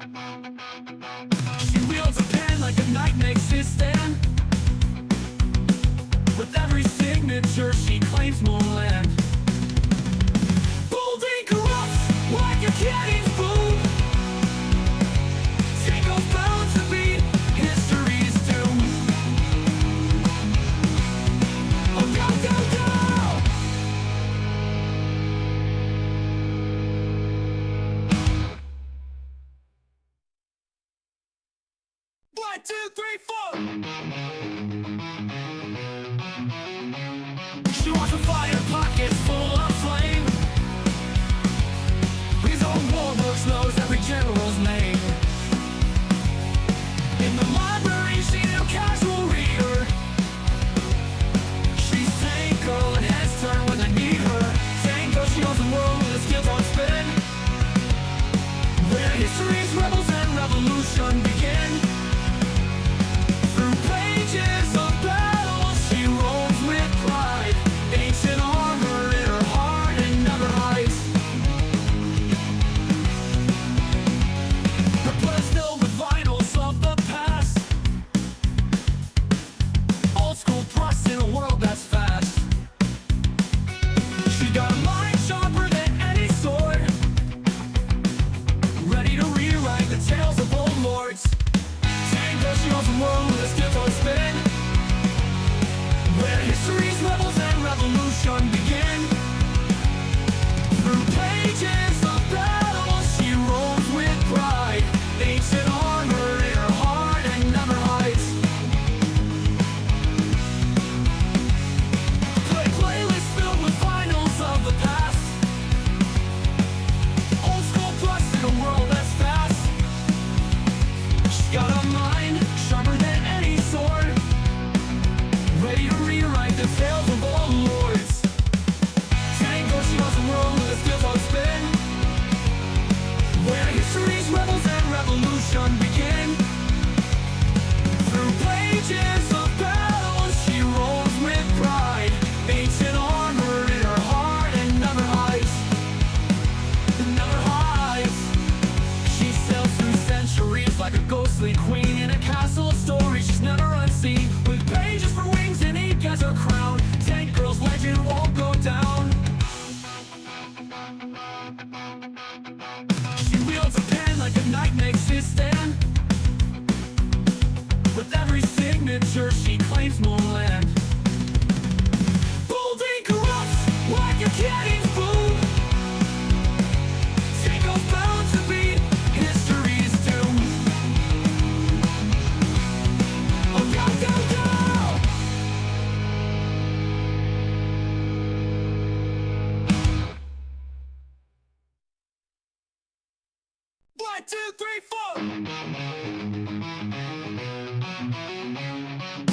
She wields a pen like a knight makes his stand. With every signature she claims more land. Bold and corrupt like a cannon's boom. Tango's bound to beat history's doom. Oh, go, go, go! 1, 2, 3, 4. She wants a fire pocket full of flame. His own war books knows every general's name. In the library she no casual reader. She's Tango and heads turn when they need her. Tango, she owns the world with her skills on spin. Where history's rebels and revolution begin. Through pages of battle she roams with pride. Ancient armor in her heart and never hides. Her blood's filled with vinyls of the past. Old school thrust in a world that's fast. She got a mind sharper than any sword, ready to rewrite the tales of old lords. Tango, she owns the world with a skills on spin. Where history's rebels and revolution begin. Through pages of battle she roams with pride. Ancient armor in her heart and never hides. Playlist filled with vinyls of the past. Old school thrust in a world that's fast. She's got a mind sharper than any sword, ready to rewrite the tales of old lords. Tango, she owns the world with her skills on spin. Where history's rebels and revolution begin. Through pages of battle she rolls with pride. Ancient armor in her heart and never hides. Never hides. She sails through centuries like a ghostly queen in a castle of stories she's never unseen. With pages for wings and ink as her crown. Tank Girl's legend won't go down. She wields a pen like a knight makes his stand. With every signature she claims more land. Bold and corrupt like a cannon's boom. Tango's bound to beat history's doom. Oh, go, go, go! 1, 2, 3, 4.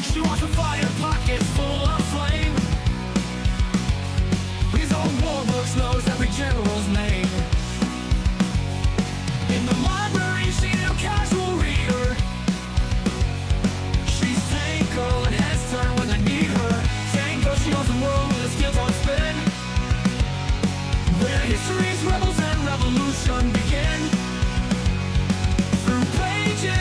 She wants a fire pocket full of flame. His own war books knows every general's name. In the library she no casual reader. She's Tango and heads turn when they need her. Tango, she owns the world with her skills on spin. Where history's rebels and revolution begin. Through pages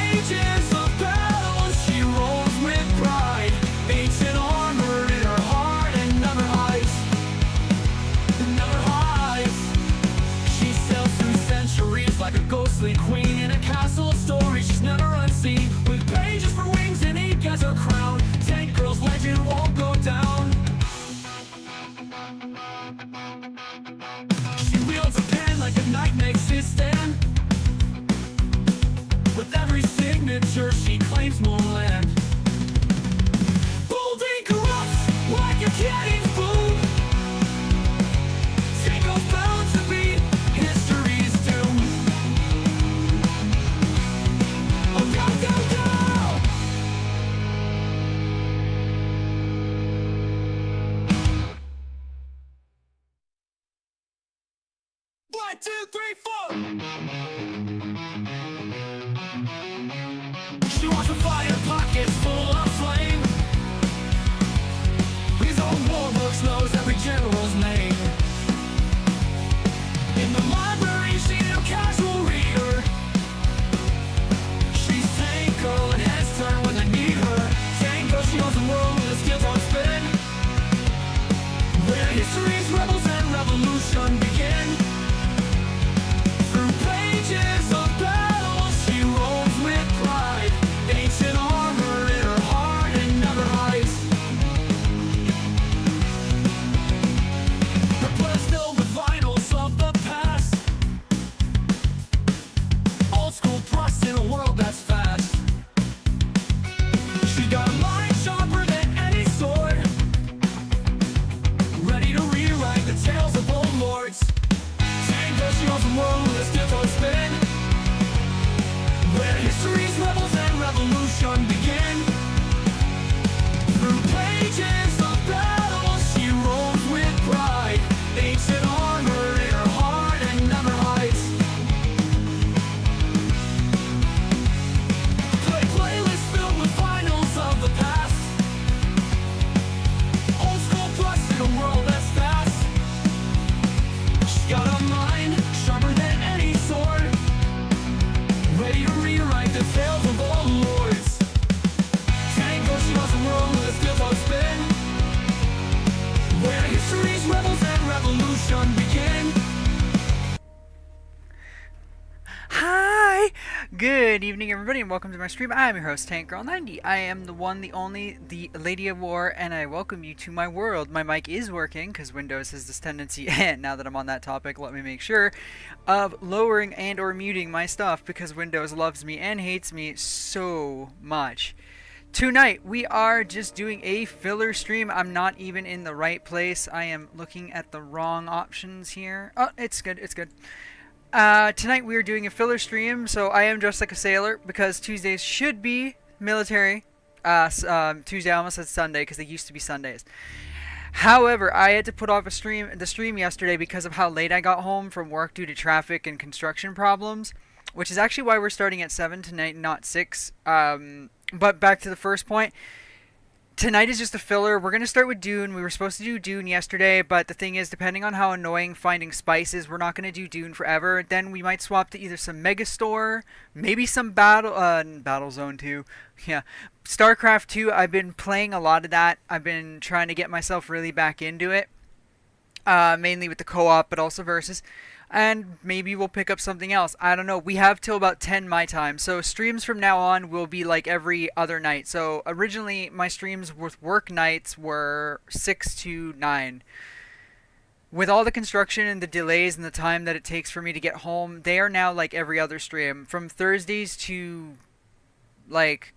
pages of battle, she rolls with pride. Ancient armor in her heart and never hides. Never hides. She sails through centuries like a ghostly queen in a castle story. She's never unseen, with pages for wings and ink as her crown. Tank Girl's legend won't go down. She wields a pen like a knight makes his stand. With every signature she claims more land. Bold ink erupts like a cannon's boom. Tango's bound to be history's doom. Oh, go, go, go! 1, 2, 3, 4. She wants a fire pocket full of flame. His own war books knows every general's name. In the library, she's no casual reader. She's Tank Girl and heads turn when they need her. Tank Girl, she knows the world with her skills on spin. Where history's rebels and revolution begin. Through pages of battle, she rolls with pride. Ancient armor in her heart and never hides. Her blood's filled with vinyls of the past. Old school thrust in a world that's fast. She got a mind sharper than any sword, ready to rewrite the tales of old lords. Tango, she owns the world with a stiff on spin. Where history's rebels and revolution begin. Through pages of battle, she rolls with pride. Ancient armor in her heart and never hides. Playlist filled with finals of the past. Old school thrust in a world that's fast. She's got a mind sharper than any sword, ready to rewrite the tales of old lords. Tango, she knows the world with a skills on spin. Where history's rebels and revolution begin. Hi! Good evening, everybody, and welcome to my stream. I'm your host, Tank Girl 90. I am the one, the only, the Lady of War, and I welcome you to my world. My mic is working, because Windows has this tendency, and now that I'm on that topic, let me make sure, of lowering and or muting my stuff, because Windows loves me and hates me so much. Tonight, we are just doing a filler stream. I'm not even in the right place. I am looking at the wrong options here. Oh, it's good, it's good. Tonight we are doing a filler stream, so I am dressed like a sailor because Tuesdays should be military. Tuesday I almost said Sunday because they used to be Sundays. However, I had to put off the stream yesterday because of how late I got home from work due to traffic and construction problems, which is actually why we're starting at 7 tonight, not 6. But back to the first point. Tonight is just a filler. We're going to start with Dune. We were supposed to do Dune yesterday, but the thing is, depending on how annoying finding spice is, we're not going to do Dune forever. Then we might swap to either some Megastore, maybe some Battlezone 2. Yeah. StarCraft 2, I've been playing a lot of that. I've been trying to get myself really back into it. Mainly with the co-op, but also versus. And maybe we'll pick up something else. I don't know. We have till about 10 my time. So streams from now on will be like every other night. So originally my streams with work nights were 6 to 9. With all the construction and the delays and the time that it takes for me to get home, they are now like every other stream. From Thursdays to like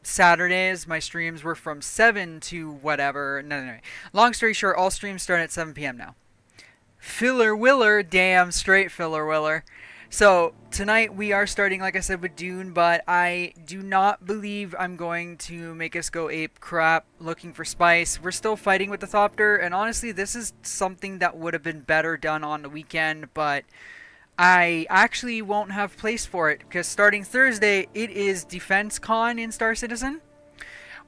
Saturdays, my streams were from 7 to whatever. No. Long story short, all streams start at 7 p.m. now. Filler Willer, damn straight Filler Willer. So tonight we are starting, like I said, with Dune, but I do not believe I'm going to make us go ape crap looking for spice. We're still fighting with the Thopter, and honestly, this is something that would have been better done on the weekend, but I actually won't have place for it, because starting Thursday, it is Defense Con in Star Citizen,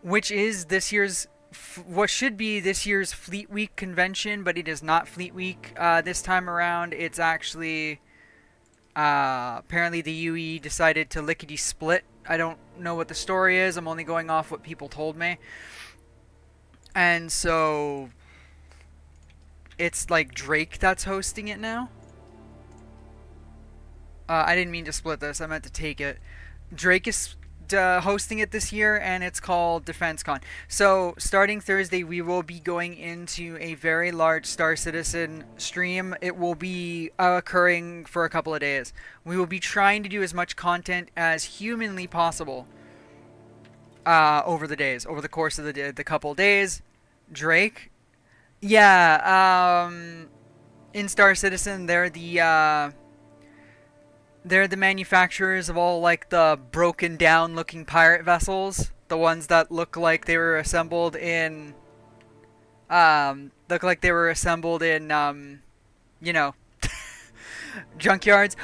which is this year's what should be this year's Fleet Week convention, but it is not Fleet Week this time around. It's actually Apparently the UE decided to lickety split. I don't know what the story is. I'm only going off what people told me. And so it's like Drake that's hosting it now. I didn't mean to split this. I meant to take it. Drake is hosting it this year, and it's called DefenseCon. So starting Thursday, we will be going into a very large Star Citizen stream. It will be occurring for a couple of days. We will be trying to do as much content as humanly possible over the course of the couple days. Drake, yeah, in Star Citizen, they're the manufacturers of all, like, the broken down looking pirate vessels. The ones that look like they were assembled in, you know, junkyards.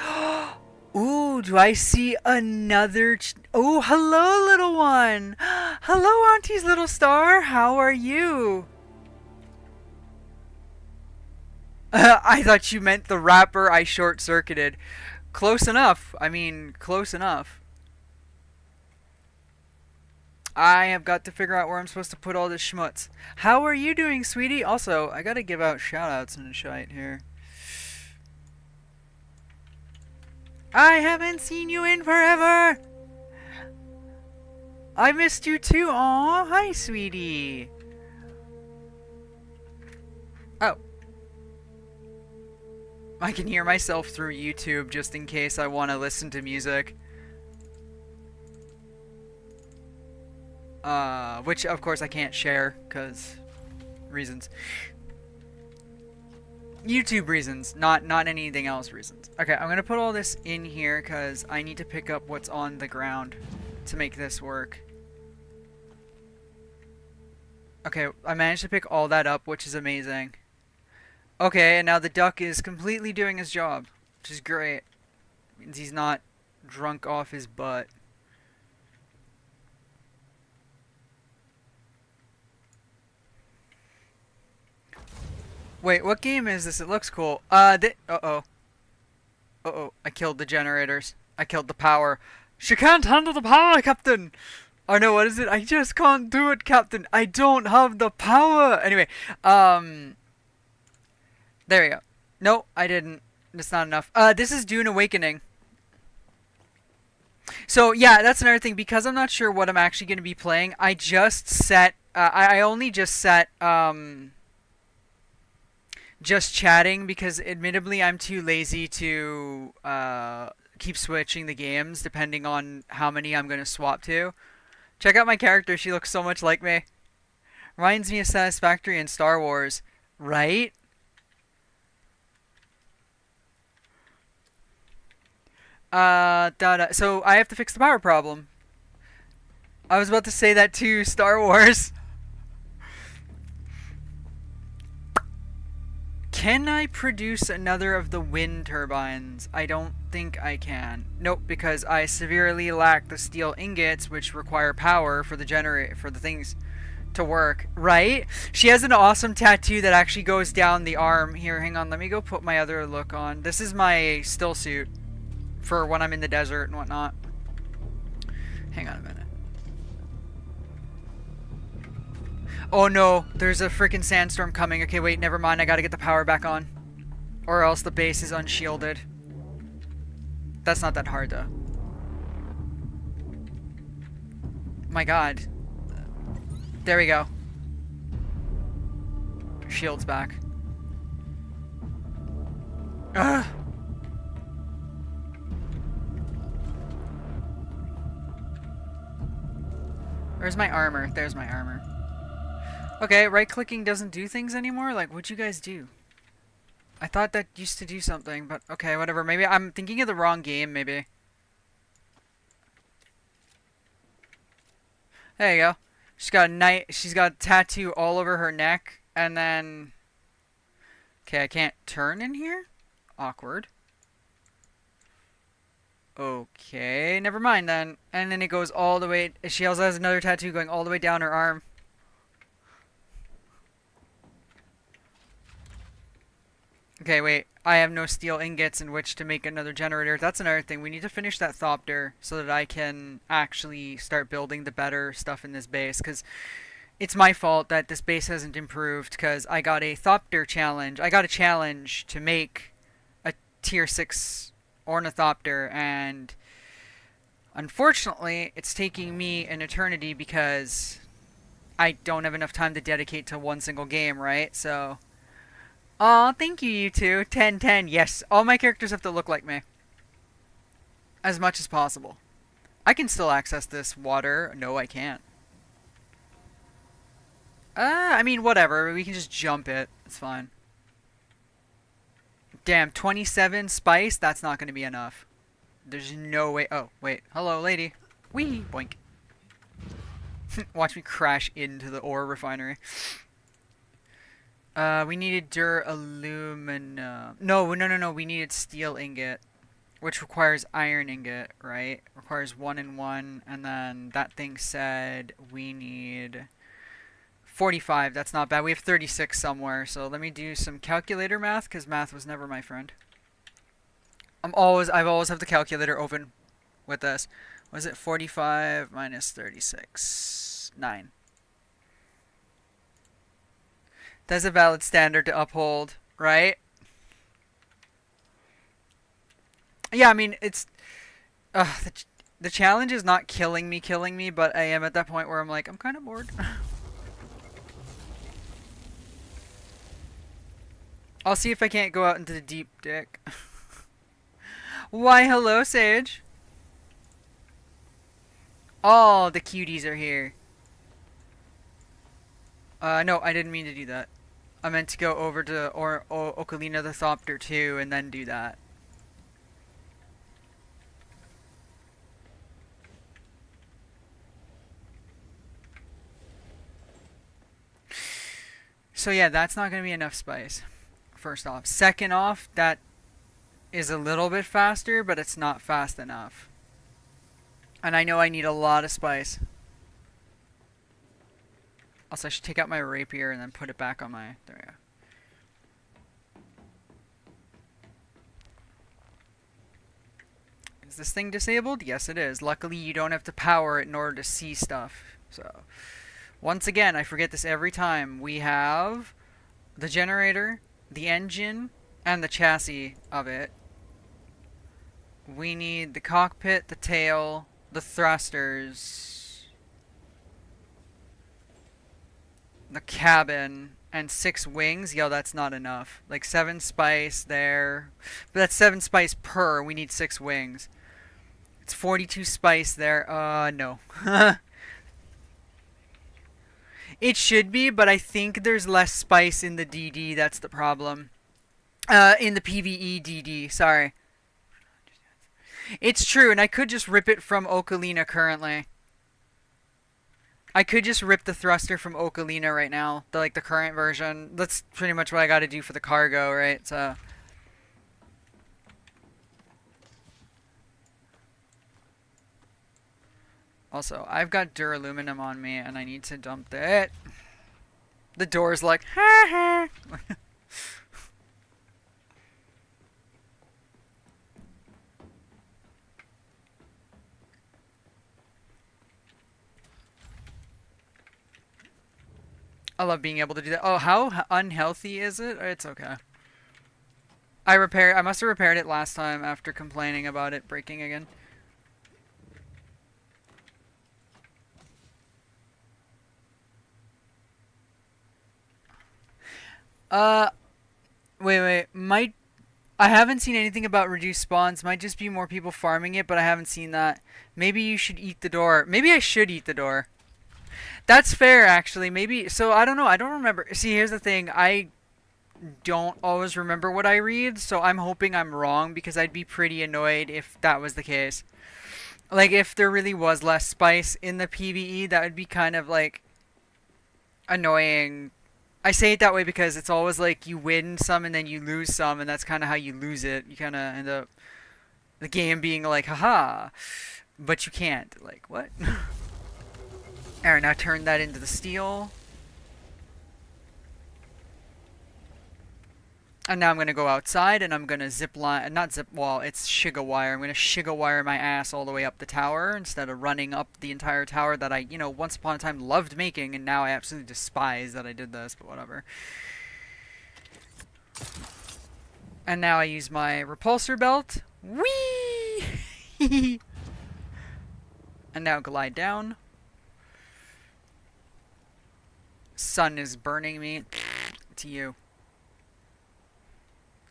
Ooh, do I see another... Oh, hello, little one. Hello, Auntie's little star. How are you? I thought you meant the rapper I short-circuited. Close enough. I mean, close enough. I have got to figure out where I'm supposed to put all this schmutz. How are you doing, sweetie? Also, I gotta give out shoutouts and shite here. I haven't seen you in forever! I missed you too. Aw, hi, sweetie. Oh. I can hear myself through YouTube just in case I want to listen to music. Which, of course, I can't share, because reasons. YouTube reasons, not anything else reasons. Okay, I'm going to put all this in here, because I need to pick up what's on the ground to make this work. Okay, I managed to pick all that up, which is amazing. Okay, and now the duck is completely doing his job, which is great. Means he's not drunk off his butt. Wait, what game is this? It looks cool. Uh-oh. Uh-oh, I killed the generators. I killed the power. She can't handle the power, Captain! Oh no, what is it? I just can't do it, Captain. I don't have the power! Anyway, there we go. No, I didn't. That's not enough. This is Dune Awakening. So, yeah, that's another thing. Because I'm not sure what I'm actually going to be playing, I just set... I only just set, just chatting, because admittedly I'm too lazy to, keep switching the games, depending on how many I'm going to swap to. Check out my character. She looks so much like me. Reminds me of Satisfactory in Star Wars. Right? So I have to fix the power problem. I was about to say that too, Star Wars. Can I produce another of the wind turbines? I don't think I can. Nope, because I severely lack the steel ingots, which require power for the things to work. Right? She has an awesome tattoo that actually goes down the arm. Here, hang on. Let me go put my other look on. This is my still suit for when I'm in the desert and whatnot. Hang on a minute. Oh no, there's a freaking sandstorm coming. Okay, wait, never mind. I gotta get the power back on. Or else the base is unshielded. That's not that hard, though. My god. There we go. Shield's back. Ugh! Where's my armor? There's my armor. Okay, right-clicking doesn't do things anymore? Like, what'd you guys do? I thought that used to do something, but okay, whatever. Maybe I'm thinking of the wrong game, maybe. There you go. She's got a tattoo all over her neck, and then... Okay, I can't turn in here? Awkward. Okay, never mind then. And then it goes all the way... She also has another tattoo going all the way down her arm. Okay, wait. I have no steel ingots in which to make another generator. That's another thing. We need to finish that Thopter so that I can actually start building the better stuff in this base. Because it's my fault that this base hasn't improved. Because I got a Thopter challenge. I got a challenge to make a tier 6 Ornithopter. And unfortunately, it's taking me an eternity because I don't have enough time to dedicate to one single game, right? So... Aw, thank you, you two. 10-10. Yes, all my characters have to look like me. As much as possible. I can still access this water. No, I can't. I mean, whatever. We can just jump it. It's fine. Damn, 27 spice? That's not going to be enough. There's no way. Oh, wait. Hello, lady. Wee! Boink. Watch me crash into the ore refinery. We needed aluminum. No. We needed steel ingot, which requires iron ingot, right? Requires 1 and 1, and then that thing said we need 45. That's not bad. We have 36 somewhere, so let me do some calculator math, because math was never my friend. I've always have the calculator open with this. Was it 45 minus 36? 9. That's a valid standard to uphold, right? Yeah, I mean, it's... the challenge is not killing me, but I am at that point where I'm like, I'm kind of bored. I'll see if I can't go out into the deep dick. Why, hello, Sage. All the cuties are here. No, I didn't mean to do that. I meant to go over to Ocarina the Thopter 2 and then do that. So yeah, that's not going to be enough spice. First off. Second off, that is a little bit faster, but it's not fast enough. And I know I need a lot of spice. Also, I should take out my rapier and then put it back on my... There we go. Is this thing disabled? Yes, it is. Luckily, you don't have to power it in order to see stuff. So, once again, I forget this every time. We have the generator, the engine, and the chassis of it. We need the cockpit, the tail, the thrusters, the cabin, and 6 wings. Yo, that's not enough. Like 7 spice there. But that's 7 spice per. We need 6 wings. It's 42 spice there. No. It should be, but I think there's less spice in the DD. That's the problem. In the PvE DD. Sorry. It's true, and I could just rip it from Ocarina currently. I could just rip the thruster from Ocarina right now, the current version. That's pretty much what I got to do for the cargo, right? So, also, I've got duraluminum on me, and I need to dump that. The door's like, ha ha. I love being able to do that. Oh, how unhealthy is it? It's okay. I must have repaired it last time after complaining about it breaking again. Wait. I haven't seen anything about reduced spawns. Might just be more people farming it, but I haven't seen that. Maybe you should eat the door. Maybe I should eat the door. That's fair, actually. Maybe. So, I don't know. I don't remember. See, here's the thing. I don't always remember what I read, so I'm hoping I'm wrong, because I'd be pretty annoyed if that was the case. Like, if there really was less spice in the PvE, that would be kind of, like, annoying. I say it that way because it's always like you win some and then you lose some, and that's kind of how you lose it. You kind of end up the game being like, haha, but you can't. Like, what? Alright, now turn that into the steel. And now I'm going to go outside and I'm going to zip line, not zip wall, it's Shiga wire. I'm going to Shiga wire my ass all the way up the tower instead of running up the entire tower that I, once upon a time loved making, and now I absolutely despise that I did this, but whatever. And now I use my repulsor belt. Whee! And now glide down. Sun is burning me. To you.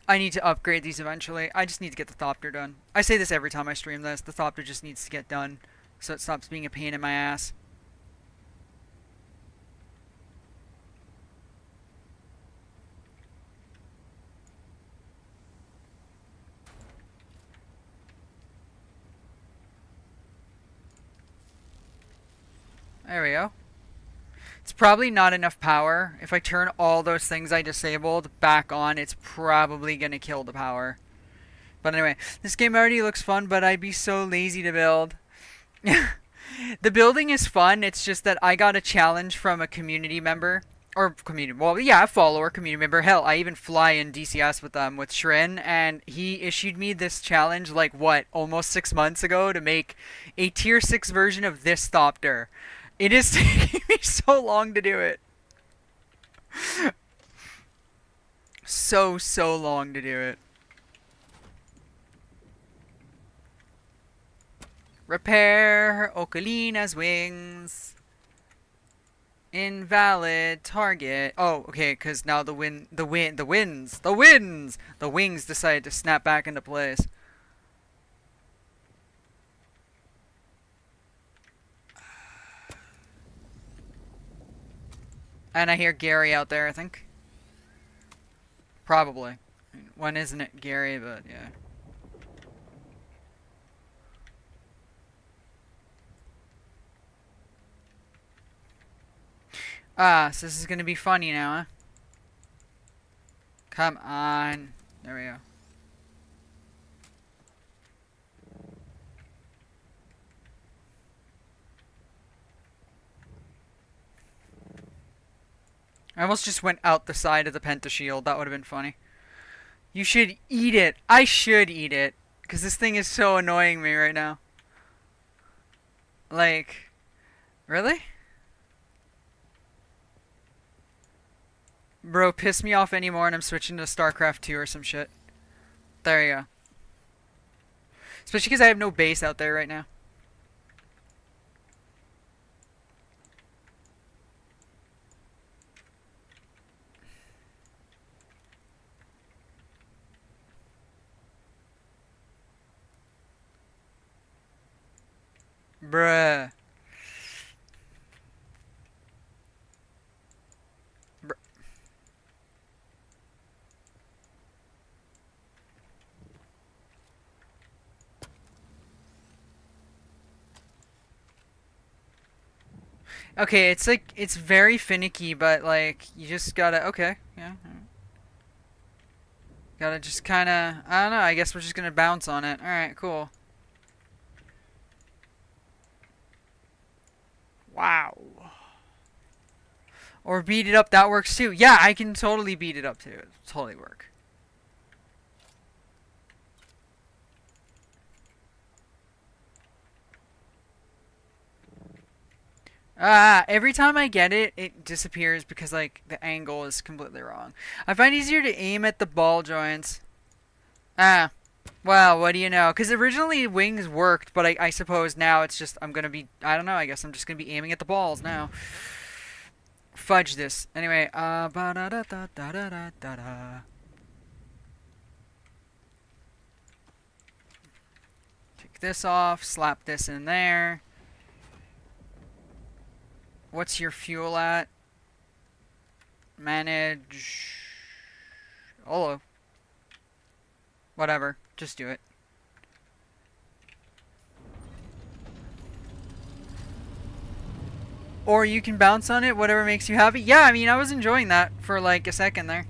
I need to upgrade these eventually. I just need to get the Thopter done. I say this every time I stream this. The Thopter just needs to get done so it stops being a pain in my ass. There we go. It's probably not enough power. If I turn all those things I disabled back on, it's probably going to kill the power. But anyway, this game already looks fun, but I'd be so lazy to build. The building is fun, it's just that I got a challenge from a community member. Or a follower, community member. Hell, I even fly in DCS with them, with Shrin, and he issued me this challenge, like, almost 6 months ago to make a tier 6 version of this Thopter. It is taking me so long to do it. So long to do it. Repair Ocarina's wings. Invalid target. Oh, okay, because now the wings decided to snap back into place. And I hear Gary out there, I think. Probably. When isn't it Gary, but yeah. Ah, so this is gonna be funny now, huh? Come on. There we go. I almost just went out the side of the pentashield. That would have been funny. You should eat it. I should eat it. Because this thing is so annoying me right now. Like, really? Bro, piss me off anymore and I'm switching to StarCraft 2 or some shit. There you go. Especially because I have no base out there right now. Bruh. Okay, it's like, it's very finicky, but like, you just gotta, okay, yeah. Gotta just kinda, I don't know, I guess we're just gonna bounce on it. Alright, cool. Wow. Or beat it up, that works too. Yeah, I can totally beat it up too. It'll totally work. Every time I get it, it disappears because, like, the angle is completely wrong. I find it easier to aim at the ball joints. Well, what do you know? Because originally wings worked, but I suppose now it's just, I don't know, I guess I'm just gonna be aiming at the balls now. Fudge this. Anyway, ba-da-da-da-da-da-da-da. Take this off, slap this in there. What's your fuel at? Manage. Hello. Whatever. Just do it. Or you can bounce on it, whatever makes you happy. Yeah, I mean, I was enjoying that for like a second there.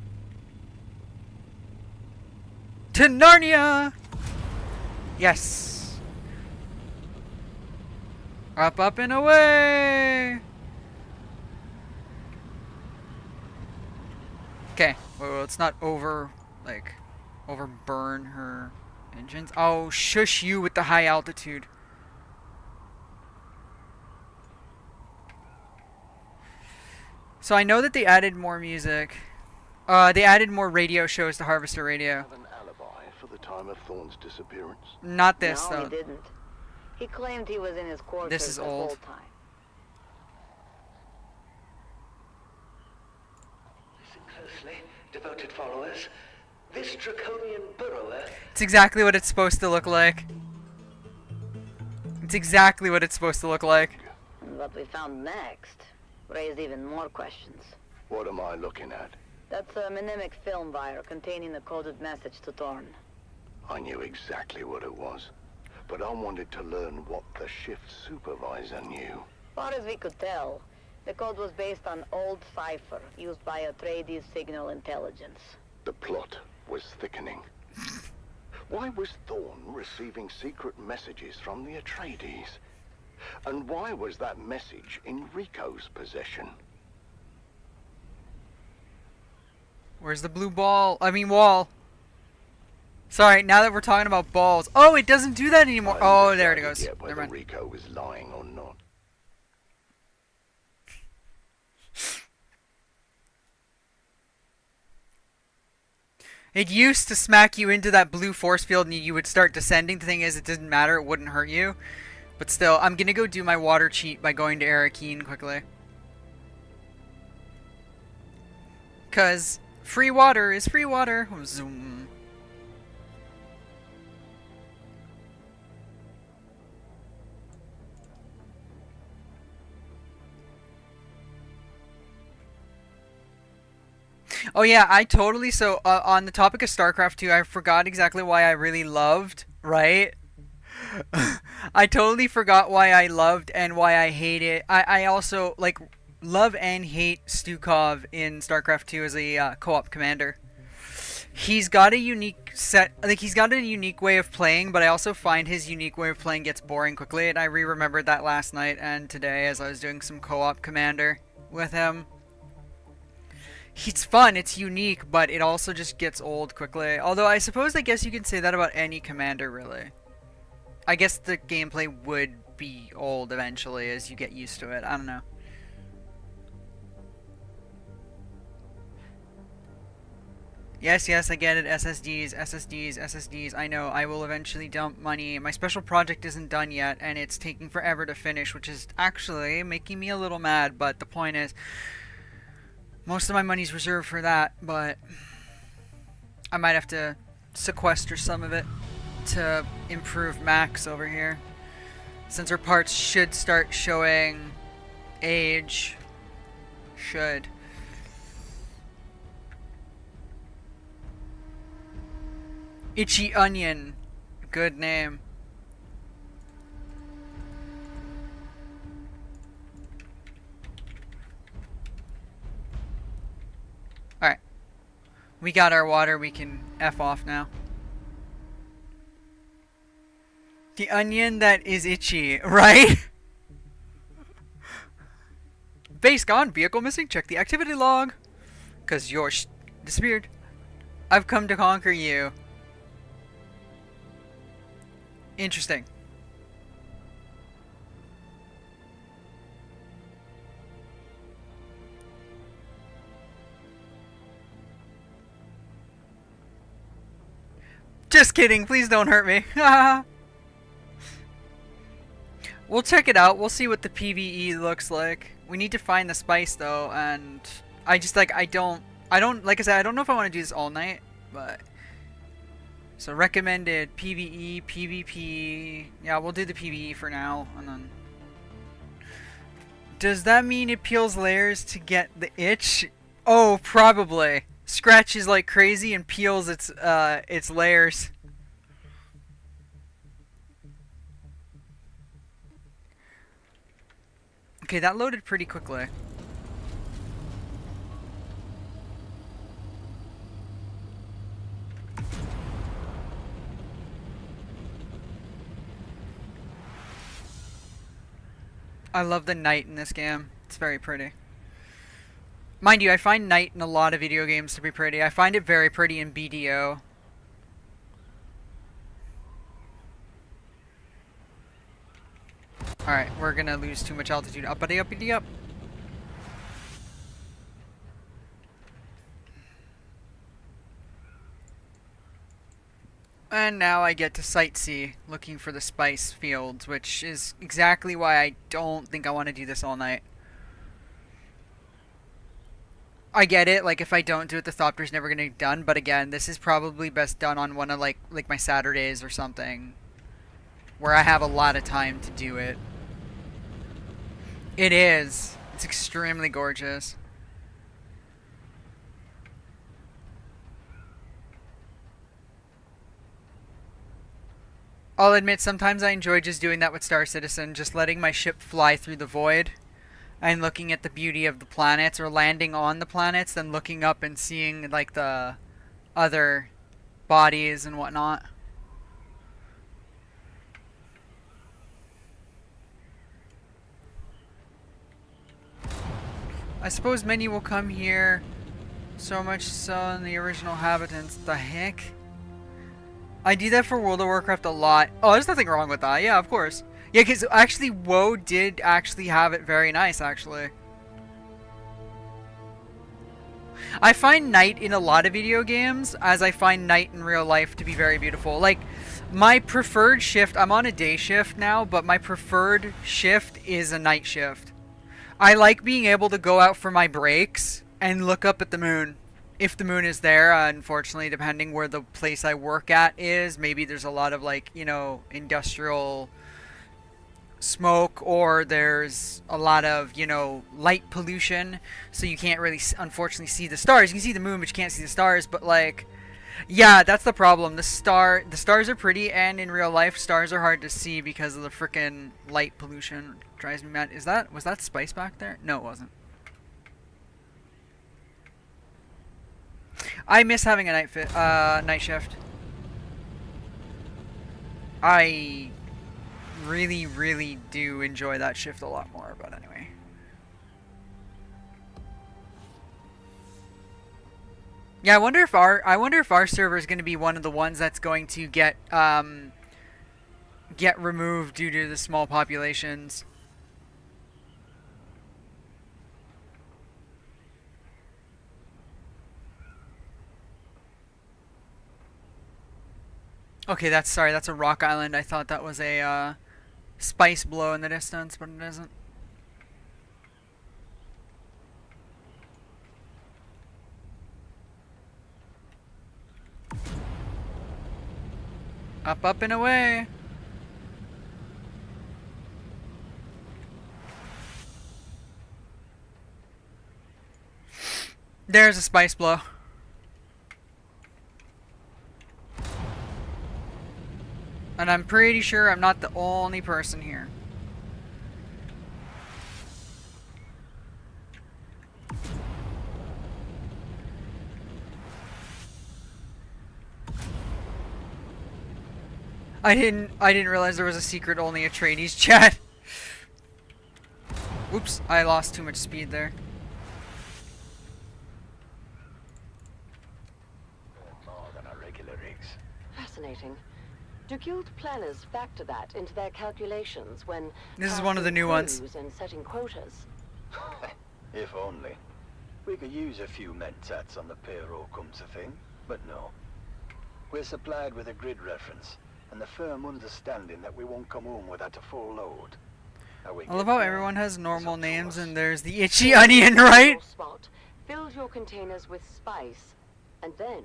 To Narnia! Yes. Up, up, and away! Okay, well, let's not over like, overburn her engines. Oh, shush you with the high altitude. So I know that they added more music. They added more radio shows to Harvester Radio. Have an alibi for the time of Thorne's disappearance? Not this, no, though. he didn't. He claimed he was in his quarters This is the old. whole time. Listen closely, devoted followers. This draconian burrower... It's exactly what it's supposed to look like. It's exactly what it's supposed to look like. And what we found next raised even more questions. What am I looking at? That's a mnemic film wire containing a coded message to Thorne. I knew exactly what it was, but I wanted to learn what the shift supervisor knew. Far as we could tell, the code was based on old cipher used by Atreides signal intelligence. The plot was thickening. Why was Thorne receiving secret messages from the Atreides? And why was that message in Rico's possession? Where's the blue ball? I mean, wall. Sorry, now that we're talking about balls. Oh, it doesn't do that anymore. I Oh, haven't there it decided goes. yet whether Never mind. Rico was lying or not. It used to smack you into that blue force field and you would start descending. The thing is, it didn't matter. It wouldn't hurt you. But still, I'm going to go do my water cheat by going to Arakeen quickly. Because free water is free water. Zoom. Oh yeah, I totally, so on the topic of StarCraft 2, I forgot exactly why I really loved, right? I totally forgot why I loved and why I hate it. I also, like, love and hate Stukov in StarCraft 2 as a co-op commander. He's got a unique set, like, he's got a unique way of playing, but I also find his unique way of playing gets boring quickly, and I re-remembered that last night and today as I was doing some co-op commander with him. It's fun, it's unique, but it also just gets old quickly. Although I guess you can say that about any commander, really. I guess the gameplay would be old eventually as you get used to it. I don't know. Yes, I get it. SSDs. I know. I will eventually dump money. My special project isn't done yet, and it's taking forever to finish, which is actually making me a little mad. But the point is, most of my money's reserved for that, but I might have to sequester some of it to improve Max over here. Since her parts should start showing age. Should. Itchy Onion. Good name. Alright. We got our water. We can F off now. The onion that is itchy, right? Base gone. Vehicle missing. Check the activity log. Because you're disappeared. I've come to conquer you. Interesting. Just kidding. Please don't hurt me. We'll check it out. We'll see what the PvE looks like. We need to find the spice though, and I just like I don't like I said, I don't know if I want to do this all night, but so recommended PvE, PvP. Yeah, we'll do the PvE for now, and then does that mean it peels layers to get the itch? Oh, probably. Scratches like crazy and peels its layers. Okay, that loaded pretty quickly. I love the night in this game. It's very pretty. Mind you, I find night in a lot of video games to be pretty. I find it very pretty in BDO. Alright, we're gonna lose too much altitude. Uppity, uppity, up. And now I get to sightsee, looking for the spice fields, which is exactly why I don't think I want to do this all night. I get it, like if I don't do it, the Thopter's never gonna get done, but again, this is probably best done on one of like my Saturdays or something, where I have a lot of time to do it. It is. It's extremely gorgeous. I'll admit, sometimes I enjoy just doing that with Star Citizen, just letting my ship fly through the void and looking at the beauty of the planets, or landing on the planets, then looking up and seeing like the other bodies and whatnot. I suppose many will come here, so much so in the original inhabitants. The heck? I do that for World of Warcraft a lot. Oh, there's nothing wrong with that. Yeah, of course. Yeah, because actually WoW did actually have it very nice, actually. I find night in a lot of video games, as I find night in real life to be very beautiful. Like, my preferred shift, I'm on a day shift now, but my preferred shift is a night shift. I like being able to go out for my breaks and look up at the moon. If the moon is there, unfortunately, depending where the place I work at is, maybe there's a lot of, like, you know, industrial smoke, or there's a lot of, you know, light pollution, so you can't really, unfortunately, see the stars. You can see the moon, but you can't see the stars. But, like, yeah, that's the problem. The stars are pretty, and in real life, stars are hard to see because of the frickin' light pollution. It drives me mad. Was that spice back there? No, it wasn't. I miss having a night shift. I really, really do enjoy that shift a lot more, but anyway. Yeah, I wonder if our server is going to be one of the ones that's going to get removed due to the small populations. Okay, that's a rock island. I thought that was a spice blow in the distance, but it isn't. Up, up, and away. There's a spice blow. And I'm pretty sure I'm not the only person here. I didn't realize there was a secret only Atreides chat. Oops, I lost too much speed there. More than our regular rigs. Fascinating. Do guild planners factor that into their calculations when This is one of the new ones. and setting quotas? If only. We could use a few mentats on the payroll come to thing, but no. We're supplied with a grid reference, and the firm understanding that we won't come home without a full load. I love how everyone has normal names and there's the itchy onion, right? Spot, filled your containers with spice, and then...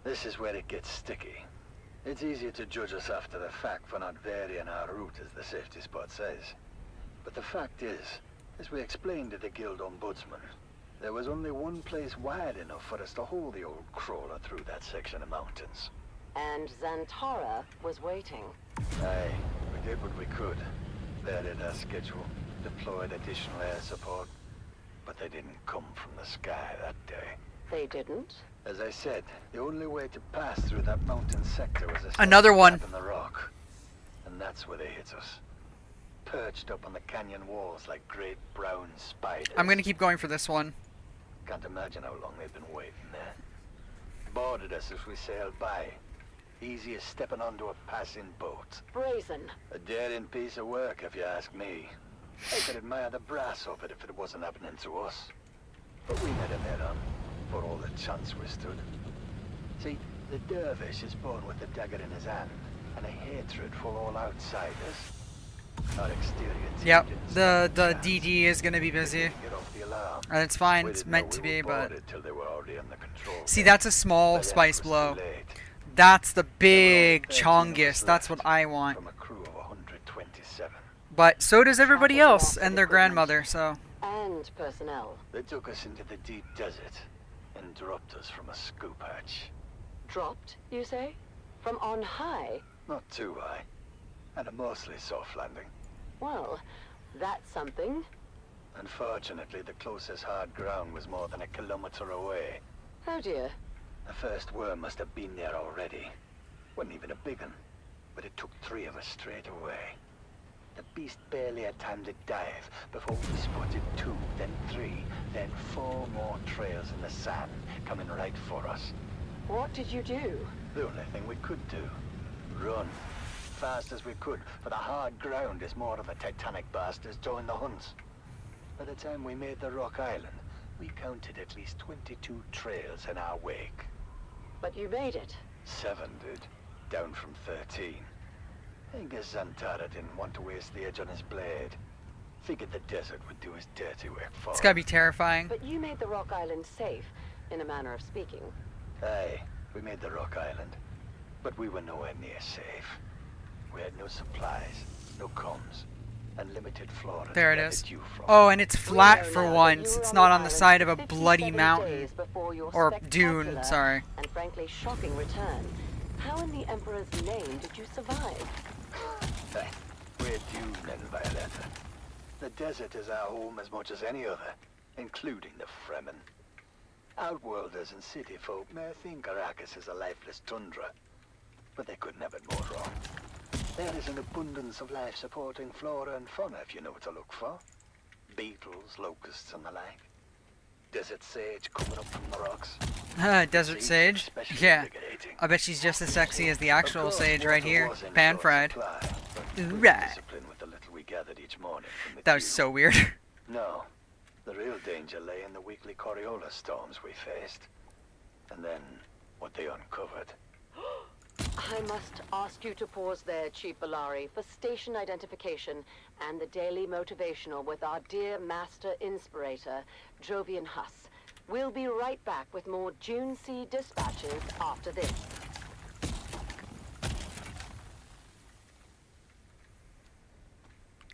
This is where it gets sticky. It's easier to judge us after the fact for not varying our route, as the safety spot says. But the fact is, as we explained to the guild ombudsman, there was only one place wide enough for us to hold the old crawler through that section of mountains. And Zantara was waiting. Aye, we did what we could. Varied our schedule, deployed additional air support, but they didn't come from the sky that day. They didn't? As I said, the only way to pass through that mountain sector was a Another one. in the rock. And that's where they hit us. Perched up on the canyon walls like great brown spiders. I'm gonna keep going for this one. Can't imagine how long they've been waiting there. Boarded us as we sailed by. Easy as stepping onto a passing boat. Brazen. A daring piece of work, if you ask me. I could admire the brass of it if it wasn't happening to us. But we met him head on, for all the chance we stood. See, the dervish is born with a dagger in his hand, and a hatred for all outsiders. Our exterior Yep, didn't the stand a chance. DD is gonna be busy. They didn't get off the alarm. And it's fine, We it's didn't meant know to we be, were but... boarded till they were already on the control See, deck. that's a small By then it spice was too blow. late. That's the big There were only 13 of chongus. us That's what left I want. From a crew of 127. But so does everybody Traffic else loss and of their equipment. grandmother, so... And personnel. They took us into the deep desert and dropped us from a scoop hatch. Dropped, you say? From on high? Not too high. And a mostly soft landing. Well, that's something. Unfortunately, the closest hard ground was more than a kilometer away. Oh dear. The first worm must have been there already. Wasn't even a big one, but it took 3 of us straight away. The beast barely had time to dive before we spotted 2, then 3, then 4 more trails in the sand coming right for us. What did you do? The only thing we could do. Run. Fast as we could, for the hard ground is more of a titanic bastards join the hunts. By the time we made the Rock Island, we counted at least 22 trails in our wake. But you made it. 7 did, down from 13. I guess Zantara didn't want to waste the edge on his blade. Figured the desert would do his dirty work for It's him. gotta be terrifying. But you made the Rock Island safe, in a manner of speaking. Aye, we made the Rock Island, but we were nowhere near safe. We had no supplies, no comms, and limited flora There to it get is. at you from. Oh, and it's We flat know for now that once. you were It's on not the on the island side of a 57 bloody mountain. days before your Or dune, spectacular sorry. And frankly shocking return. How in the Emperor's name did you survive? Hey, we're dune men, Violetta. The desert is our home as much as any other, including the Fremen. Outworlders and city folk may think Arrakis is a lifeless tundra, but they couldn't have it more wrong. There is an abundance of life-supporting flora and fauna if you know what to look for. Beetles, locusts, and the like. Desert sage coming up from the rocks. Desert Seeds sage? especially Yeah. invigorating. I bet she's just as sexy as the Of actual course, sage right water here. was in Pan short fried. supply, but Ooh, we were right. disciplined with the little we gathered each morning from the That was dew. so weird. No, the real danger lay in the weekly Coriolis storms we faced. And then, what they uncovered. I must ask you to pause there, Chief Valari, for station identification and the daily motivational with our dear Master Inspirator, Jovian Huss. We'll be right back with more June Sea dispatches after this.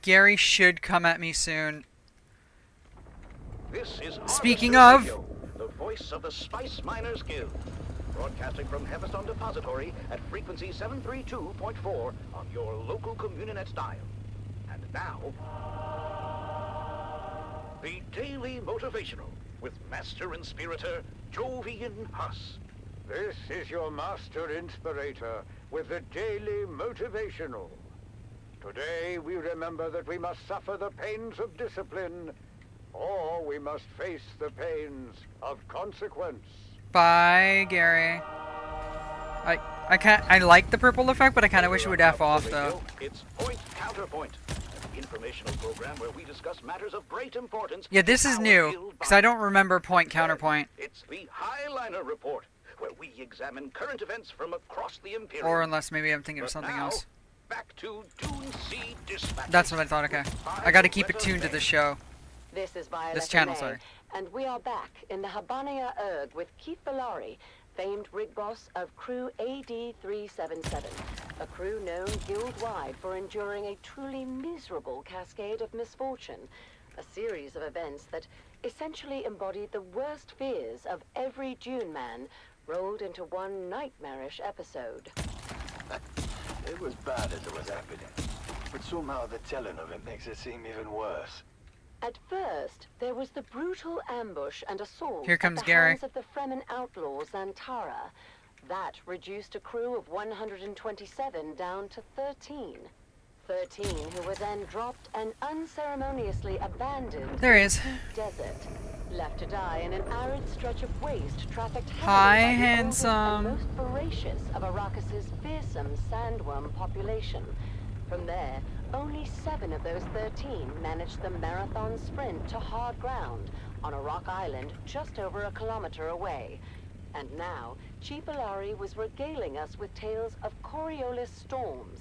Gary should come at me soon. This is Speaking Harvester of- Radio, the voice of the Spice Miners Guild, broadcasting from Heatherstone Depository at frequency 732.4 on your local Communinet dial. And now, the Daily Motivational with Master Inspirator Jovian Huss. This is your Master Inspirator with the Daily Motivational. Today we remember that we must suffer the pains of discipline, or we must face the pains of consequence. Bye, Gary. I like the purple effect, but I kind of wish it would F off, though. It's Point Counterpoint, an informational program where we discuss matters of great importance. Yeah, this to is our new, guild because I body. don't remember point counterpoint. It's the Highliner Report, where we examine current events from across the Imperium. Or unless maybe I'm thinking of But something now, else. Back to Dune Sea Dispatches. That's what I thought, okay. I gotta keep it tuned to this show. This is Violetta This channel, May, sorry. and we are back in the Habania Erg with Keith Valari, famed rig boss of Crew AD-377, a crew known guild-wide for enduring a truly miserable cascade of misfortune, a series of events that essentially embodied the worst fears of every Dune man rolled into one nightmarish episode. It was bad as it was happening, but somehow the telling of it makes it seem even worse. At first, there was the brutal ambush and assault Here comes at the Gary. hands of the Fremen outlaws Zantara. That reduced a crew of 127 down to 13. 13 who were then dropped and unceremoniously abandoned There he is. in the deep desert, Left to die in an arid stretch of waste trafficked Hi, heavily by the handsome. oldest and most voracious of Arrakis's fearsome sandworm population. From there, only 7 of those 13 managed the marathon sprint to hard ground on a rock island just over a kilometer away. And now, Chief Ilari was regaling us with tales of Coriolis storms,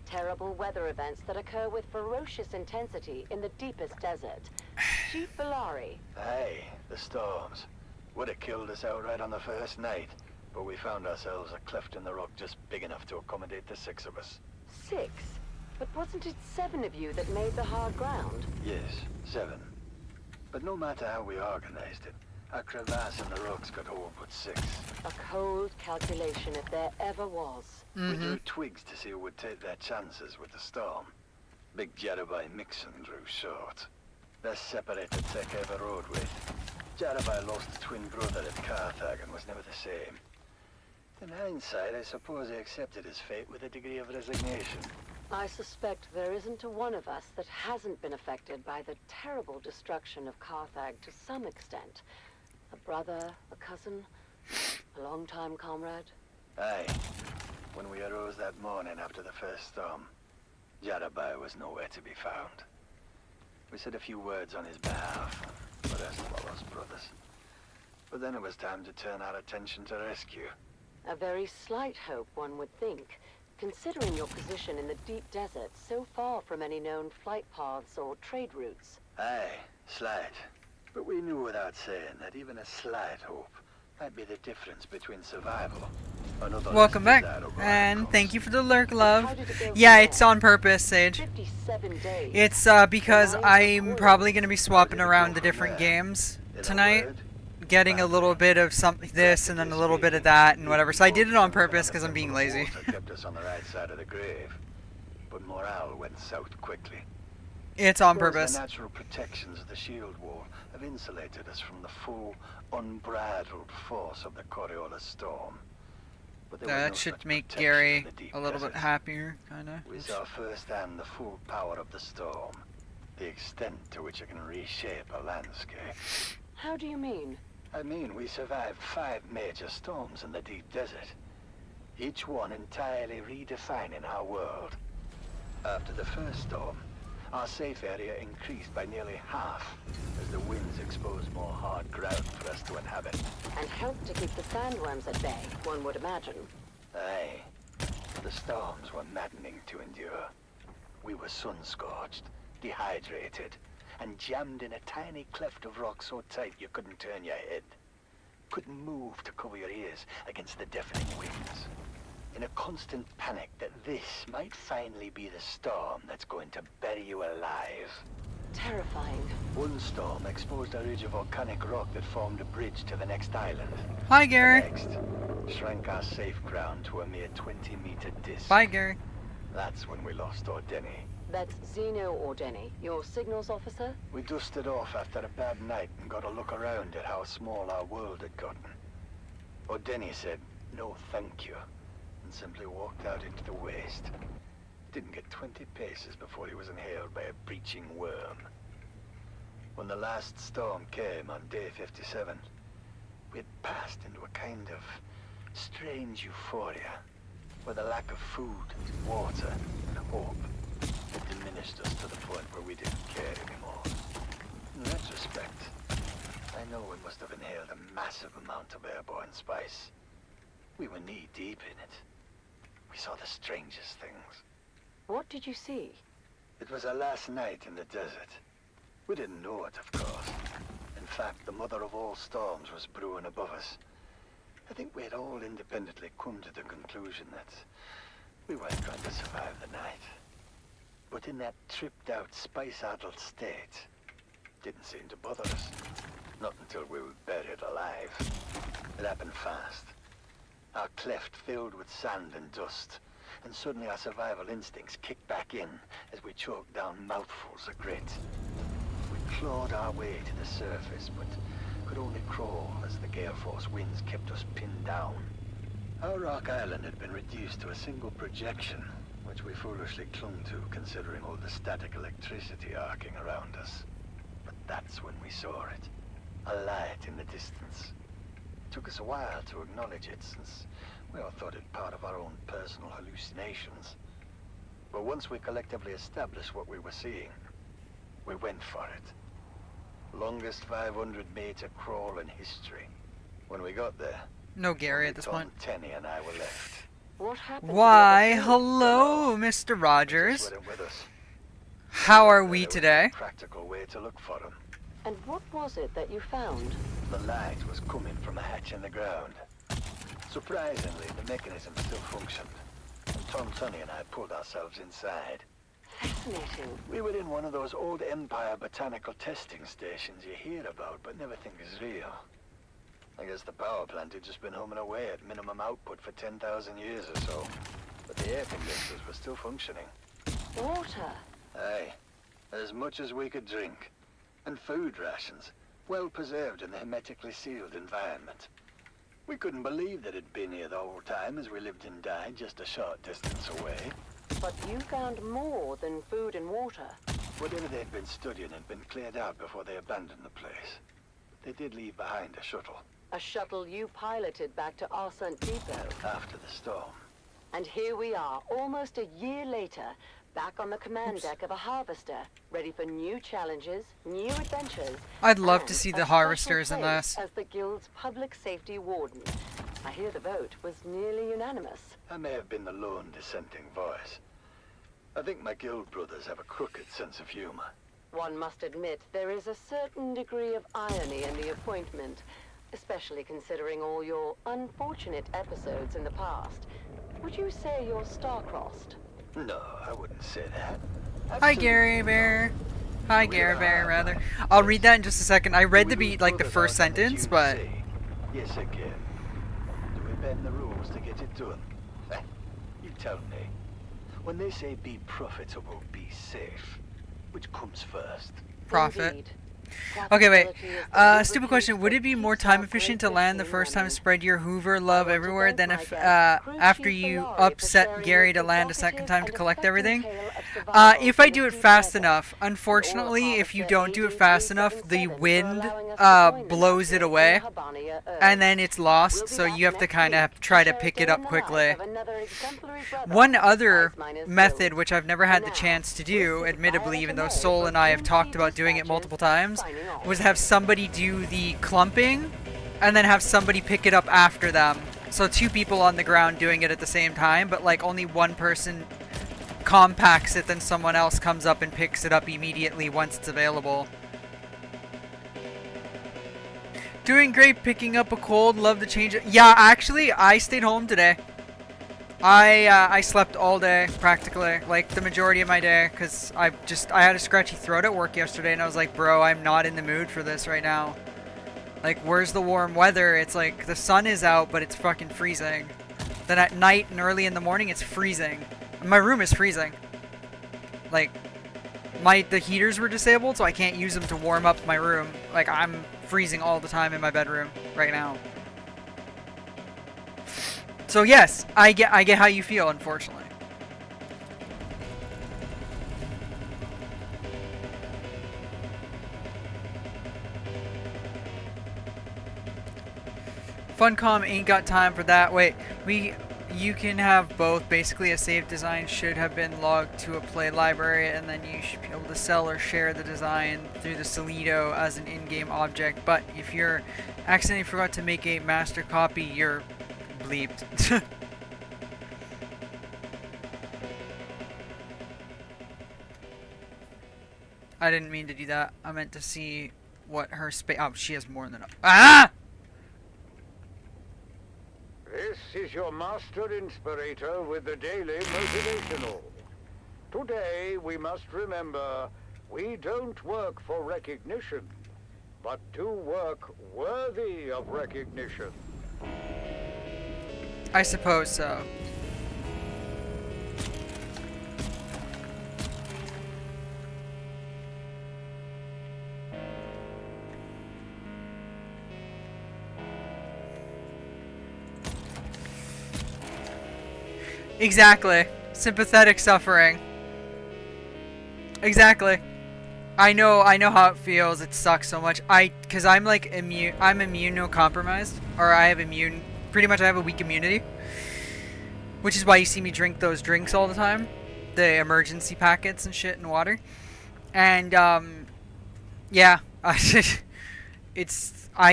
terrible weather events that occur with ferocious intensity in the deepest desert. Chief Ilari. Aye, the storms. Would have killed us outright on the first night, but we found ourselves a cleft in the rock just big enough to accommodate the 6 of us. 6? But wasn't it 7 of you that made the hard ground? Yes, 7. But no matter how we organized it, our crevasse in the rocks could hold but 6. A cold calculation if there ever was. We drew twigs to see who would take their chances with the storm. Big Jarabai Mixon drew short. Best separated tech ever rode with. Jarabai lost a twin brother at Carthage and was never the same. In hindsight, I suppose he accepted his fate with a degree of resignation. I suspect there isn't a one of us that hasn't been affected by the terrible destruction of Carthage to some extent. A brother, a cousin, a longtime comrade. Aye. When we arose that morning after the first storm, Jarabai was nowhere to be found. We said a few words on his behalf, the rest of our lost brothers. But then it was time to turn our attention to rescue. A very slight hope, one would think, considering your position in the deep desert so far from any known flight paths or trade routes. Aye, slight. But we knew without saying that even a slight hope might be the difference between survival. Welcome back, and thank you for the lurk, love. Yeah, it's on purpose, Sage. 57 days. It's because I'm probably going to be swapping around the different games tonight, getting a little bit of this and then a little bit of that and whatever. So I did it on purpose because I'm being lazy. Kept us on the right side of the grave, but morale went south quickly. It's on purpose. The natural protections of the shield wall have insulated us from the full, unbridled force of the Coriolis storm. But That should make Gary a little bit happier, kinda. We saw firsthand the full power of the storm, the extent to which it can reshape a landscape. How do you mean? I mean, we survived 5 major storms in the deep desert, each one entirely redefining our world. After the first storm, our safe area increased by nearly half as the winds exposed more hard ground for us to inhabit. And helped to keep the sandworms at bay, one would imagine. Aye. The storms were maddening to endure. We were sun-scorched, dehydrated, and jammed in a tiny cleft of rock so tight you couldn't turn your head. Couldn't move to cover your ears against the deafening winds. In a constant panic that this might finally be the storm that's going to bury you alive. Terrifying. One storm exposed a ridge of volcanic rock that formed a bridge to the next island. Hi, Gary. The next shrank our safe ground to a mere 20-meter disc. Bye, Gary. That's when we lost Ordeni. That's Zeno Ordeni, your signals officer? We dusted off after a bad night and got a look around at how small our world had gotten. Ordeni said, "No thank you," and simply walked out into the waste. Didn't get 20 paces before he was inhaled by a breaching worm. When the last storm came on day 57, we had passed into a kind of strange euphoria, where the lack of food, water, and hope had diminished us to the point where we didn't care anymore. In retrospect, I know we must have inhaled a massive amount of airborne spice. We were knee-deep in it. We saw the strangest things. What did you see? It was our last night in the desert. We didn't know it, of course. In fact, the mother of all storms was brewing above us. I think we had all independently come to the conclusion that we weren't going to survive the night. But in that tripped-out, spice-addled state, it didn't seem to bother us. Not until we were buried alive. It happened fast. Our cleft filled with sand and dust, and suddenly our survival instincts kicked back in as we choked down mouthfuls of grit. We clawed our way to the surface, but could only crawl as the gale force winds kept us pinned down. Our rock island had been reduced to a single projection, which we foolishly clung to considering all the static electricity arcing around us. But that's when we saw it. A light in the distance. Took us a while to acknowledge it, since we all thought it part of our own personal hallucinations. But once we collectively established what we were seeing, we went for it. Longest 500-meter crawl in history. When we got there, No Gary at this Tom, point. Tenny and I were left. What happened? Why, hello, Mr. Rogers. Just went with us. How are There we was today? a practical way to look for them. And what was it that you found? The light was coming from a hatch in the ground. Surprisingly, the mechanism still functioned. And Tom, Sonny and I pulled ourselves inside. Fascinating. We were in one of those old Empire botanical testing stations you hear about, but never think is real. I guess the power plant had just been humming away at minimum output for 10,000 years or so. But the air condensers were still functioning. Water. Aye, as much as we could drink. And food rations, well preserved in a hermetically sealed environment. We couldn't believe that it'd been here the whole time as we lived and died just a short distance away. But you found more than food and water. Whatever they'd been studying had been cleared out before they abandoned the place. They did leave behind a shuttle. A shuttle you piloted back to Arsent Depot. After the storm. And here we are, almost a year later, back on the command deck of a harvester, ready for new challenges, new adventures. I'd love to and see a the special harvesters in place this. as the guild's public safety warden. I hear the vote was nearly unanimous. I may have been the lone dissenting voice. I think my guild brothers have a crooked sense of humor. One must admit there is a certain degree of irony in the appointment, especially considering all your unfortunate episodes in the past. Would you say you're star-crossed? No, I wouldn't say that. Hi, Gary Bear. Hi, Gary Bear, rather. I'll read that in just a second. I read the first sentence, but... Yes, again. Do we bend the rules to get it done? You tell me. When they say be profitable, be safe, which comes first? Profit. Indeed. Okay, wait. Profitability is the Stupid question. Would it be more time efficient to land the first time, spread your Hoover love everywhere, than if, after you upset Gary to land a second time to collect everything? If I do it fast enough. Unfortunately, if you don't do it fast enough, the wind, blows it away, and then it's lost, so you have to kind of try to pick it up quickly. One other method, which I've never had the chance to do, admittedly, even though Sol and I have talked about doing it multiple times, was have somebody do the clumping and then have somebody pick it up after them. So two people on the ground doing it at the same time, but like only one person compacts it, then someone else comes up and picks it up immediately once it's available. Doing great, picking up a cold, love the change. Yeah, actually, I stayed home today. I slept all day, practically, like the majority of my day, because I had a scratchy throat at work yesterday, and I was like, bro, I'm not in the mood for this right now. Like, where's the warm weather? It's like, the sun is out, but it's fucking freezing. Then at night and early in the morning, it's freezing. My room is freezing. Like, the heaters were disabled, so I can't use them to warm up my room. Like, I'm freezing all the time in my bedroom right now. So yes, I get how you feel, unfortunately. Funcom ain't got time for that. Wait, you can have both. Basically, a save design should have been logged to a play library, and then you should be able to sell or share the design through the Solido as an in-game object. But if you're accidentally forgot to make a master copy, you're bleeped. I didn't mean to do that. I meant to see what her space. Oh, she has more than enough. Ah! This is your master inspirator with the daily motivational. Today we must remember we don't work for recognition, but do work worthy of recognition. I suppose so. Exactly. Sympathetic suffering. Exactly. I know how it feels. It sucks so much. Cause I'm like I'm immunocompromised, or I have pretty much I have a weak immunity, which is why you see me drink those drinks all the time, the emergency packets and shit and water, and yeah, I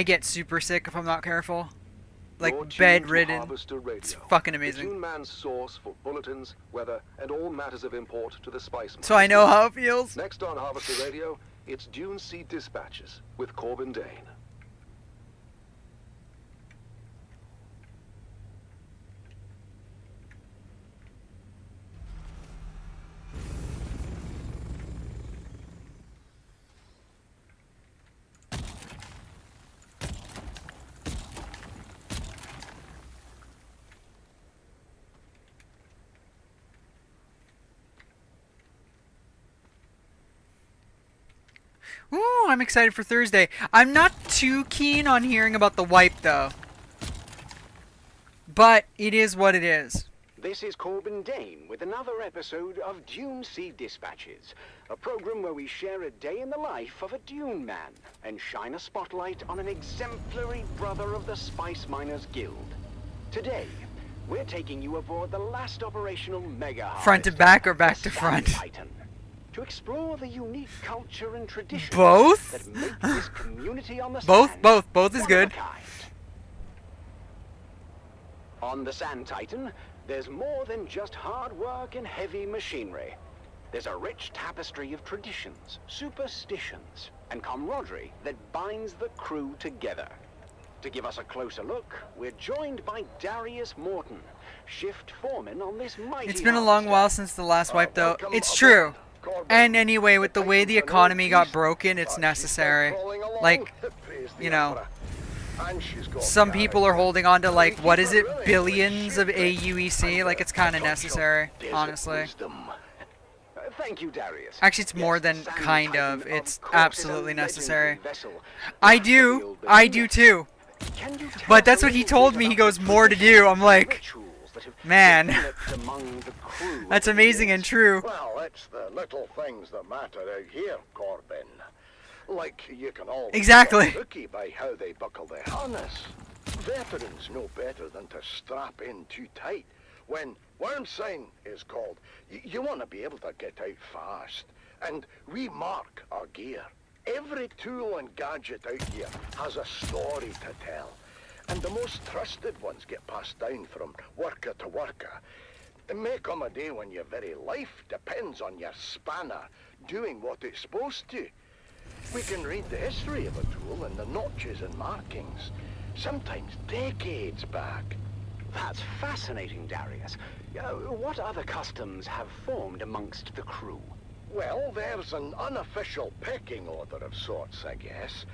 get super sick if I'm not careful, like bedridden. It's fucking amazing. The Dune Man's source for bulletins, weather, and all matters of import to the Spice Mines. So I know how it feels. Next on Harvester Radio, it's Dune Sea Dispatches with Corbin Dane. Ooh, I'm excited for Thursday. I'm not too keen on hearing about the wipe, though. But it is what it is. This is Corbin Dane with another episode of Dune Sea Dispatches, a program where we share a day in the life of a Dune man and shine a spotlight on an exemplary brother of the Spice Miners Guild. Today, we're taking you aboard the last operational mega Front to back or back to front? Titan, to explore the unique culture and traditions Both? that make this community on the Both is one good. of a kind. On the Sand Titan, there's more than just hard work and heavy machinery. There's a rich tapestry of traditions, superstitions, and camaraderie that binds the crew together. To give us a closer look, we're joined by Darius Morton, shift foreman on this mighty It's been a long while since the last wipe, though. It's true. And anyway, with the way the economy got broken, it's necessary. Like, you know, some people are holding on to, like, what is it, billions of AUEC? Like, it's kind of necessary, honestly. Thank you, Darius. Actually, it's more than kind of. It's absolutely necessary. I do too. But that's what he told me. He goes, more to do. I'm like, man, that's amazing and true. Well, it's the little things that matter out here, Corbin. Like, you can all Exactly. get lucky by how they buckle their harness. Veterans know better than to strap in too tight. When worm sign is called, you want to be able to get out fast. And we mark our gear. Every tool and gadget out here has a story to tell. And the most trusted ones get passed down from worker to worker. It may come a day when your very life depends on your spanner doing what it's supposed to. We can read the history of a tool in the notches and markings, sometimes decades back. That's fascinating, Darius. What other customs have formed amongst the crew? Well, there's an unofficial pecking order of sorts, I guess.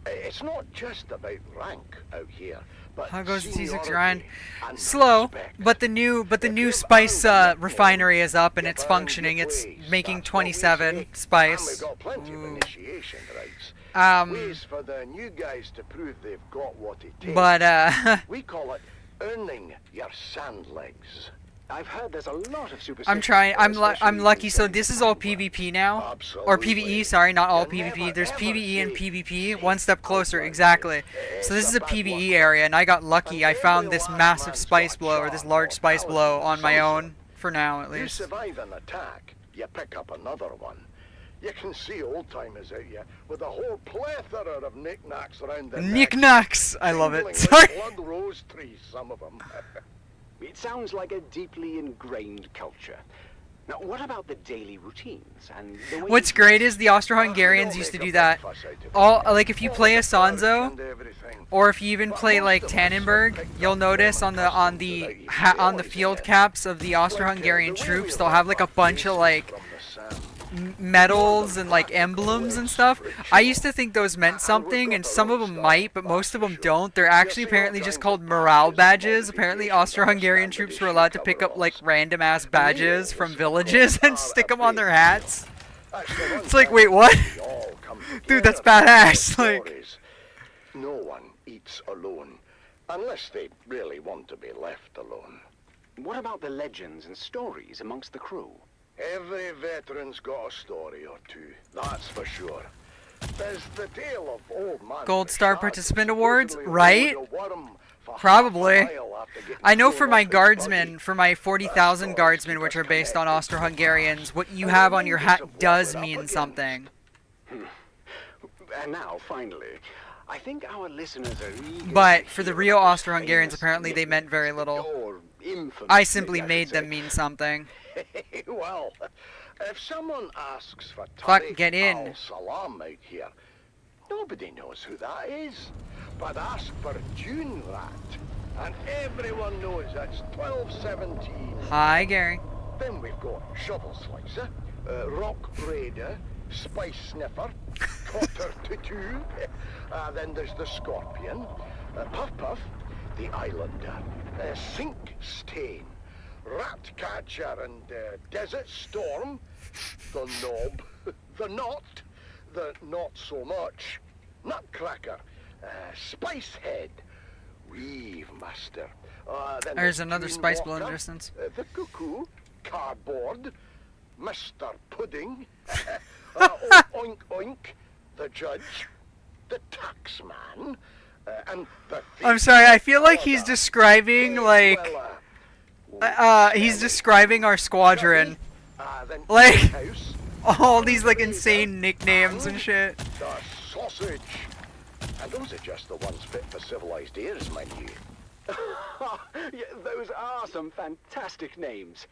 It's not just about rank out here, but How goes the T6 seniority grind? and Slow, respect. but the new If spice you're bound to refinery is up and you it's burn functioning. your It's ways. making That's what we 27 say. spice. And we've got plenty of Ooh. initiation rites. Ways for the new guys to prove they've got what it takes. But We call it earning your sand legs. I've heard there's a lot of superstition. I'm trying. I'm especially lucky. So in this is all sand work. PvP now, or Absolutely. PvE. Sorry, not all You PvP. never, There's ever PvE and say PvP. One step closer, outright. exactly. So this It's is a a bad PvE luck. area, and I got lucky. I And found every this last massive man's spice got blow, or this charm large or spice blow talisman on of my some own, for now at You least. survive an attack, you pick up another one. You can see old-timers out here with a whole plethora of knickknacks around their necks. Knickknacks! I love Jingling it. like Sorry. blood rose trees, some of them. It sounds like a deeply ingrained culture. Now, what about the daily routines and the way What's you great dress? is the Austro-Hungarians used to do that. All like if you play a Sanzo, or if you even play like Tannenberg, you'll notice on the field caps of the Austro-Hungarian troops, they'll have like a bunch of like medals and like emblems and stuff. I used to think those meant something, and some of them might, but most of them don't. They're actually apparently just called morale badges. Apparently Austro-Hungarian troops were allowed to pick up like random ass badges from villages and stick them on their hats. It's like, wait, what? Dude, that's badass. Like, no one eats alone, unless they really want to be left alone. What about the legends and stories amongst the crew? Every veteran's got a story or two, that's for sure. There's the tale of old man Gold Star Rashad Participant Awards, supposedly right? rode a worm for Probably. half a mile after getting I know thrown for my off his guardsmen, buggy. for my 40,000 That guardsmen, story's which keep are us based on connected to Austro-Hungarians, the what you past, have on your and hat reminders of what does we're up mean against. something. And now, finally, I think our listeners are eager But to for the hear real about this Austro-Hungarians, famous apparently they meant very nickname. little. Or infamous, I simply maybe I made should say. them mean something. Well, if someone asks for Fuck, Tariq get in. al-Salam out here, nobody knows who that is. But ask for June Rat, and everyone knows that's 1217. Hi, Gary. Then we've got Shovel Slicer, Rock Raider, Spice Sniffer, Cotter Tutu. Then there's the Scorpion, Puff Puff, the Islander, Sink Stain, Rat Catcher, and Desert Storm, the Knob, the Knot, the Not So Much, Nutcracker, Spice Head, Weave Master. Then There's another June spice below in the Walker, distance. the Cuckoo, Cardboard, Mr. Pudding, Oink Oink, the Judge, the Taxman, and the I'm sorry, I feel like he's describing, like, he's describing our squadron. then Like, House, all these, like, insane nicknames and shit. the Sausage. And those are just the ones fit for civilized ears, mind you. Yeah, those are some fantastic names.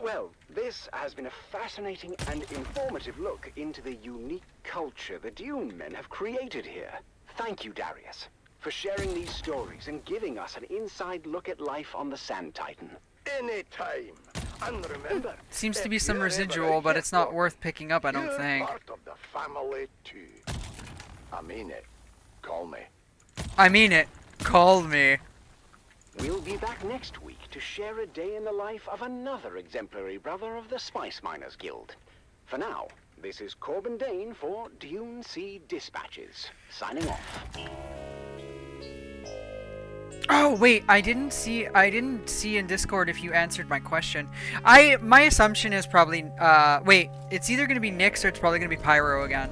Well, this has been a fascinating and informative look into the unique culture the Dune men have created here. Thank you, Darius, for sharing these stories and giving us an inside look at life on the Sand Titan. Anytime. And remember, Seems to if be some you're ever residual, out but here, it's not look, worth picking up, I don't you're think. part of the family too. I mean it. Call me. I mean it. Call me. We'll be back next week to share a day in the life of another exemplary brother of the Spice Miners Guild. For now, this is Corbin Dane for Dune Sea Dispatches, signing off. Oh wait, I didn't see in Discord if you answered my question. My assumption is probably wait, it's either gonna be Nyx or it's probably gonna be Pyro again.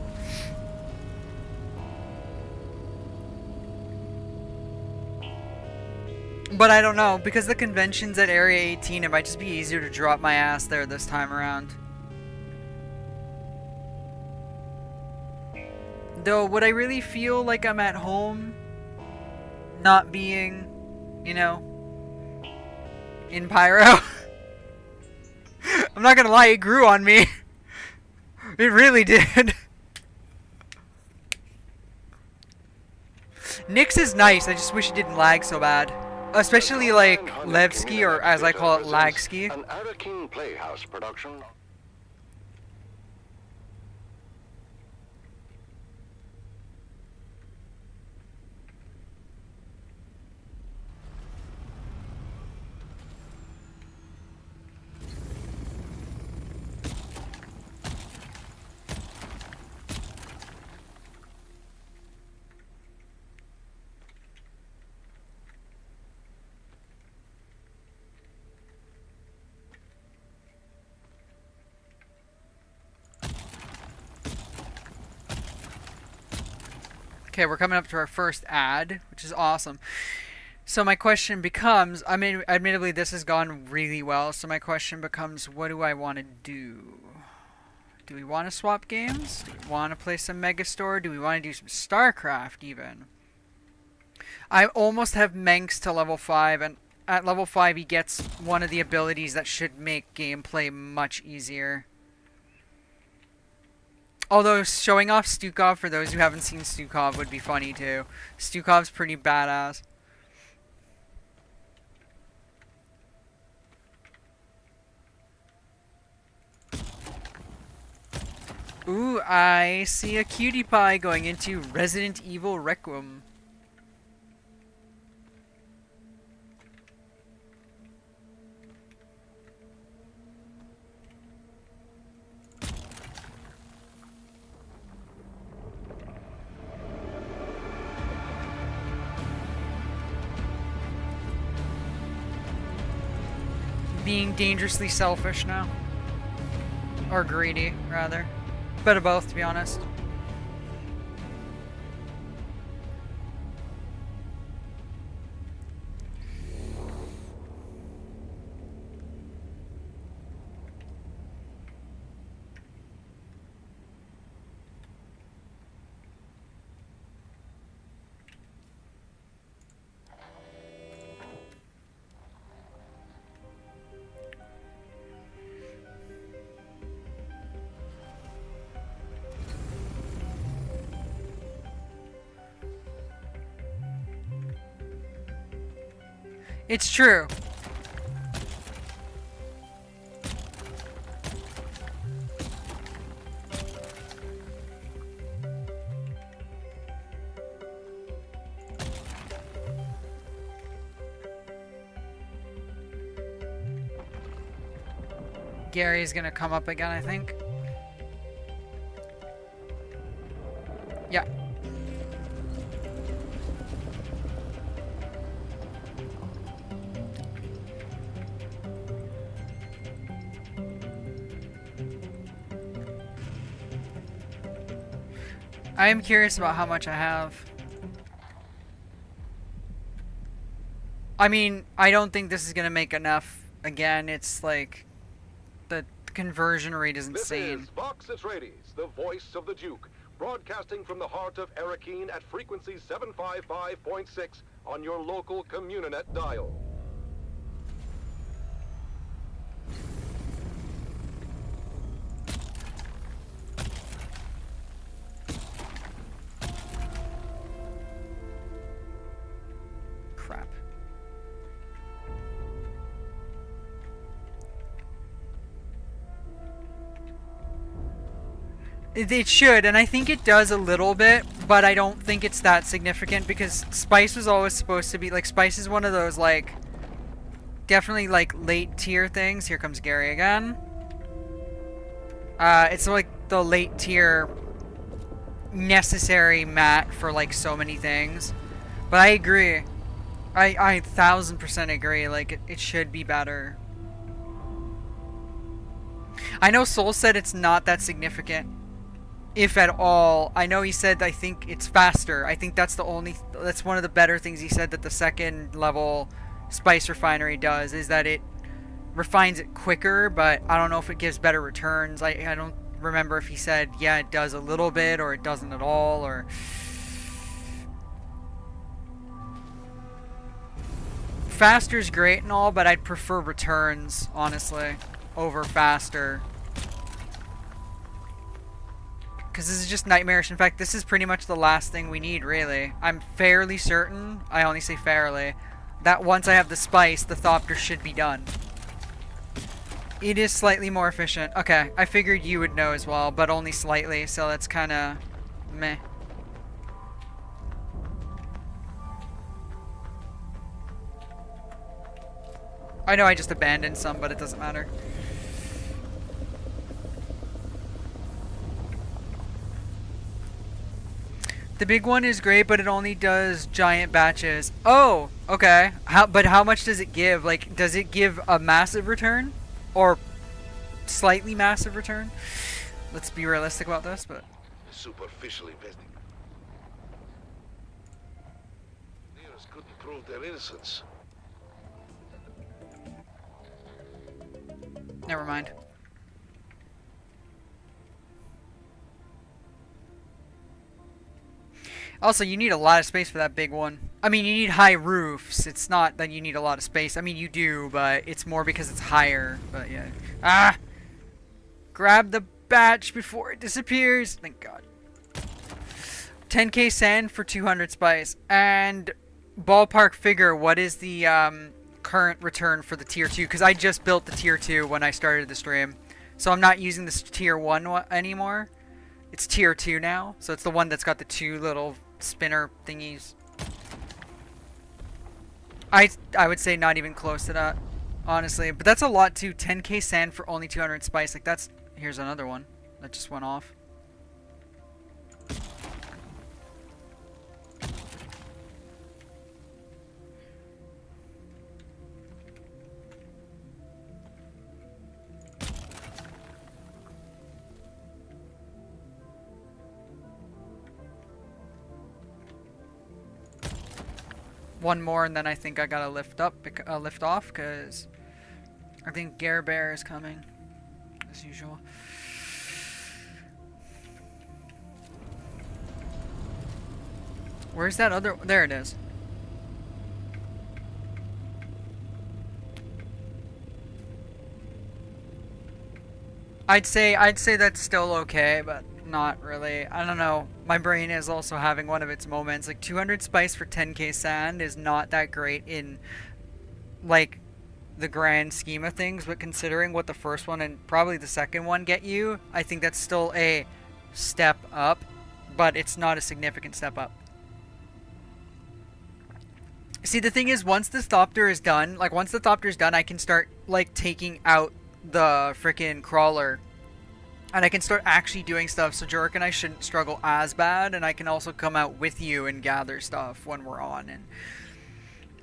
But I don't know, because the convention's at Area 18, it might just be easier to drop my ass there this time around. Though, would I really feel like I'm at home? Not being, you know, in Pyro? I'm not gonna lie, it grew on me. It really did. Nyx is nice, I just wish it didn't lag so bad. Especially like Levski, or as I call it, Lagski. An Arakin Playhouse production. Okay, we're coming up to our first ad, which is awesome. So my question becomes, I mean, admittedly this has gone really well, so my question becomes, what do I want to do? Do we want to swap games? Do we want to play some Megastore? Do we want to do some StarCraft even? I almost have Mengs to level 5, and at level 5 he gets one of the abilities that should make gameplay much easier. Although showing off Stukov for those who haven't seen Stukov would be funny too. Stukov's pretty badass. Ooh, I see a cutie pie going into Resident Evil Requiem. Being dangerously selfish now. Or greedy, rather. Bit of both, to be honest. It's true. Gary's gonna come up again, I think. Yeah. I am curious about how much I have. I mean, I don't think this is gonna make enough. Again, it's like the conversion rate is insane. This is Vox Atreides, the voice of the Duke, broadcasting from the heart of Arakeen at frequency 755.6 on your local Communinet dial. Crap. It should, and I think it does a little bit, but I don't think it's that significant because Spice was always supposed to be, like, Spice is one of those, like, definitely, like, late tier things. Here comes Gary again. It's like the late tier necessary mat for, like, so many things. But I agree. I 1000% agree, like, it should be better. I know Soul said it's not that significant, if at all. I know he said, I think it's faster. I think that's that's one of the better things he said that the second level Spice Refinery does, is that it refines it quicker, but I don't know if it gives better returns. I don't remember if he said, yeah, it does a little bit, or it doesn't at all, or... Faster's great and all, but I'd prefer returns, honestly, over faster. Because this is just nightmarish. In fact, this is pretty much the last thing we need, really. I'm fairly certain, I only say fairly, that once I have the spice, the Thopter should be done. It is slightly more efficient. Okay, I figured you would know as well, but only slightly, so that's kind of meh. I know I just abandoned some, but it doesn't matter. The big one is great, but it only does giant batches. Oh, okay. But how much does it give? Like, does it give a massive return? Or slightly massive return? Let's be realistic about this, but... Superficially investing. Nearest couldn't prove their innocence. Never mind. Also, you need a lot of space for that big one. I mean, you need high roofs. It's not that you need a lot of space. I mean, you do, but it's more because it's higher. But yeah. Ah! Grab the batch before it disappears. Thank God. 10k sand for 200 spice. And ballpark figure, what is the current return for the tier 2? Because I just built the tier 2 when I started the stream. So I'm not using this tier 1 anymore. It's tier 2 now. So it's the one that's got the 2 little spinner thingies. I would say not even close to that, honestly. But that's a lot too. 10k sand for only 200 spice. Like, that's... Here's another one that just went off. one more, and then I think I gotta lift off, because I think Gare Bear is coming, as usual. Where's that other? There it is. I'd say that's still okay, but not really. I don't know. My brain is also having one of its moments. Like 200 spice for 10k sand is not that great in like the grand scheme of things, but considering what the first one and probably the second one get you, I think that's still a step up, but it's not a significant step up. See, the thing is, once the Thopter is done, I can start like taking out the freaking crawler, and I can start actually doing stuff, so Jork and I shouldn't struggle as bad, and I can also come out with you and gather stuff when we're on. And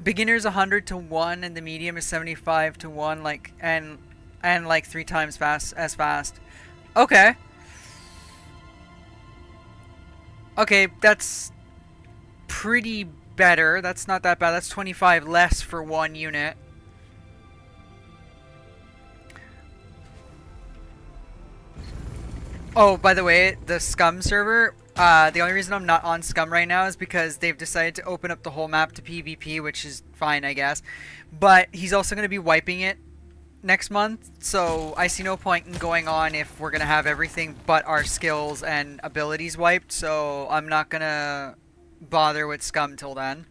beginner's 100 to 1 and the medium is 75 to 1, like, and like 3 times as fast. Okay, that's pretty better. That's not that bad. That's 25 less for 1 unit. Oh, by the way, the Scum server, the only reason I'm not on Scum right now is because they've decided to open up the whole map to PvP, which is fine, I guess. But he's also going to be wiping it next month, so I see no point in going on if we're going to have everything but our skills and abilities wiped, so I'm not going to bother with Scum till then.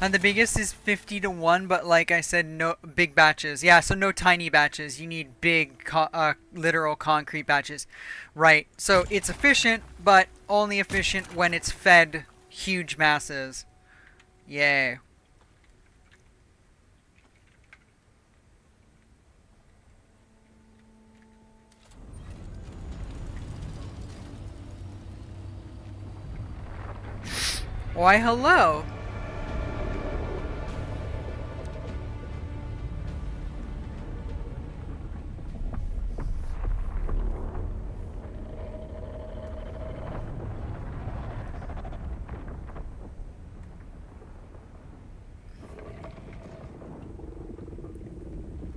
And the biggest is 50 to 1, but like I said, no big batches. Yeah, so no tiny batches. You need big, literal concrete batches. Right. So it's efficient, but only efficient when it's fed huge masses. Yay. Why, hello.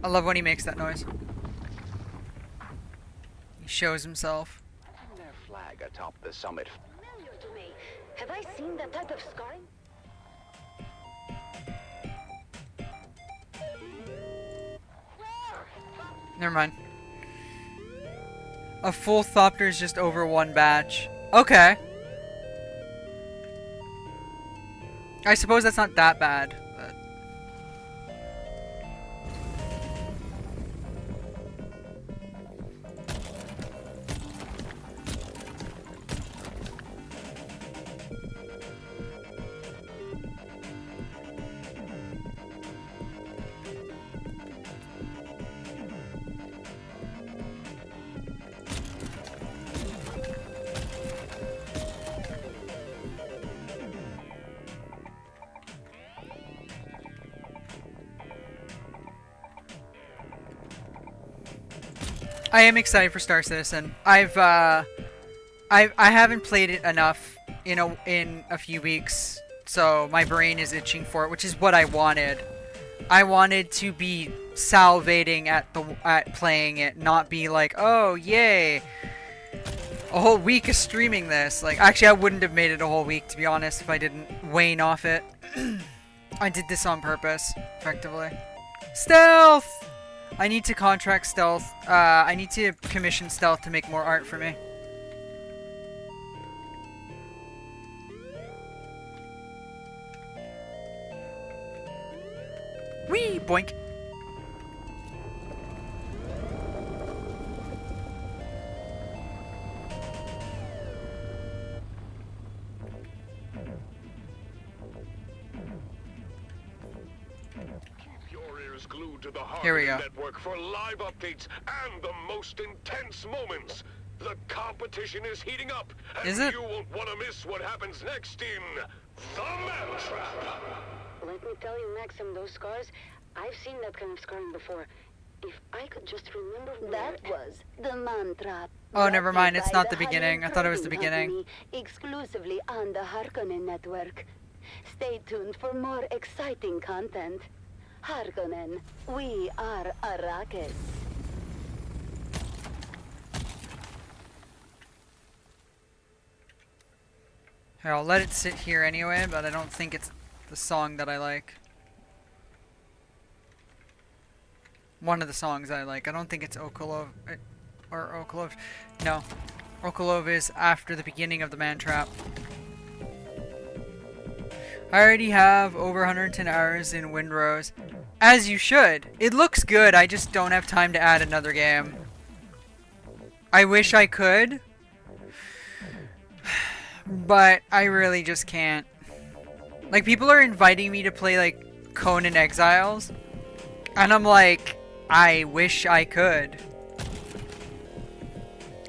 I love when he makes that noise. He shows himself. Their flag atop the summit. Familiar to me. Have I seen that type of scarring? Never mind. A full Thopter is just over 1 batch. Okay. I suppose that's not that bad. But... I am excited for Star Citizen. I haven't played it enough in a few weeks, so my brain is itching for it, which is what I wanted. I wanted to be salivating at playing it, not be like, oh yay, a whole week of streaming this. Like, actually, I wouldn't have made it a whole week, to be honest, if I didn't wane off it. I did this on purpose, effectively. Stealth! I need to contract stealth. I need to commission stealth to make more art for me. Whee! Boink! Keep your ear Ears glued to the Here we Harkonnen go. network for live updates and the most intense moments. The competition is heating up, and Is it? you won't want to miss what happens next in The Man Trap. Let me tell you, Maxim, those scars, I've seen that kind of scarring before. If I could just remember That was the Man Trap. Oh, never mind. It's By not the Harkonnen beginning. I thought it was the Trading beginning. Company, exclusively on the Harkonnen network. Stay tuned for more exciting content. Harkonnen, we are Arrakis. Here, I'll let it sit here anyway, but I don't think it's the song that I like. One of the songs I like. I don't think it's Okolov. Or Okolov. No. Okolov is after the beginning of the Man Trap. I already have over 110 hours in Windrose. As you should. It looks good, I just don't have time to add another game. I wish I could. But I really just can't. Like, people are inviting me to play, like, Conan Exiles. And I'm like, I wish I could.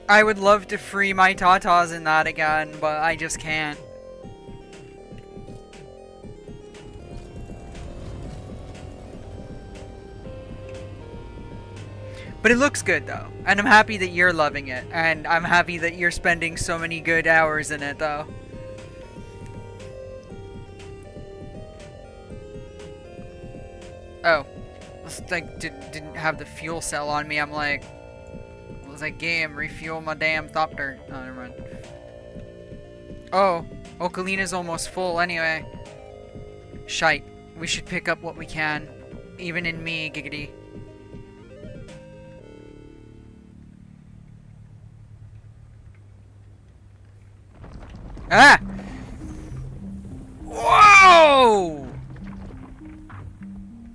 I would love to free my tatas in that again, but I just can't. But it looks good though, and I'm happy that you're loving it, and I'm happy that you're spending so many good hours in it though. Oh, this like didn't have the fuel cell on me. I'm like, what was that game? Refuel my damn thopter. Oh, never mind. Oh, Okalina's almost full anyway. Shite. We should pick up what we can, even in me, giggity. Ah! Whoa!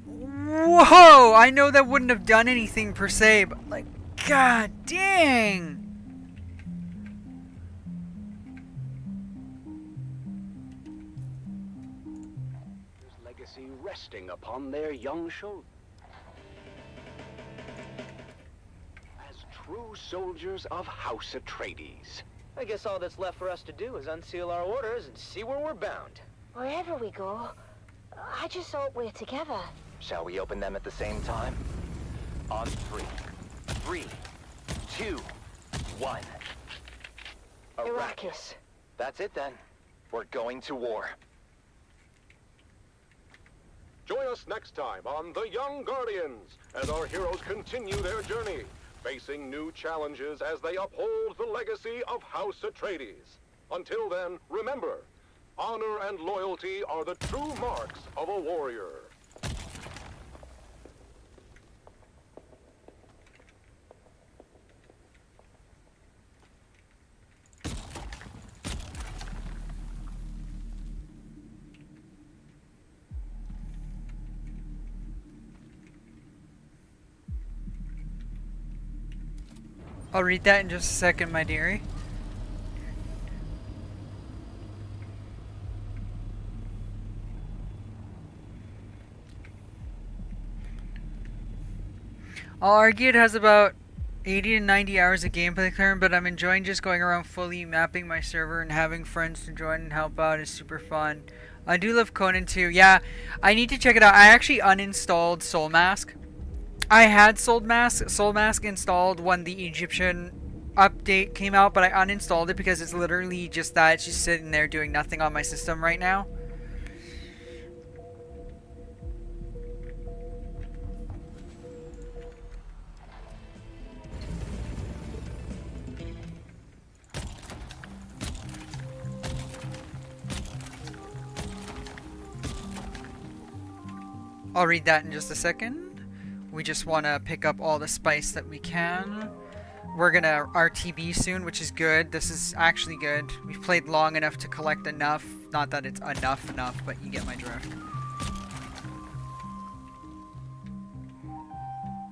Whoa! I know that wouldn't have done anything per se, but like, god dang! Legacy resting upon their young shoulders. As true soldiers of House Atreides. I guess all that's left for us to do is unseal our orders and see where we're bound. Wherever we go, I just hope we're together. Shall we open them at the same time? On three. 3, 2, 1. Arrakis. That's it then. We're going to war. Join us next time on The Young Guardians as our heroes continue their journey, facing new challenges as they uphold the legacy of House Atreides. Until then, remember, honor and loyalty are the true marks of a warrior. I'll read that in just a second, my dearie. I'll argue it has about 80 to 90 hours of gameplay current, but I'm enjoying just going around fully mapping my server and having friends to join and help out is super fun. I do love Conan too. Yeah, I need to check it out. I actually uninstalled Soul Mask. I had Soul Mask installed when the Egyptian update came out, but I uninstalled it because it's literally just that. It's just sitting there doing nothing on my system right now. I'll read that in just a second. We just want to pick up all the spice that we can. We're gonna RTB soon, which is good. This is actually good. We've played long enough to collect enough. Not that it's enough, but you get my drift.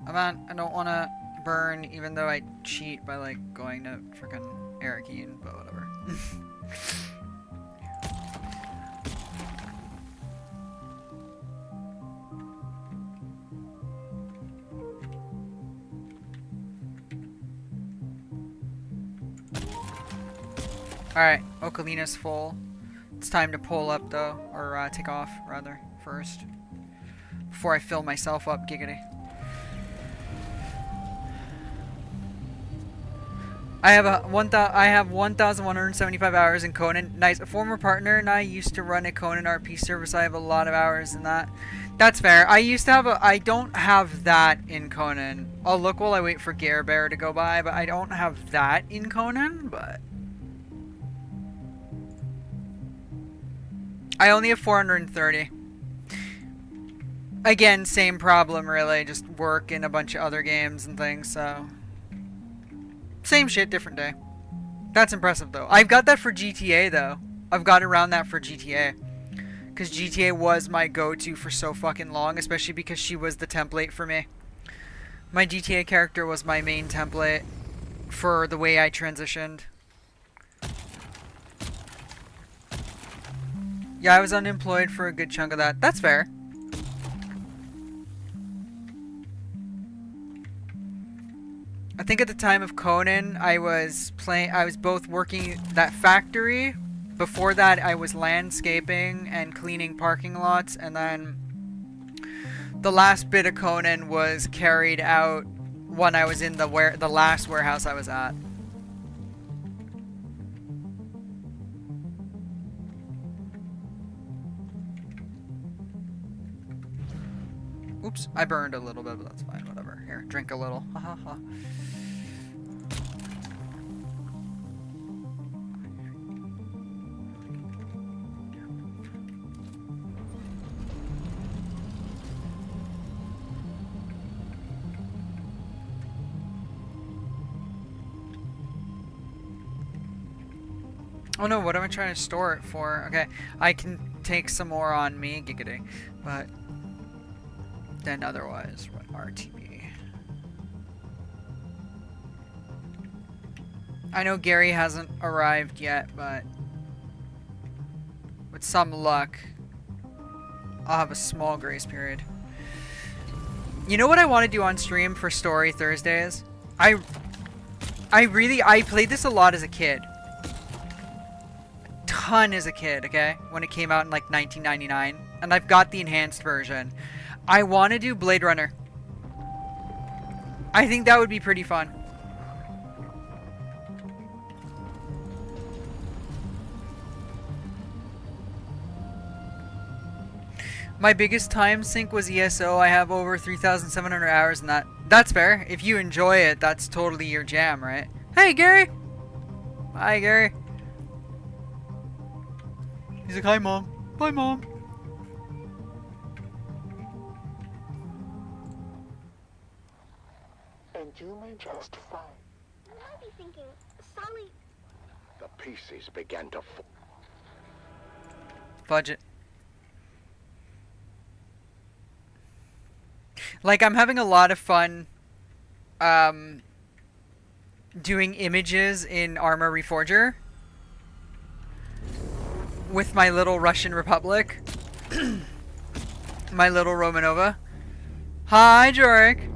Come on, I don't want to burn, even though I cheat by like going to frickin' Arakeen, but whatever. Alright, Ocarina's full. It's time to pull up though, or take off rather, first. Before I fill myself up, giggity. I have 1,175 hours in Conan. Nice. A former partner and I used to run a Conan RP service. I have a lot of hours in that. That's fair. I used to have I don't have that in Conan. I'll look while I wait for Gare Bear to go by, but I don't have that in Conan, but... I only have 430. Again, same problem really. Just work and a bunch of other games and things, so... Same shit, different day. That's impressive, though. I've got that for GTA, though. I've got around that for GTA. Because GTA was my go-to for so fucking long, especially because she was the template for me. My GTA character was my main template for the way I transitioned. Yeah, I was unemployed for a good chunk of that. That's fair. I think at the time of Conan, I was both working that factory. Before that, I was landscaping and cleaning parking lots, and then the last bit of Conan was carried out when I was in the last warehouse I was at. Oops, I burned a little bit, but that's fine, whatever. Here, drink a little. Ha ha ha. Oh no, what am I trying to store it for? Okay, I can take some more on me, giggity, but then otherwise, what RTB? I know Gary hasn't arrived yet, but with some luck, I'll have a small grace period. You know what I want to do on stream for Story Thursdays? I played this a lot as a kid. Ton as a kid, okay? When it came out in like 1999. And I've got the enhanced version. I want to do Blade Runner. I think that would be pretty fun. My biggest time sink was ESO. I have over 3,700 hours in that. That's fair. If you enjoy it, that's totally your jam, right? Hey, Gary! Hi, Gary. He's like, hi, Mom. Bye, Mom. And you may just fine. I'll be thinking, Sully... The pieces began to fall. Budget. Like, I'm having a lot of fun doing images in Arma Reforger with my little Russian Republic. My little Romanova. Hi, Jorik.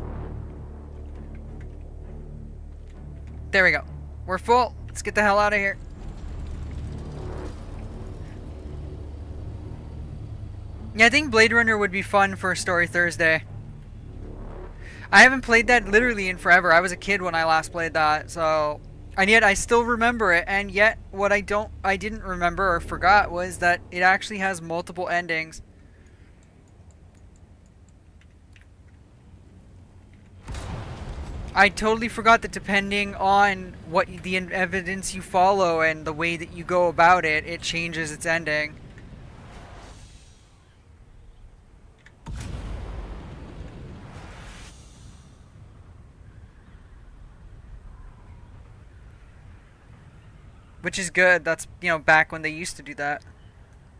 There we go. We're full. Let's get the hell out of here. Yeah, I think Blade Runner would be fun for Story Thursday. I haven't played that literally in forever. I was a kid when I last played that, so... And yet I still remember it, and yet what I didn't remember or forgot was that it actually has multiple endings. I totally forgot that depending on what the evidence you follow and the way that you go about it, it changes its ending. Which is good. That's, you know, back when they used to do that.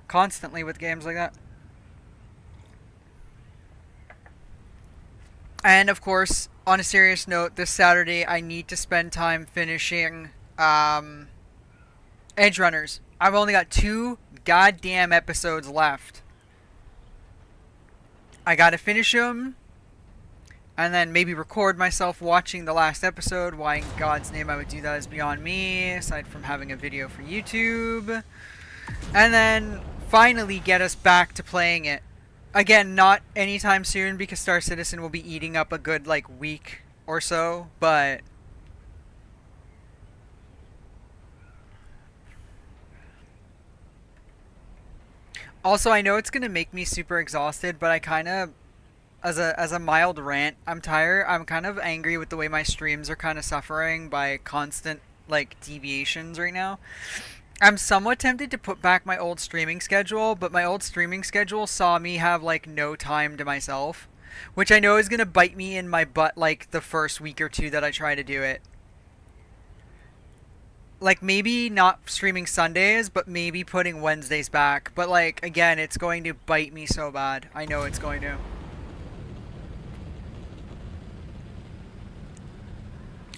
Constantly with games like that. And, of course, on a serious note, this Saturday I need to spend time finishing Edge Runners. I've only got 2 goddamn episodes left. I gotta finish them. and then maybe record myself watching the last episode. Why in God's name I would do that is beyond me, aside from having a video for YouTube. And then finally get us back to playing it. Again, not anytime soon because Star Citizen will be eating up a good like week or so, but also I know it's going to make me super exhausted, but I kind of as a mild rant, I'm tired. I'm kind of angry with the way my streams are kind of suffering by constant like deviations right now. I'm somewhat tempted to put back my old streaming schedule, but my old streaming schedule saw me have like no time to myself, which I know is going to bite me in my butt like the first week or two that I try to do it. Like maybe not streaming Sundays, but maybe putting Wednesdays back. But like again, it's going to bite me so bad. I know it's going to.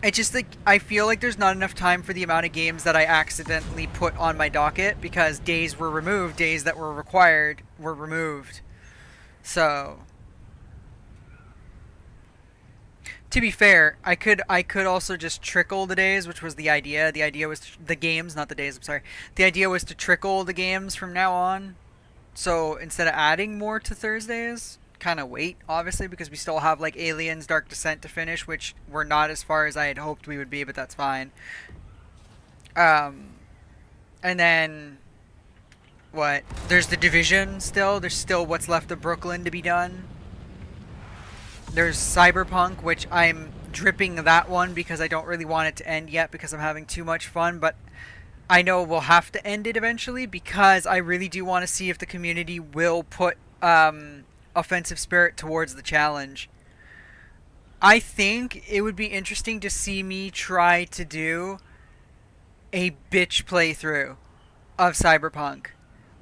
It's just like I feel like there's not enough time for the amount of games that I accidentally put on my docket because days were removed, days that were required were removed. So to be fair, I could also just trickle the days, which was the idea. The idea was the games, not the days, I'm sorry. The idea was to trickle the games from now on. So instead of adding more to Thursdays, kind of wait, obviously, because we still have like Aliens Dark Descent to finish, which we're not as far as I had hoped we would be, but that's fine. And then what? There's the Division still. There's still what's left of Brooklyn to be done. There's Cyberpunk, which I'm dripping that one because I don't really want it to end yet because I'm having too much fun, but I know we'll have to end it eventually because I really do want to see if the community will put offensive spirit towards the challenge. I think it would be interesting to see me try to do a bitch playthrough of Cyberpunk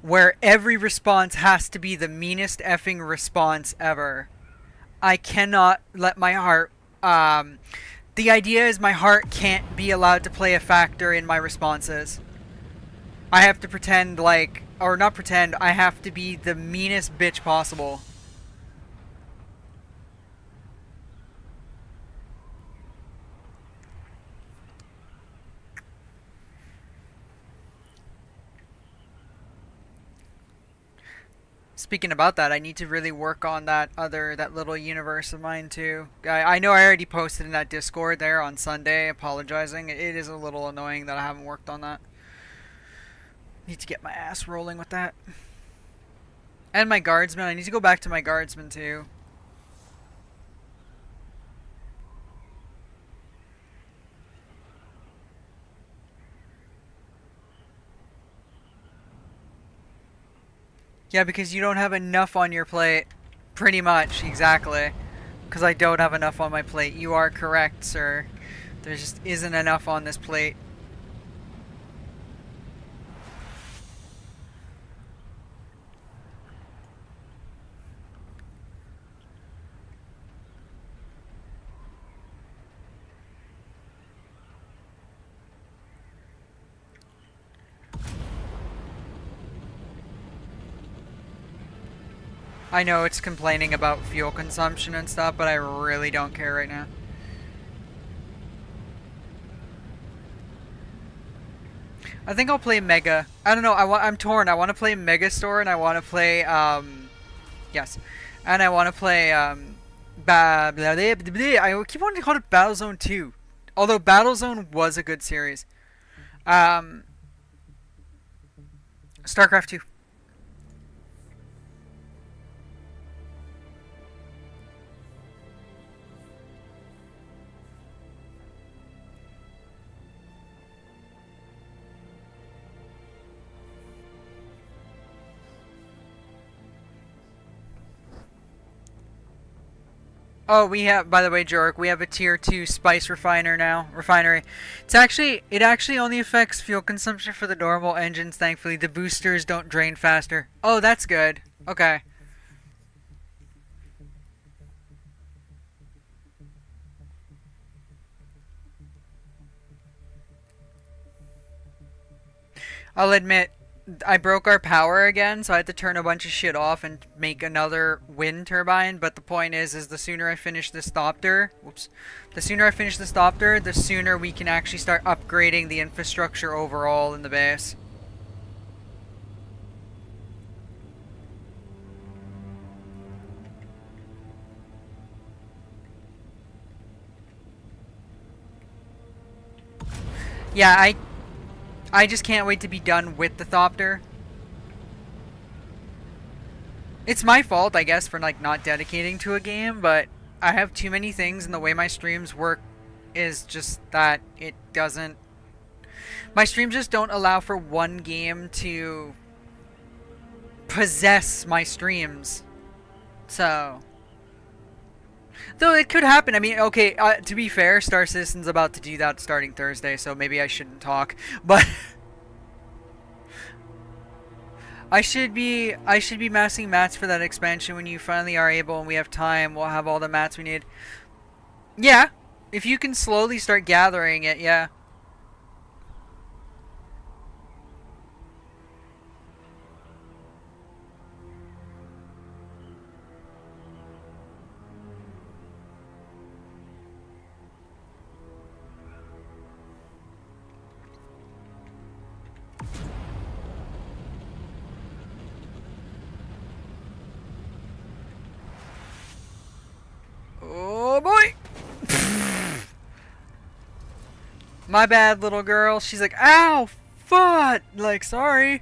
where every response has to be the meanest effing response ever. I cannot let my heart the idea is my heart can't be allowed to play a factor in my responses. I have to pretend like, or not pretend, I have to be the meanest bitch possible. Speaking about that, I need to really work on that little universe of mine too. I know I already posted in that Discord there on Sunday apologizing. It is a little annoying that I haven't worked on that. Need to get my ass rolling with that. And my guardsman, I need to go back to my guardsman too. Yeah, because you don't have enough on your plate. Pretty much, exactly. Because I don't have enough on my plate. You are correct, sir. There just isn't enough on this plate. I know it's complaining about fuel consumption and stuff, but I really don't care right now. I think I'll play Mega. I don't know. I'm torn. I want to play Mega Store and I want to play yes, and I want to play I keep wanting to call it Battlezone 2, although Battlezone was a good series. StarCraft 2. Oh, we have, by the way, Jork, we have a tier 2 spice refinery. It actually only affects fuel consumption for the normal engines, thankfully. The boosters don't drain faster. Oh, that's good. Okay. I'll admit, I broke our power again, so I had to turn a bunch of shit off and make another wind turbine. But the point is the sooner I finish this Thopter, the sooner I finish this Thopter, the sooner we can actually start upgrading the infrastructure overall in the base. Yeah, I just can't wait to be done with the Thopter. It's my fault, I guess, for like not dedicating to a game, but I have too many things, and the way my streams work is just that it doesn't... My streams just don't allow for one game to possess my streams. So... Though it could happen. I mean, okay, to be fair, Star Citizen's about to do that starting Thursday, so maybe I shouldn't talk. But I should be massing mats for that expansion when you finally are able and we have time. We'll have all the mats we need. Yeah, if you can slowly start gathering it, yeah. Oh boy! My bad, little girl. She's like, ow! Fuck! Like, sorry.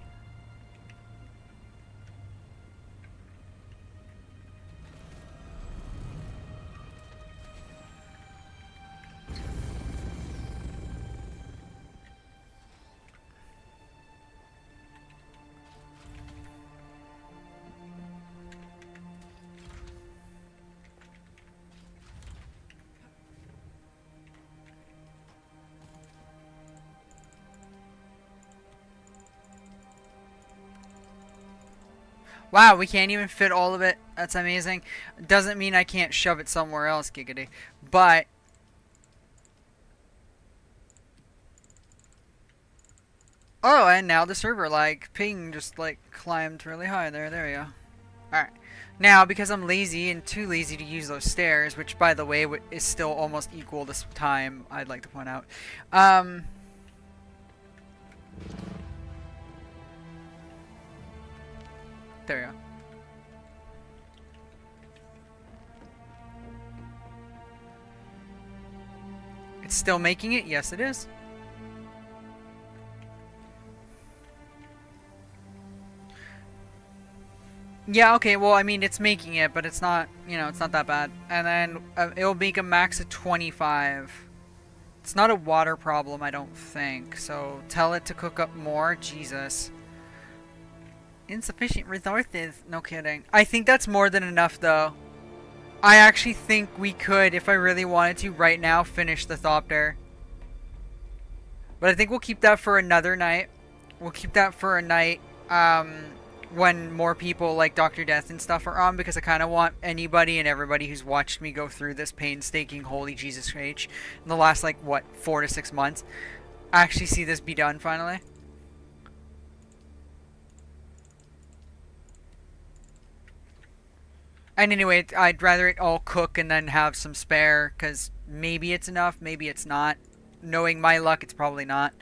Wow, we can't even fit all of it. That's amazing. Doesn't mean I can't shove it somewhere else, giggity. But... oh, and now the server, like, ping just, like, climbed really high there. There we go. Alright. Now, because I'm lazy and too lazy to use those stairs, which, by the way, is still almost equal this time, I'd like to point out. There we go. It's still making it? Yes, it is. Yeah, okay, well, I mean, it's making it, but it's not, you know, it's not that bad. And then it'll make a max of 25. It's not a water problem, I don't think. So tell it to cook up more. Jesus. Insufficient resources. No kidding. I think that's more than enough, though. I actually think we could, if I really wanted to, right now, finish the Thopter. But I think we'll keep that for another night. We'll keep that for a night, when more people like Dr. Death and stuff are on, because I kind of want anybody and everybody who's watched me go through this painstaking holy Jesus H in the last, like, what, 4 to 6 months, actually see this be done finally. And anyway, I'd rather it all cook and then have some spare, because maybe it's enough, maybe it's not. Knowing my luck, it's probably not.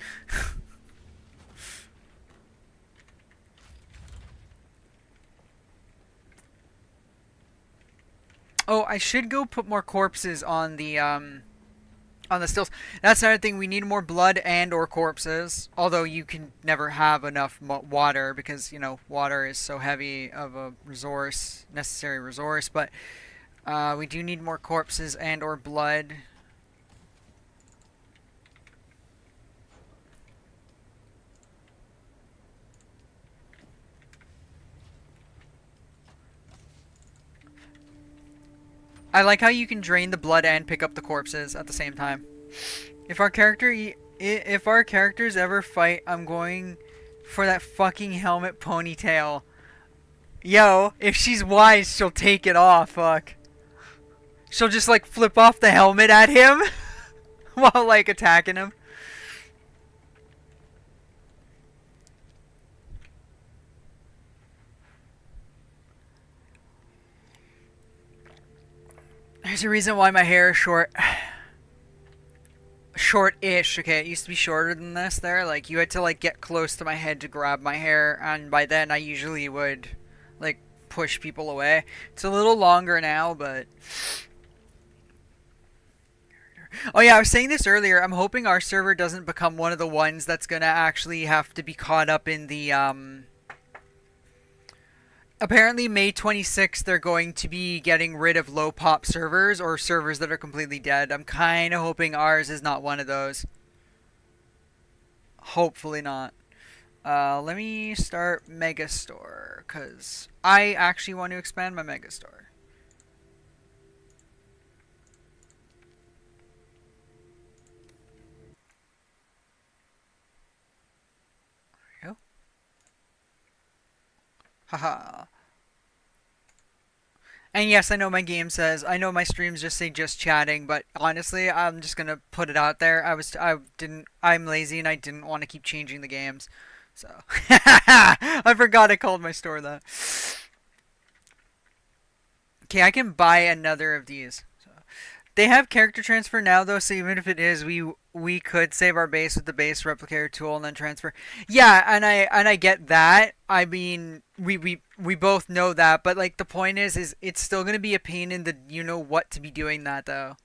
Oh, I should go put more corpses on the stills. That's another thing. We need more blood and or corpses. Although you can never have enough water because, you know, water is so heavy of a resource, necessary resource. But we do need more corpses and or blood. I like how you can drain the blood and pick up the corpses at the same time. If our characters ever fight, I'm going for that fucking helmet ponytail. Yo, if she's wise, she'll take it off, fuck. She'll just, like, flip off the helmet at him while, like, attacking him. There's a reason why my hair is short. Short-ish, okay? It used to be shorter than this there. Like, you had to, like, get close to my head to grab my hair, and by then I usually would, like, push people away. It's a little longer now, but... Oh yeah, I was saying this earlier. I'm hoping our server doesn't become one of the ones that's gonna actually have to be caught up in the, Apparently, May 26th, they're going to be getting rid of low pop servers or servers that are completely dead. I'm kind of hoping ours is not one of those. Hopefully not. Let me start Megastore, because I actually want to expand my Megastore. There we go. Haha. And yes, I know my game says, I know my streams just say just chatting, but honestly, I'm just gonna put it out there. I'm lazy and I didn't want to keep changing the games. So, I forgot I called my store that. Okay, I can buy another of these. So, they have character transfer now though, so even if it is, we could save our base with the base replicator tool and then transfer. Yeah, and I get that. I mean, we both know that, but like the point is it's still gonna be a pain in the you know what to be doing that though.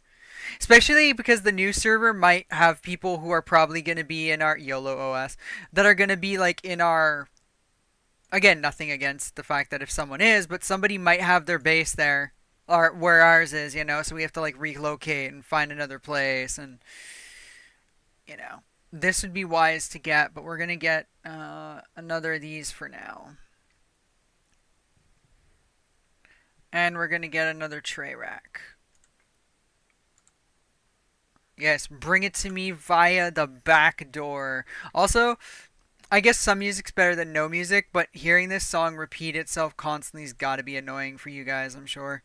Especially because the new server might have people who are probably gonna be in our YOLO OS that are gonna be like in our. Again, nothing against the fact that if someone is, but somebody might have their base there, or where ours is, you know. So we have to like relocate and find another place, and you know, this would be wise to get. But we're gonna get another of these for now. And we're going to get another tray rack. Yes, bring it to me via the back door. Also, I guess some music's better than no music, but hearing this song repeat itself constantly has got to be annoying for you guys, I'm sure.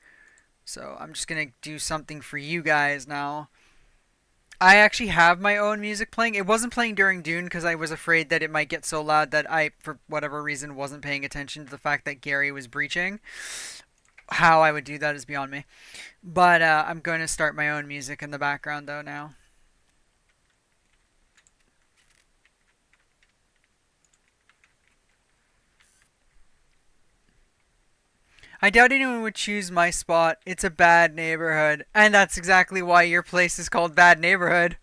So I'm just going to do something for you guys now. I actually have my own music playing. It wasn't playing during Dune because I was afraid that it might get so loud that I, for whatever reason, wasn't paying attention to the fact that Gary was breaching. How I would do that is beyond me. But I'm going to start my own music in the background though now. I doubt anyone would choose my spot. It's a bad neighborhood. And that's exactly why your place is called Bad Neighborhood.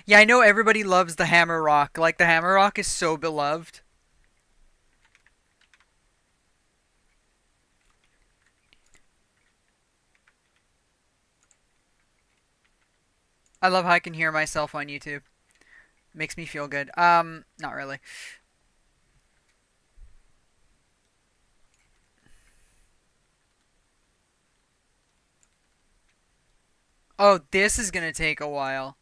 Yeah, I know everybody loves the Hammer Rock. Like, the Hammer Rock is so beloved. I love how I can hear myself on YouTube. Makes me feel good. Not really. Oh, this is gonna take a while.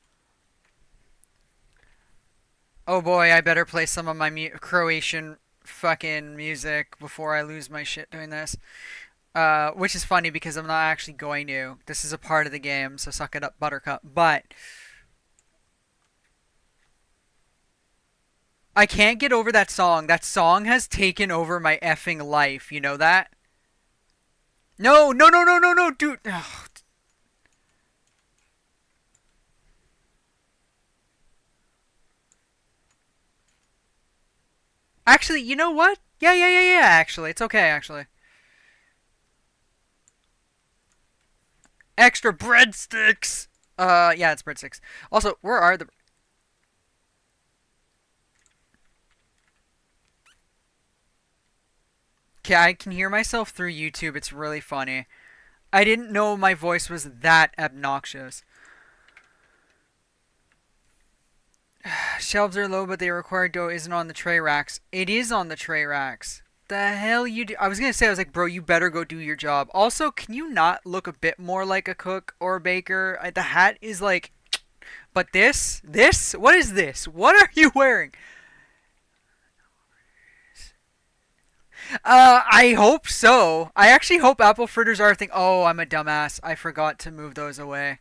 Oh boy, I better play some of my Croatian fucking music before I lose my shit doing this. Which is funny because I'm not actually going to. This is a part of the game, so suck it up, Buttercup. But I can't get over that song. That song has taken over my effing life. You know that? No, no, no, no, no, no, dude. Ugh. Actually, you know what? Yeah, yeah, yeah, yeah, actually. It's okay, actually. Extra breadsticks! Yeah, it's breadsticks. Also, where are the... Okay, I can hear myself through YouTube. It's really funny. I didn't know my voice was that obnoxious. Shelves are low, but the required dough isn't on the tray racks. It is on the tray racks. The hell you do? I was gonna say, I was like, bro, you better go do your job. Also, can you not look a bit more like a cook or a baker? The hat is like... But this? What is this? What are you wearing? I hope so. I actually hope apple fritters are a thing. Oh, I'm a dumbass. I forgot to move those away.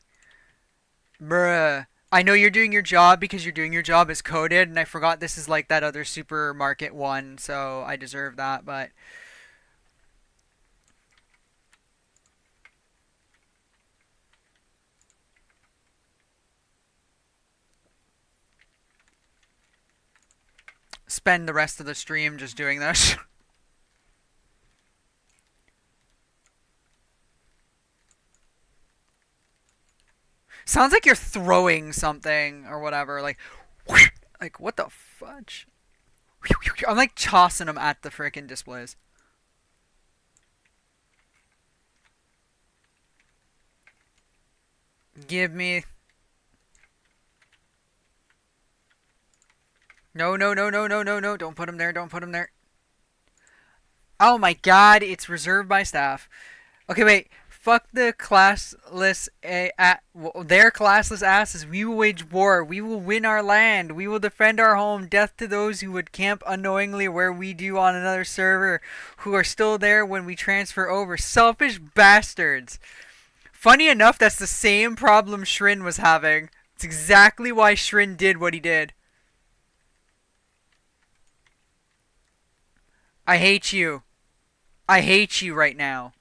Bruh. I know you're doing your job because you're doing your job as coded, and I forgot this is like that other supermarket one, so I deserve that, but... spend the rest of the stream just doing this. Sounds like you're throwing something or whatever. Like what the fudge? I'm like tossing them at the frickin' displays. Give me... No, no, no, no, no, no, no. Don't put him there. Don't put him there. Oh my god, it's reserved by staff. Okay, wait. Fuck the classless... their classless asses. We will wage war. We will win our land. We will defend our home. Death to those who would camp unknowingly where we do on another server, who are still there when we transfer over. Selfish bastards. Funny enough, that's the same problem Shrin was having. It's exactly why Shrin did what he did. I hate you. I hate you right now.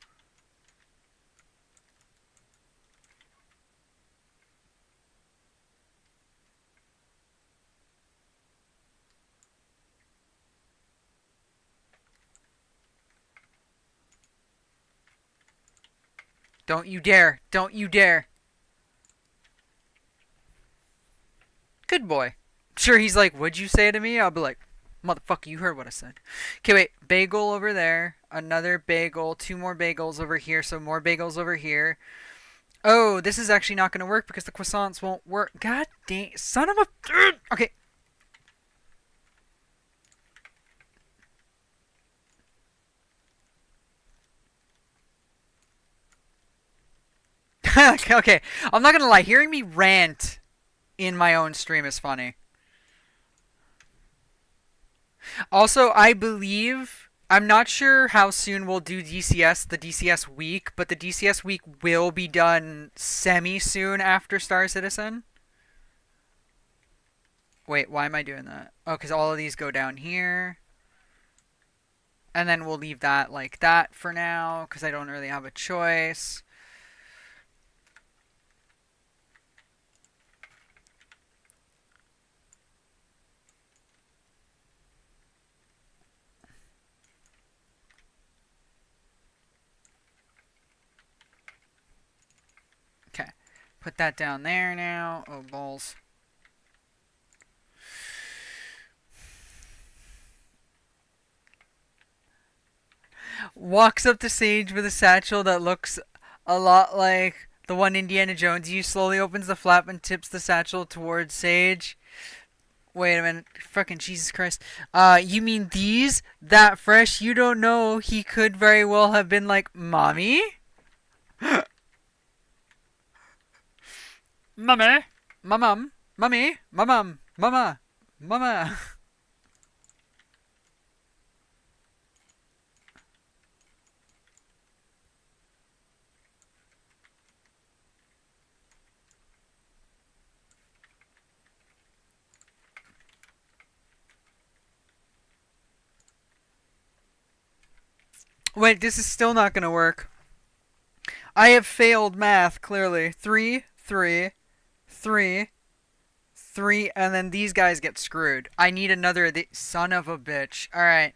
Don't you dare. Don't you dare. Good boy. Sure, he's like, what'd you say to me? I'll be like, motherfucker, you heard what I said. Okay, wait. Bagel over there. Another bagel. 2 more bagels over here. So more bagels over here. Oh, this is actually not going to work because the croissants won't work. God dang. Son of a... Okay. Okay. I'm not going to lie. Hearing me rant in my own stream is funny. Also, I believe... I'm not sure how soon we'll do DCS, the DCS week, but the DCS week will be done semi-soon after Star Citizen. Wait, why am I doing that? Oh, because all of these go down here. And then we'll leave that like that for now, because I don't really have a choice. Okay, put that down there now. Oh, balls. Walks up to Sage with a satchel that looks a lot like the one Indiana Jones used. Slowly opens the flap and tips the satchel towards Sage. Wait a minute. Fucking Jesus Christ. You mean these? That fresh? You don't know. He could very well have been like, Mommy? Mommy? Mum? Mummy? Mum? Mama? Mama? Wait, this is still not gonna work. I have failed math, clearly. 3, 3, 3, 3, and then these guys get screwed. I need another son of a bitch. Alright.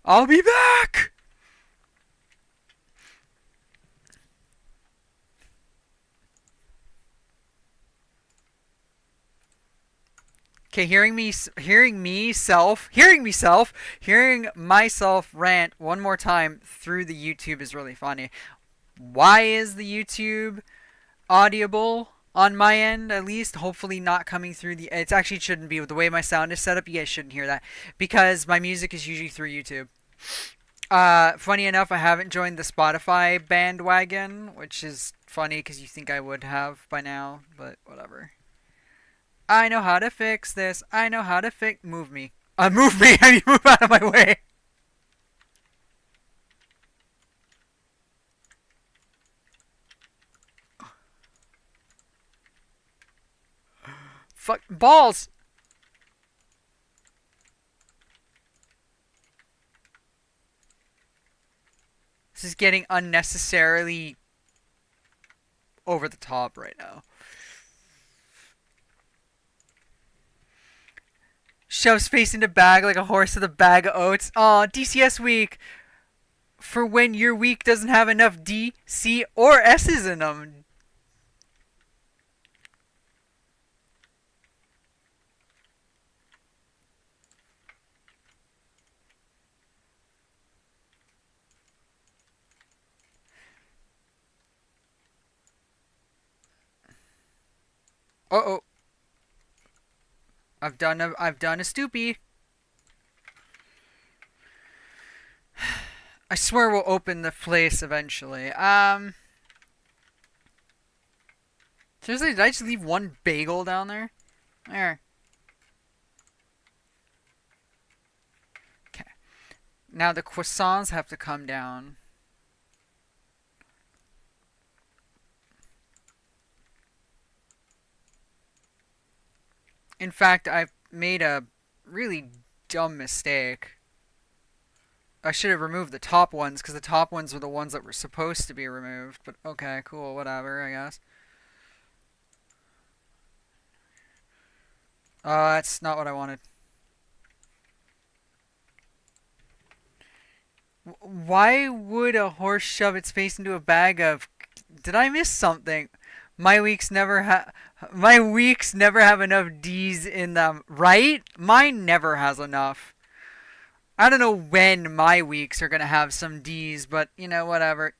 I'll be back! Okay, hearing myself rant one more time through the YouTube is really funny. Why is the YouTube audible on my end, at least? Hopefully not coming through the... It actually shouldn't be. With the way my sound is set up, you guys shouldn't hear that. Because my music is usually through YouTube. Funny enough, I haven't joined the Spotify bandwagon, which is funny because you think I would have by now, but whatever. I know how to fix this. I know how to fix... Move me. Move me! I mean, move out of my way! Fuck. Balls! This is getting unnecessarily over the top right now. Shoves face into bag like a horse with a bag of oats. Aw, DCS week. For when your week doesn't have enough D, C, or S's in them. Uh-oh. I've done a stoopy. I swear we'll open the place eventually. Seriously, did I just leave one bagel down there? There. Okay. Now the croissants have to come down. In fact, I've made a really dumb mistake. I should have removed the top ones, because the top ones were the ones that were supposed to be removed. But okay, cool, whatever, I guess. That's not what I wanted. Why would a horse shove its face into a bag of... Did I miss something? My weeks never have enough D's in them, right? Mine never has enough. I don't know when my weeks are gonna have some D's, but you know, whatever.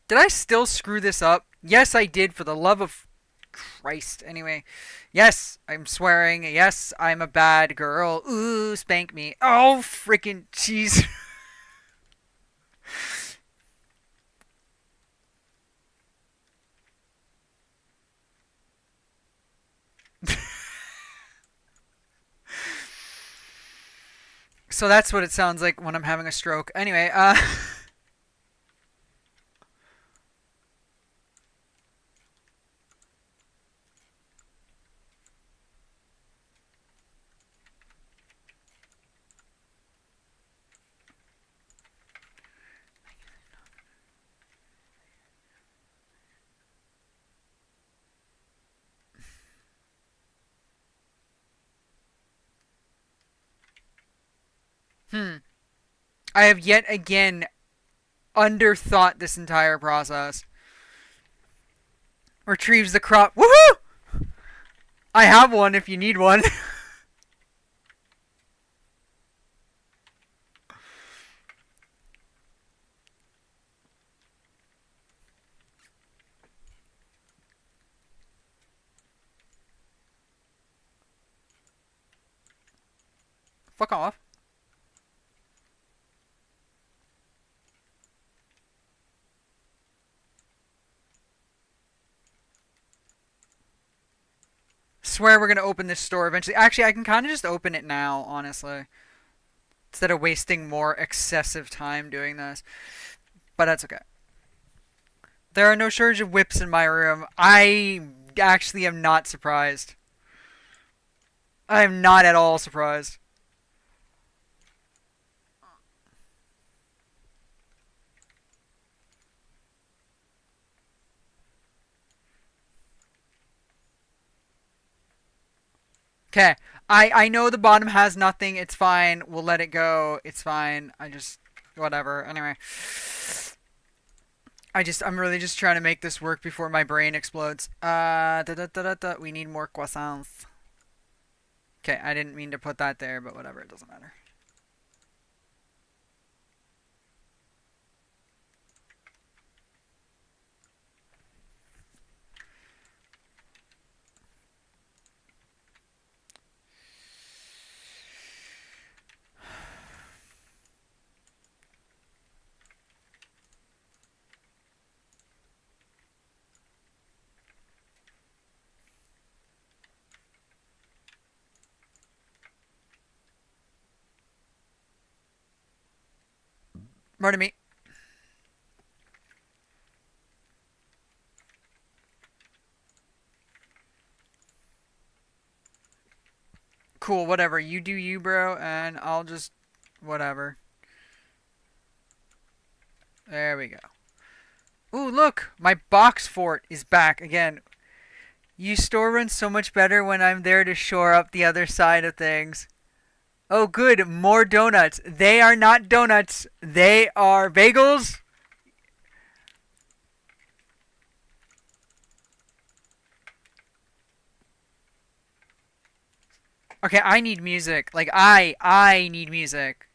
Did I still screw this up? Yes, I did, for the love of Christ. Anyway, yes, I'm swearing. Yes, I'm a bad girl. Ooh, spank me. Oh, freaking jeez. So that's what it sounds like when I'm having a stroke. Anyway, I have yet again underthought this entire process. Retrieves the crop. Woohoo! I have one if you need one. Fuck off. Swear we're gonna open this store eventually. Actually, I can kind of just open it now, honestly. Instead of wasting more excessive time doing this. But that's okay. There are no shortage of whips in my room. I actually am not surprised. I am not at all surprised. Okay. I know the bottom has nothing. It's fine. We'll let it go. It's fine. I just... Whatever. Anyway. I'm really just trying to make this work before my brain explodes. We need more croissants. Okay, I didn't mean to put that there, but whatever. It doesn't matter. Pardon me. Cool, whatever. You do you, bro, and I'll just... Whatever. There we go. Ooh, look! My box fort is back again. You store runs so much better when I'm there to shore up the other side of things. Oh, good. More donuts. They are not donuts. They are bagels. Okay, I need music. Like, I need music.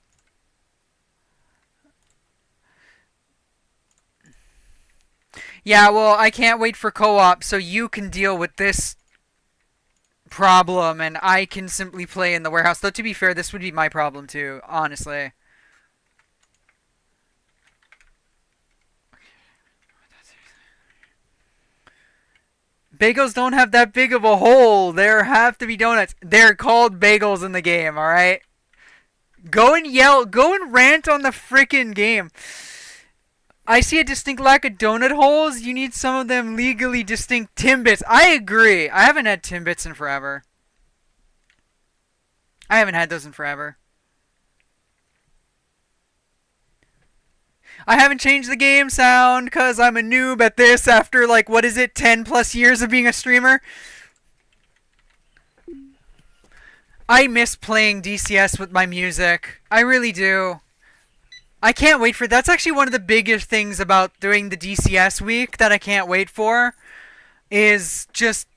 Yeah, well, I can't wait for co-op so you can deal with this problem and I can simply play in the warehouse. Though, to be fair, this would be my problem too, honestly. Bagels don't have that big of a hole. There have to be donuts. They're called bagels in the game, alright? Go and yell. Go and rant on the frickin' game. I see a distinct lack of donut holes. You need some of them legally distinct Timbits. I agree. I haven't had Timbits in forever. I haven't had those in forever. I haven't changed the game sound because I'm a noob at this after, like, what is it, 10 plus years of being a streamer? I miss playing DCS with my music. I really do. I can't wait for... That's actually one of the biggest things about doing the DCS week that I can't wait for. Is just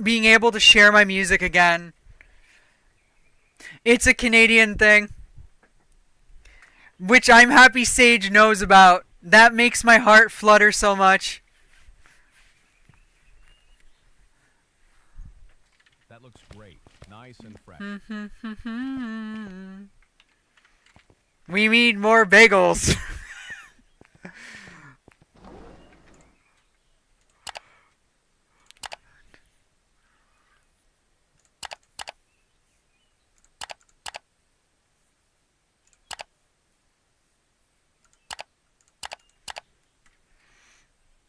being able to share my music again. It's a Canadian thing. Which I'm happy Sage knows about. That makes my heart flutter so much. That looks great. Nice and fresh. We need more bagels.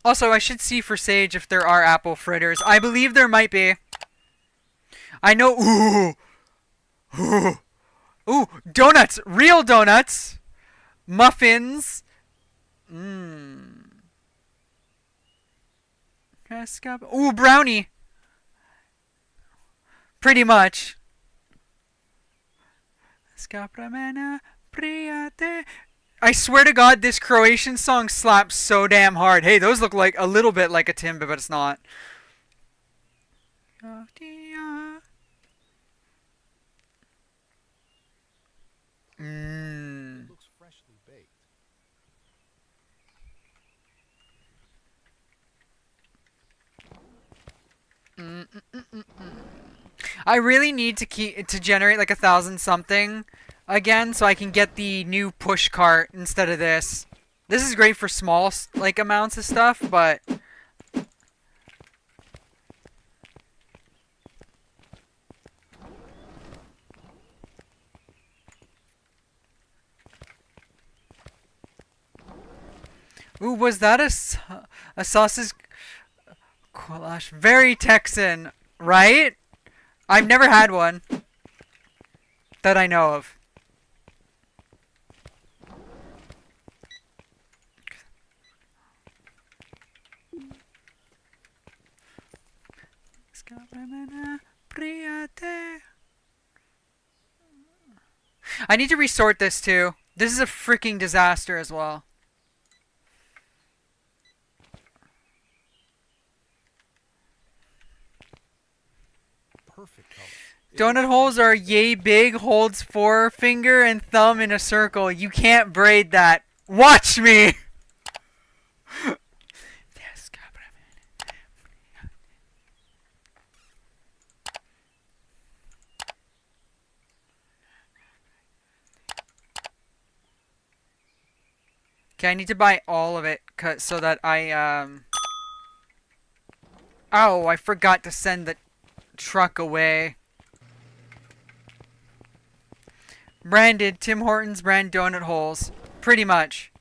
Also, I should see for Sage if there are apple fritters. I believe there might be. I know. Ooh. Ooh, donuts. Real donuts. Muffins. Ooh, brownie. Pretty much. I swear to God, this Croatian song slaps so damn hard. Hey, those look like a little bit like a timba, but it's not. It looks freshly baked. I really need to generate like 1,000 something again so I can get the new push cart instead of this. This is great for small like amounts of stuff, but ooh, was that a sausage goulash? Very Texan, right? I've never had one that I know of. I need to resort this too. This is a freaking disaster as well. Perfect color. Donut holes are yay big, holds forefinger and thumb in a circle. You can't braid that. Watch me! Okay, I need to buy all of it so that I, Oh, I forgot to send the truck away. Branded Tim Hortons brand donut holes. Pretty much.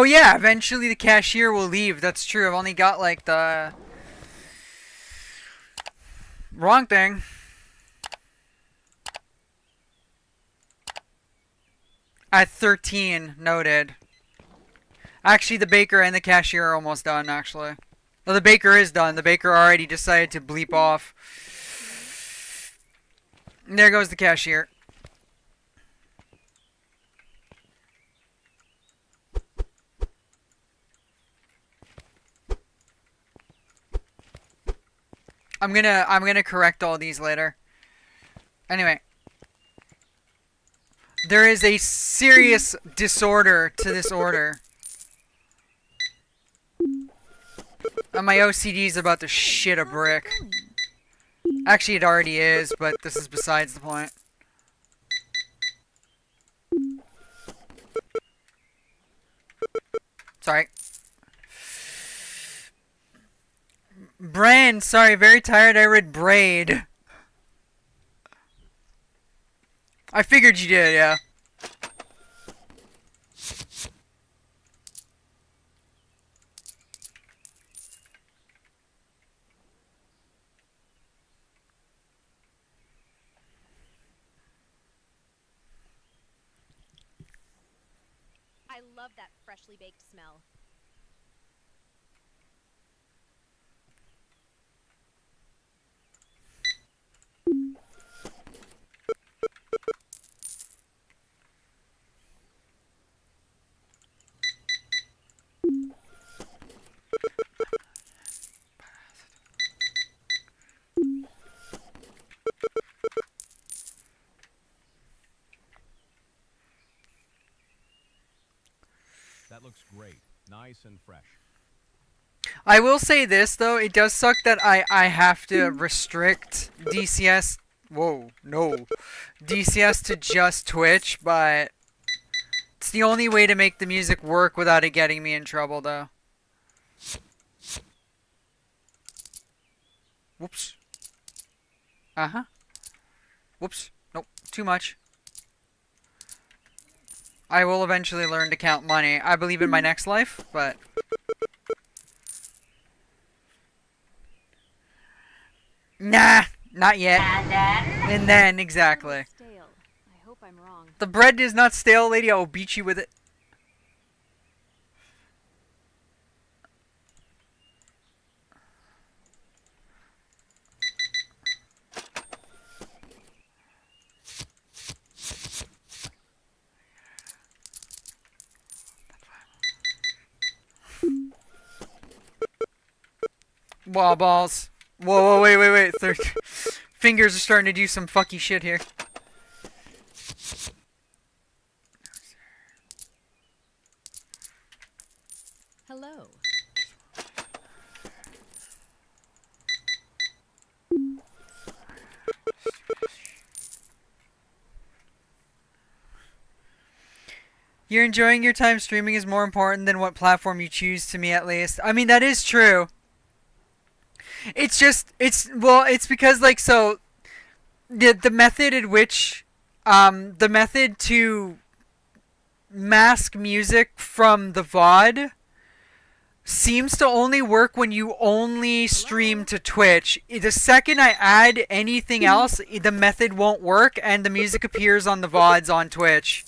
Oh yeah, eventually the cashier will leave. That's true. I've only got like the wrong thing. At 13, noted. Actually, the baker and the cashier are almost done, actually. Well, the baker is done. The baker already decided to bleep off. And there goes the cashier. I'm gonna correct all these later. Anyway. There is a serious disorder to this order. And my OCD is about to shit a brick. Actually, it already is, but this is besides the point. Sorry. Brand, sorry, very tired. I read braid. I figured you did, yeah. I love that freshly baked smell. That looks great. Nice and fresh. I will say this, though. It does suck that I have to restrict DCS. Whoa, no. DCS to just Twitch, but it's the only way to make the music work without it getting me in trouble, though. Whoops. Uh-huh. Whoops. Nope. Too much. I will eventually learn to count money. I believe in my next life, but... Nah, not yet. And then, exactly. Stale. I hope I'm wrong. The bread is not stale, lady. I will beat you with it. Wall balls. Whoa, wait. Fingers are starting to do some fucky shit here. Hello. You're enjoying your time streaming is more important than what platform you choose, to me at least. I mean, that is true. It's just, it's because, like, so, the method in which, the method to mask music from the VOD seems to only work when you only stream to Twitch. The second I add anything else, the method won't work, and the music appears on the VODs on Twitch.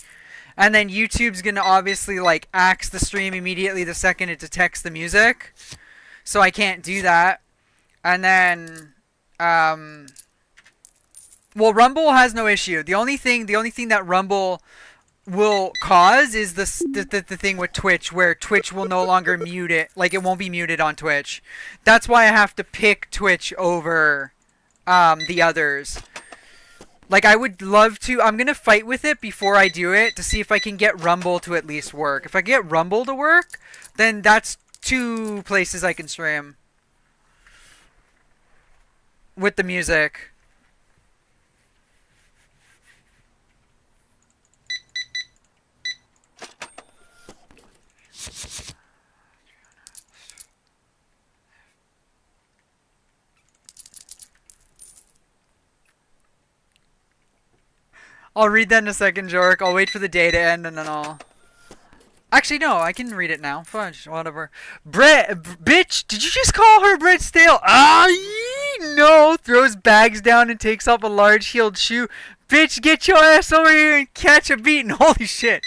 And then YouTube's gonna obviously, like, axe the stream immediately the second it detects the music. So I can't do that. And then, well, Rumble has no issue. The only thing that Rumble will cause is the thing with Twitch, where Twitch will no longer mute it. Like, it won't be muted on Twitch. That's why I have to pick Twitch over the others. Like, I would love to... I'm going to fight with it before I do it to see if I can get Rumble to at least work. If I get Rumble to work, then that's 2 places I can stream with the music. I'll read that in a second, Jork. I'll wait for the day to end and then I'll Actually, no, I can read it now. Fudge, whatever. Bitch, did you just call her bread stale? Ah, no. Throws bags down and takes off a large heeled shoe. Bitch, get your ass over here and catch a beating. Holy shit.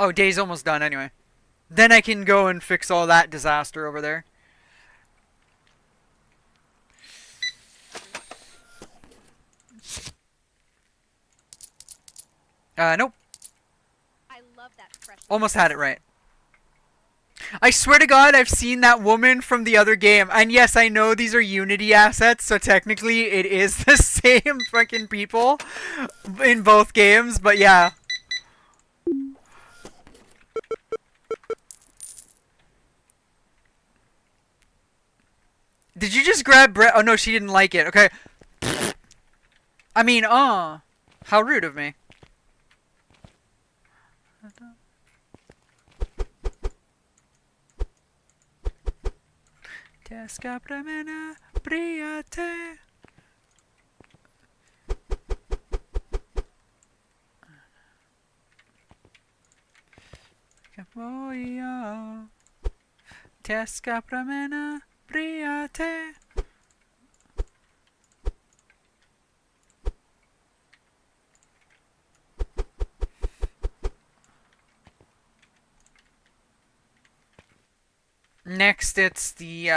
Oh, day's almost done anyway. Then I can go and fix all that disaster over there. Nope. I love that fresh. Almost had it right. I swear to God, I've seen that woman from the other game. And yes, I know these are Unity assets, so technically it is the same fucking people in both games, but yeah. Did you just grab Brett? Oh no, she didn't like it. Okay. I mean, how rude of me. Te escapramena, bríate. Que voy a. Te escapramena, bríate. Next, it's the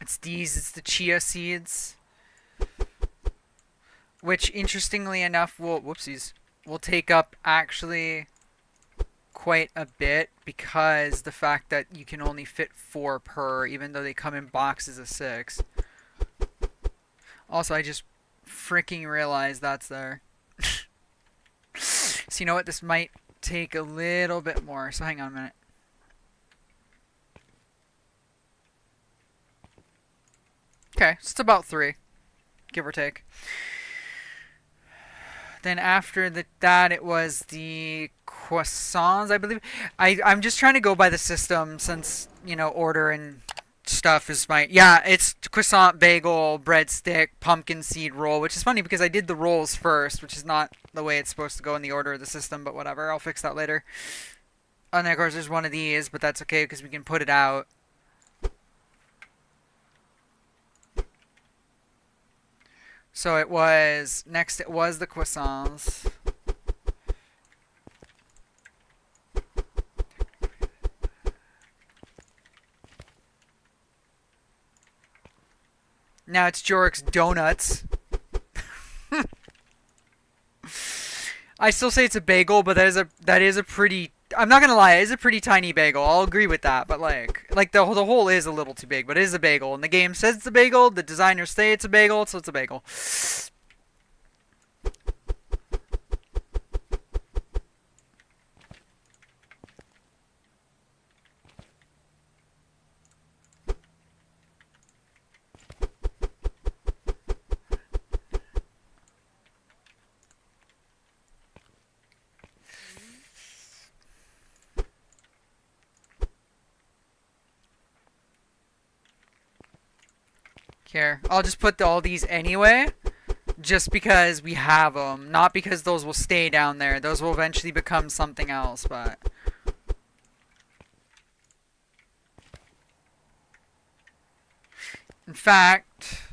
it's the chia seeds, which interestingly enough will will take up actually quite a bit because the fact that you can only fit 4 per, even though they come in boxes of 6. Also, I just freaking realized that's there. So you know what? This might take a little bit more. So hang on a minute. Okay, so it's about 3, give or take. Then after that, it was the croissants, I believe. I'm just trying to go by the system since, you know, order and stuff is my... Yeah, it's croissant, bagel, breadstick, pumpkin seed roll, which is funny because I did the rolls first, which is not the way it's supposed to go in the order of the system, but whatever. I'll fix that later. And then, of course, there's one of these, but that's okay because we can put it out. So it was, next it was the croissants. Now it's Jorik's Donuts. I still say it's a bagel, but that is a pretty... I'm not gonna lie, it is a pretty tiny bagel. I'll agree with that, but like the whole is a little too big, but it is a bagel. And the game says it's a bagel, the designers say it's a bagel, so it's a bagel. Here, I'll just put all these anyway, just because we have them, not because those will stay down there. Those will eventually become something else, but... In fact,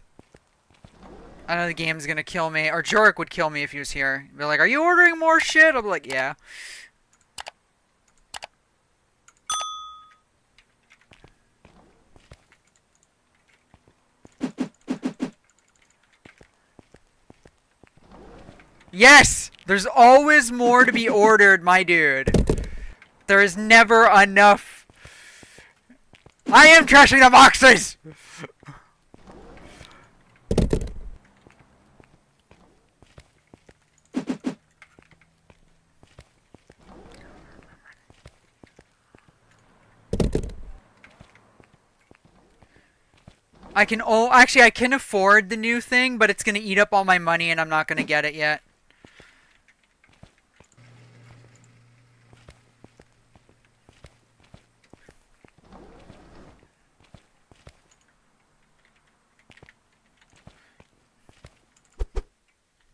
I know the game's gonna kill me, or Jorik would kill me if he was here. He'd be like, are you ordering more shit? I'll be like, yeah. Yes! There's always more to be ordered, my dude. There is never enough. I am trashing the boxes! Actually, I can afford the new thing, but it's gonna eat up all my money and I'm not gonna get it yet.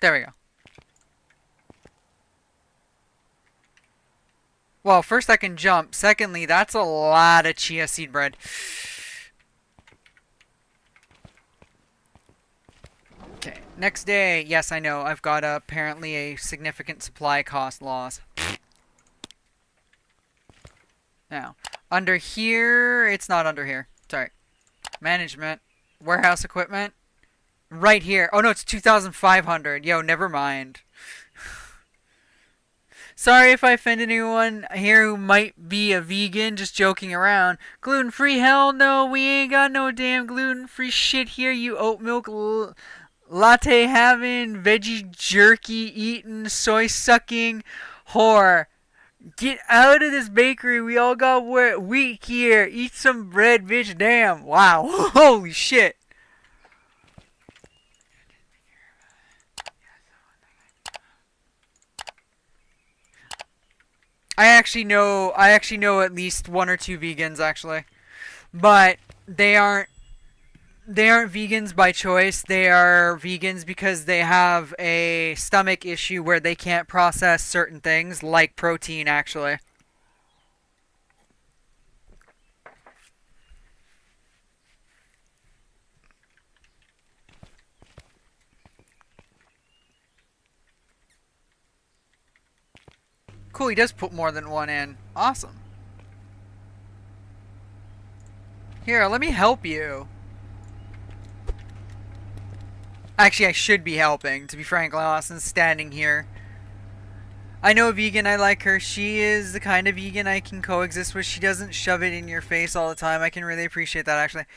There we go. Well, first I can jump. Secondly, that's a lot of chia seed bread. Okay, next day. Yes, I know. I've got apparently a significant supply cost loss. Now, under here, it's not under here. Sorry. Management. Warehouse equipment. Right here. Oh no, it's 2,500. Yo, never mind. Sorry if I offended anyone here who might be a vegan, just joking around. Gluten-free? Hell no, we ain't got no damn gluten-free shit here, you oat milk latte having, veggie jerky eating, soy sucking whore. Get out of this bakery, we all got wheat here. Eat some bread, bitch, damn. Wow, holy shit. I actually know at least one or two vegans actually, but they aren't vegans by choice. They are vegans because they have a stomach issue where they can't process certain things like protein actually. Cool, he does put more than one in. Awesome. Here, let me help you. Actually, I should be helping, to be frankly. Austin's standing here. I know a vegan, I like her. She is the kind of vegan I can coexist with. She doesn't shove it in your face all the time. I can really appreciate that, actually.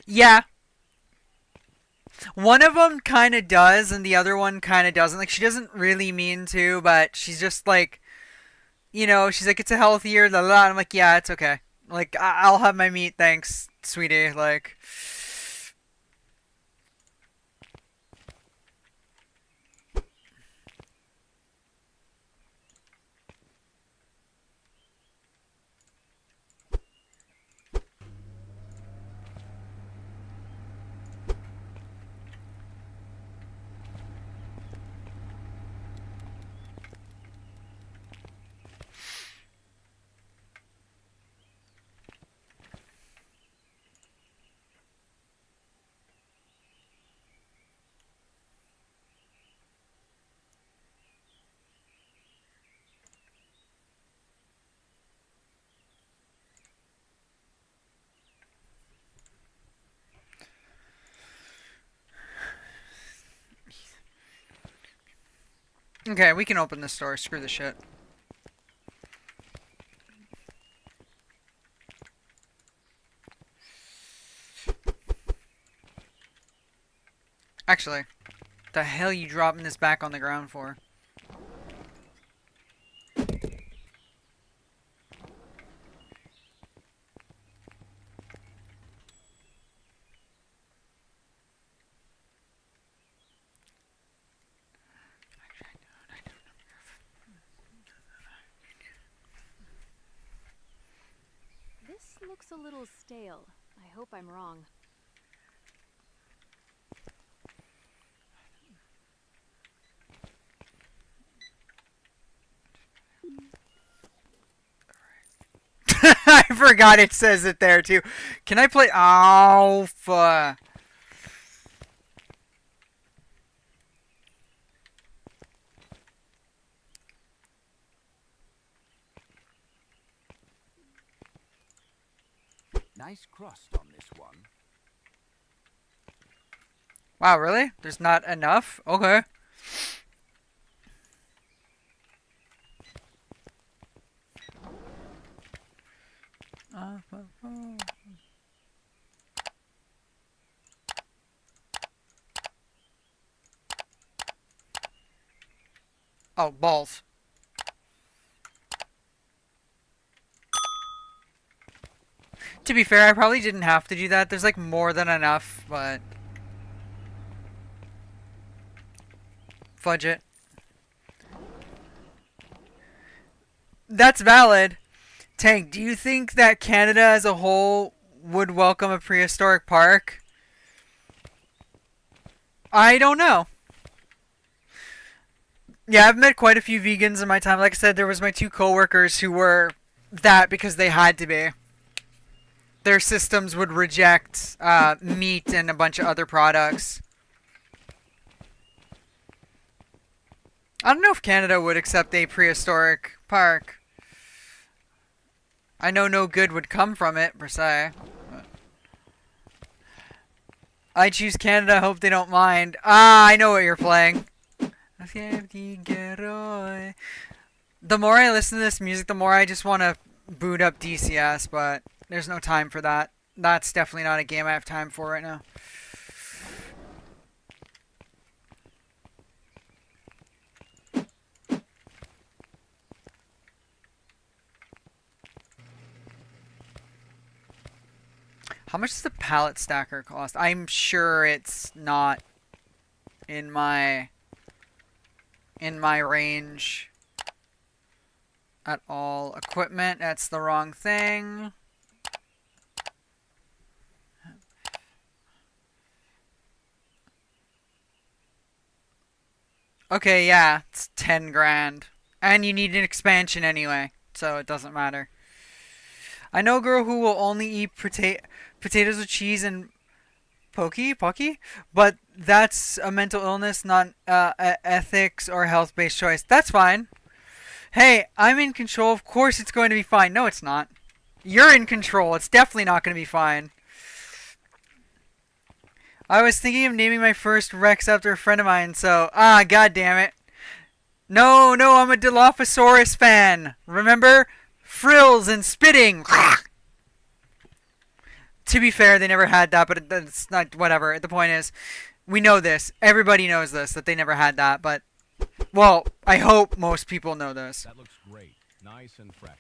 Yeah. One of them kind of does, and the other one kind of doesn't. Like, she doesn't really mean to, but she's just like... You know, she's like, it's a healthier, la la. I'm like, yeah, it's okay. Like, I'll have my meat, thanks, sweetie. Like, okay, we can open this store. Screw this shit. Actually, the hell you dropping this back on the ground for? This looks a little stale. I hope I'm wrong. I forgot it says it there too. Can I play? Oh, fuck. Nice crust on this one. Wow, really? There's not enough? Okay. Oh, balls. To be fair, I probably didn't have to do that. There's like more than enough, but... Fudge it. That's valid. Tank, do you think that Canada as a whole would welcome a prehistoric park? I don't know. Yeah, I've met quite a few vegans in my time. Like I said, there was my 2 coworkers who were that because they had to be. Their systems would reject meat and a bunch of other products. I don't know if Canada would accept a prehistoric park. I know no good would come from it, per se. I choose Canada, hope they don't mind. Ah, I know what you're playing. The more I listen to this music, the more I just want to boot up DCS, but there's no time for that. That's definitely not a game I have time for right now. How much does the pallet stacker cost? I'm sure it's not in my range at all. Equipment, that's the wrong thing. Okay, yeah, it's 10 grand. And you need an expansion anyway, so it doesn't matter. I know a girl who will only eat potatoes with cheese and pocky, but that's a mental illness, not ethics or health-based choice. That's fine. Hey, I'm in control. Of course it's going to be fine. No, it's not. You're in control. It's definitely not going to be fine. I was thinking of naming my first Rex after a friend of mine, so... Ah, god damn it. No, I'm a Dilophosaurus fan. Remember? Frills and spitting. To be fair, they never had that, but it's not... Whatever. The point is, we know this. Everybody knows this, that they never had that, but... Well, I hope most people know this. That looks great. Nice and fresh.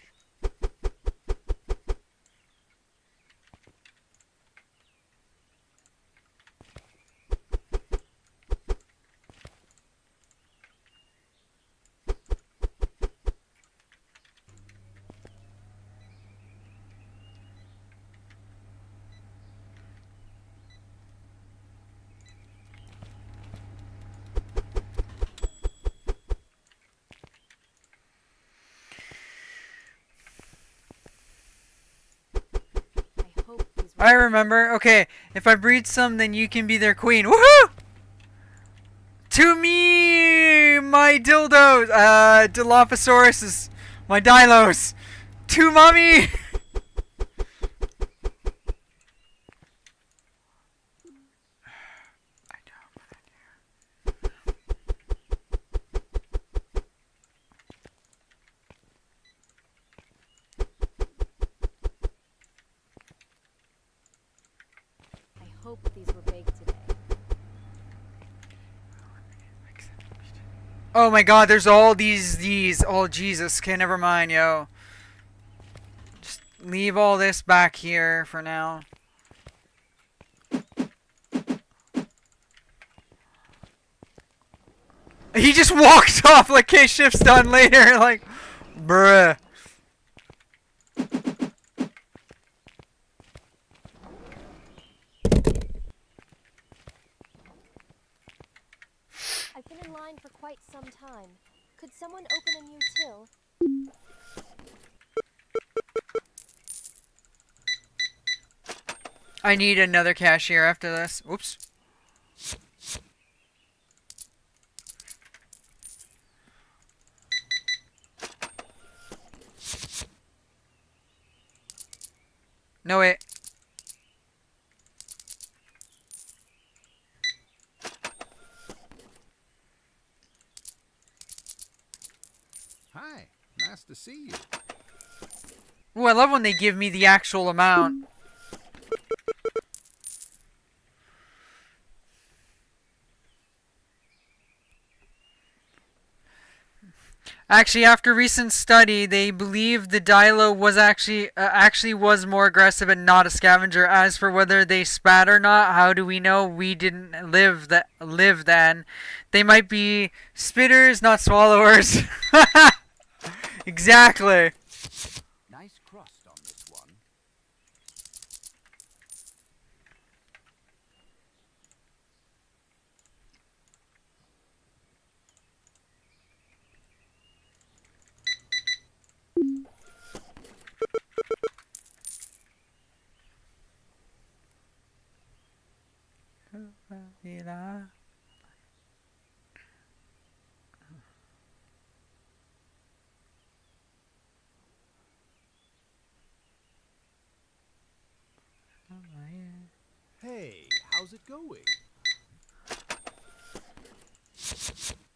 I remember. Okay, if I breed some, then you can be their queen. Woohoo! To me, my dildos. Dilophosaurus, my Dilos. To mommy. I hope these were baked today. Oh my god, there's all these. Oh, Jesus. Okay, never mind, yo. Just leave all this back here for now. He just walked off like, okay, shift's done later. Like, bruh. I've been in line for quite some time. Could someone open a new till? I need another cashier after this. Oops. No, wait. Hi, nice to see you. Ooh, I love when they give me the actual amount. Actually, after recent study, they believe the Dilo was actually was more aggressive and not a scavenger. As for whether they spat or not, how do we know? We didn't live then. They might be spitters, not swallowers. Exactly. Nice crust on this one. Hey, how's it going?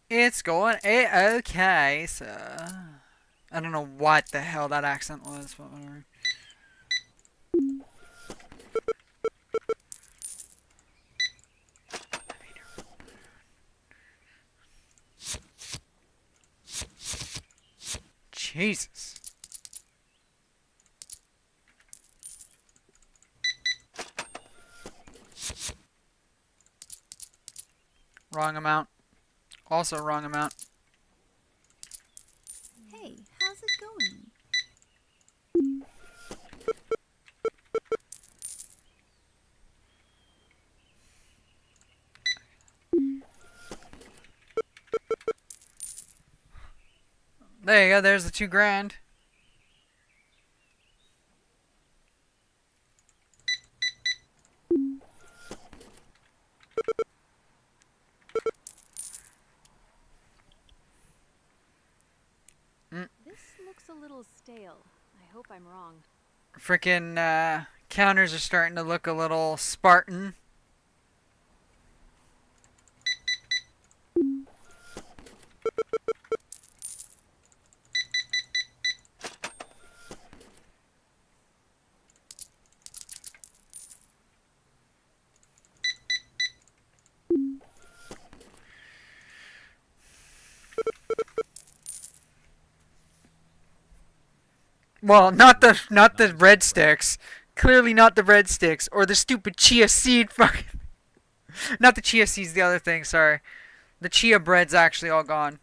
It's going A-okay, so... I don't know what the hell that accent was, but whatever. Jesus. Wrong amount. Also wrong amount. Hey, how's it going? There you go, there's the $2,000. This looks a little stale. I hope I'm wrong. Frickin' counters are starting to look a little Spartan. Well, not the red sticks. Clearly not the red sticks or the stupid chia seed fucking. Not the chia seeds, the other thing. Sorry, the chia bread's actually all gone.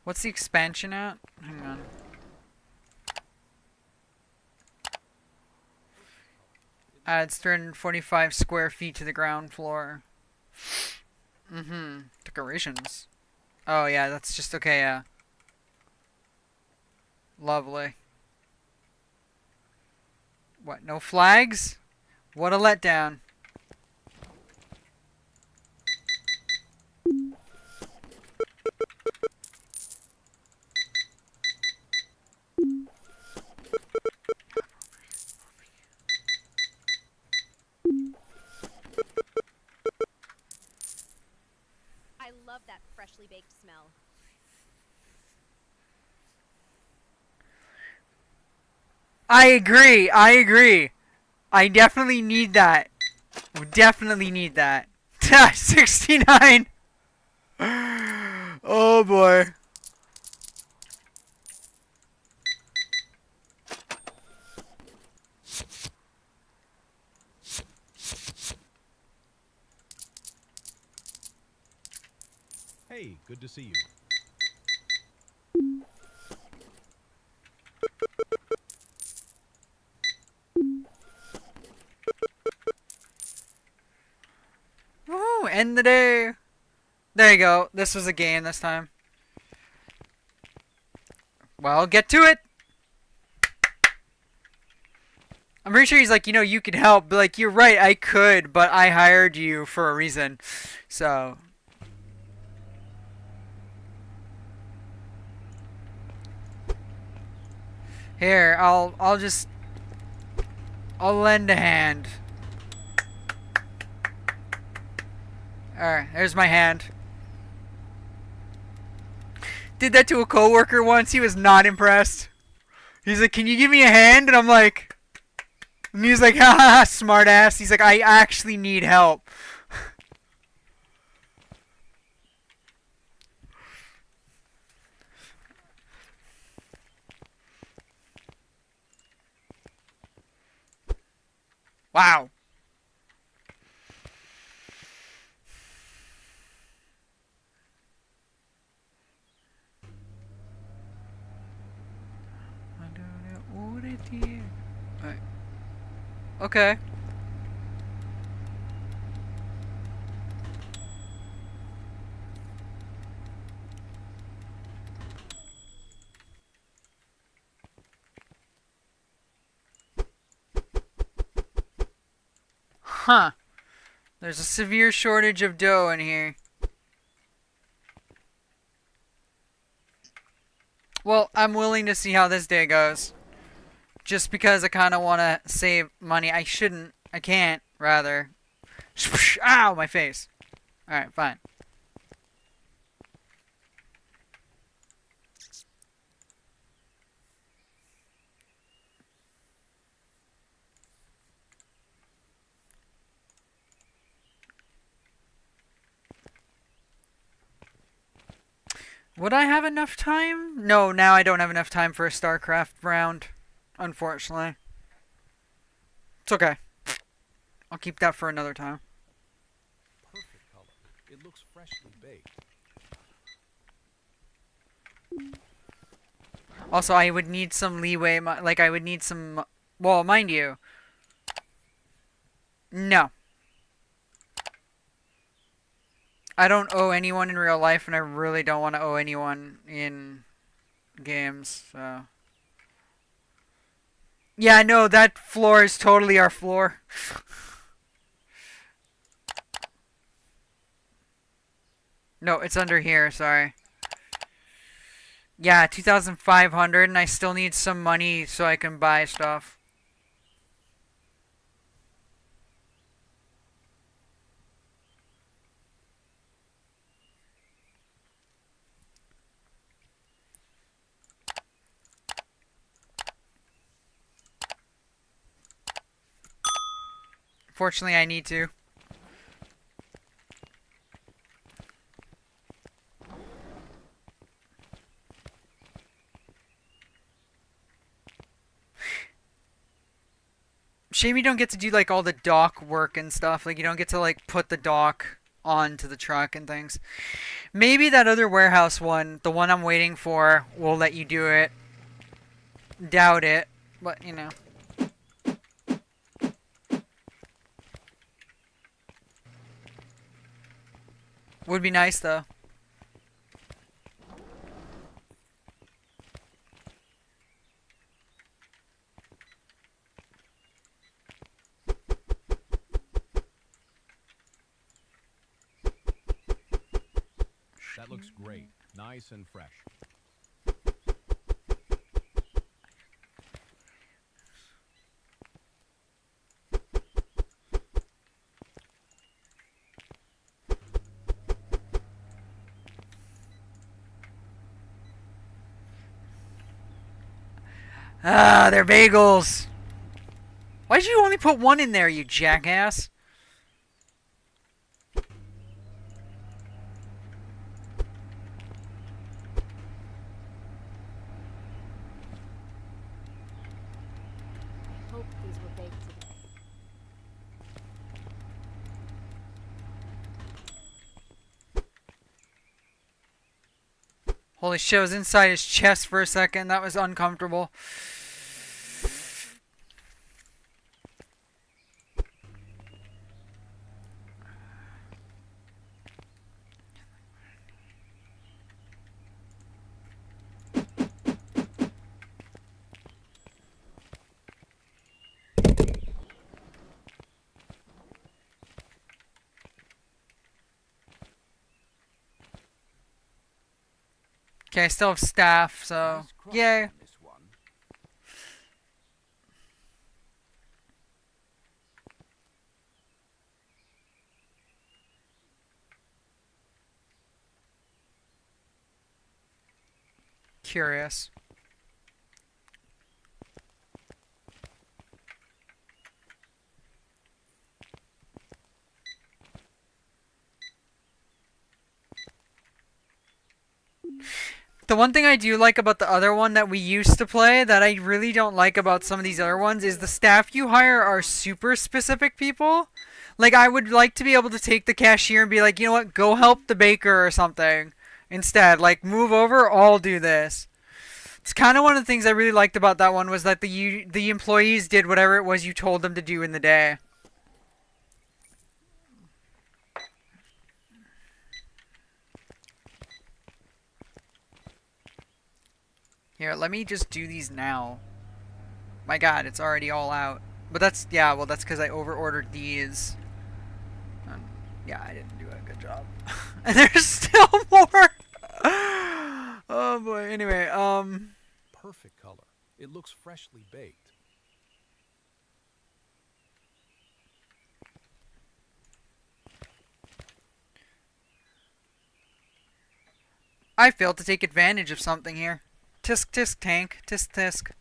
What's the expansion at? Hang on. Adds 345 square feet to the ground floor. Decorations. Oh yeah, that's just okay, yeah. Lovely. What, no flags? What a letdown. I love that freshly baked smell. I agree. I agree. I definitely need that. Definitely need that. 69. Oh boy. Hey, good to see you. Woo, end the day. There you go. This was a game this time. Well, get to it. I'm pretty sure he's like, you know, you can help. But like, you're right, I could, but I hired you for a reason. So. Here, I'll lend a hand. Alright, there's my hand. Did that to a coworker once. He was not impressed. He's like, "Can you give me a hand?" And I'm like, and he's like, "Ha ha ha, smart ass." He's like, "I actually need help." Wow. Okay. Huh. There's a severe shortage of dough in here. Well, I'm willing to see how this day goes. Just because I kind of want to save money. I shouldn't. I can't, rather. Ow, my face. Alright, fine. Would I have enough time? No, now I don't have enough time for a StarCraft round. Unfortunately. It's okay. I'll keep that for another time. Perfect color. It looks freshly baked. Also, I would need some leeway. Like, I would need some... Well, mind you. No. I don't owe anyone in real life, and I really don't want to owe anyone in games, so... Yeah, no, that floor is totally our floor. No, it's under here, sorry. Yeah, 2,500, and I still need some money so I can buy stuff. Fortunately, I need to. Shame you don't get to do, like, all the dock work and stuff. Like, you don't get to, like, put the dock onto the truck and things. Maybe that other warehouse one, the one I'm waiting for, will let you do it. Doubt it, but, you know. Would be nice, though. That looks great. Nice and fresh. Ah, they're bagels. Why'd you only put one in there, you jackass? Hope these were baked today. Holy shit, I was inside his chest for a second. That was uncomfortable. Okay, I still have staff, so yay. Curious. The one thing I do like about the other one that we used to play that I really don't like about some of these other ones is the staff you hire are super specific people. Like, I would like to be able to take the cashier and be like, you know what, go help the baker or something instead. Like, move over, I'll do this. It's kind of one of the things I really liked about that one was that the employees did whatever it was you told them to do in the day. Here, let me just do these now. My god, it's already all out. But that's, yeah, well, that's because I over-ordered these. Yeah, I didn't do a good job. And there's still more! Oh boy, anyway, Perfect color. It looks freshly baked. I failed to take advantage of something here. Tisk tisk tank, tisk tisk.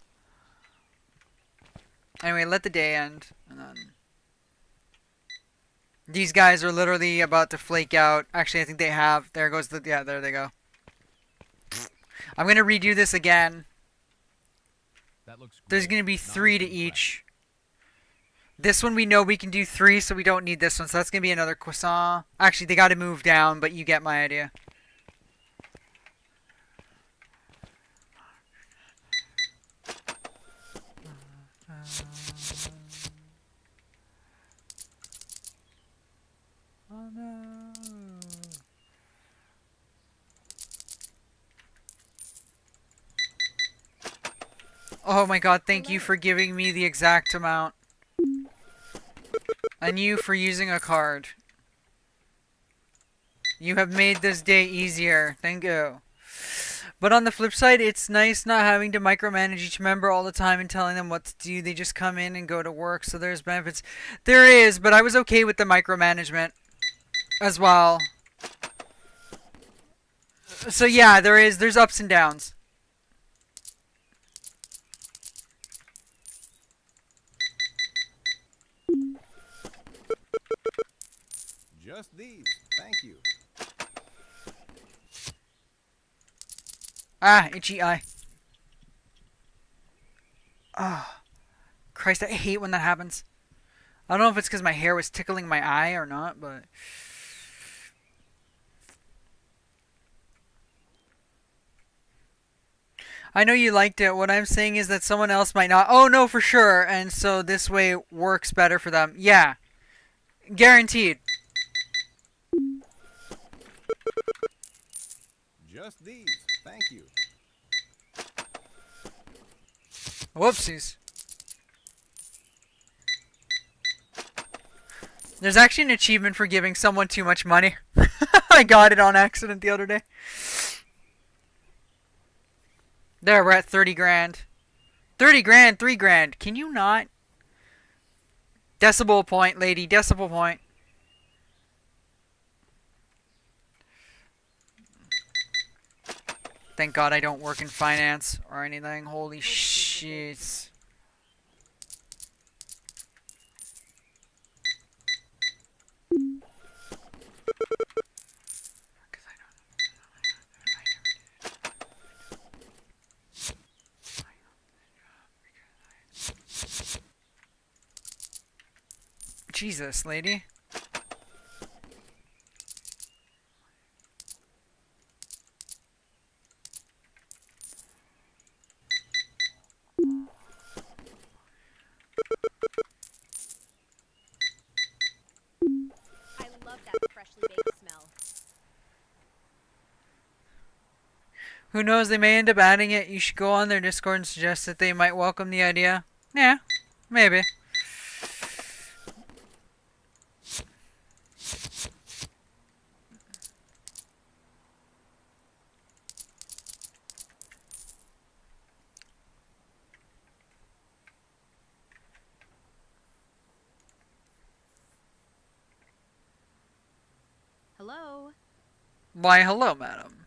Anyway, let the day end, and then... These guys are literally about to flake out. Actually, I think they have. There goes the... Yeah, there they go. I'm gonna redo this again. That looks great. There's gonna be 3 to each. This one we know we can do 3, so we don't need this one. So that's gonna be another croissant. Actually, they gotta move down, but you get my idea. Oh no. Oh my god, thank you for giving me the exact amount. And you for using a card. You have made this day easier. Thank you. But on the flip side, it's nice not having to micromanage each member all the time and telling them what to do. They just come in and go to work, so there's benefits. There is, but I was okay with the micromanagement as well. So yeah, there's ups and downs. Just these. Thank you. Ah, itchy eye. Ah, oh, Christ, I hate when that happens. I don't know if it's because my hair was tickling my eye or not, but... I know you liked it. What I'm saying is that someone else might not. Oh, no, for sure. And so this way works better for them. Yeah. Guaranteed. Just these. Thank you. Whoopsies. There's actually an achievement for giving someone too much money. I got it on accident the other day. There, we're at 30 grand. 30 grand, 3 grand. Can you not? Decibel point, lady. Decibel point. Thank God I don't work in finance or anything. Holy shit. Jesus, lady. I love that freshly baked smell. Who knows, they may end up adding it. You should go on their Discord and suggest that they might welcome the idea. Yeah, maybe. Hello? Why, hello, madam.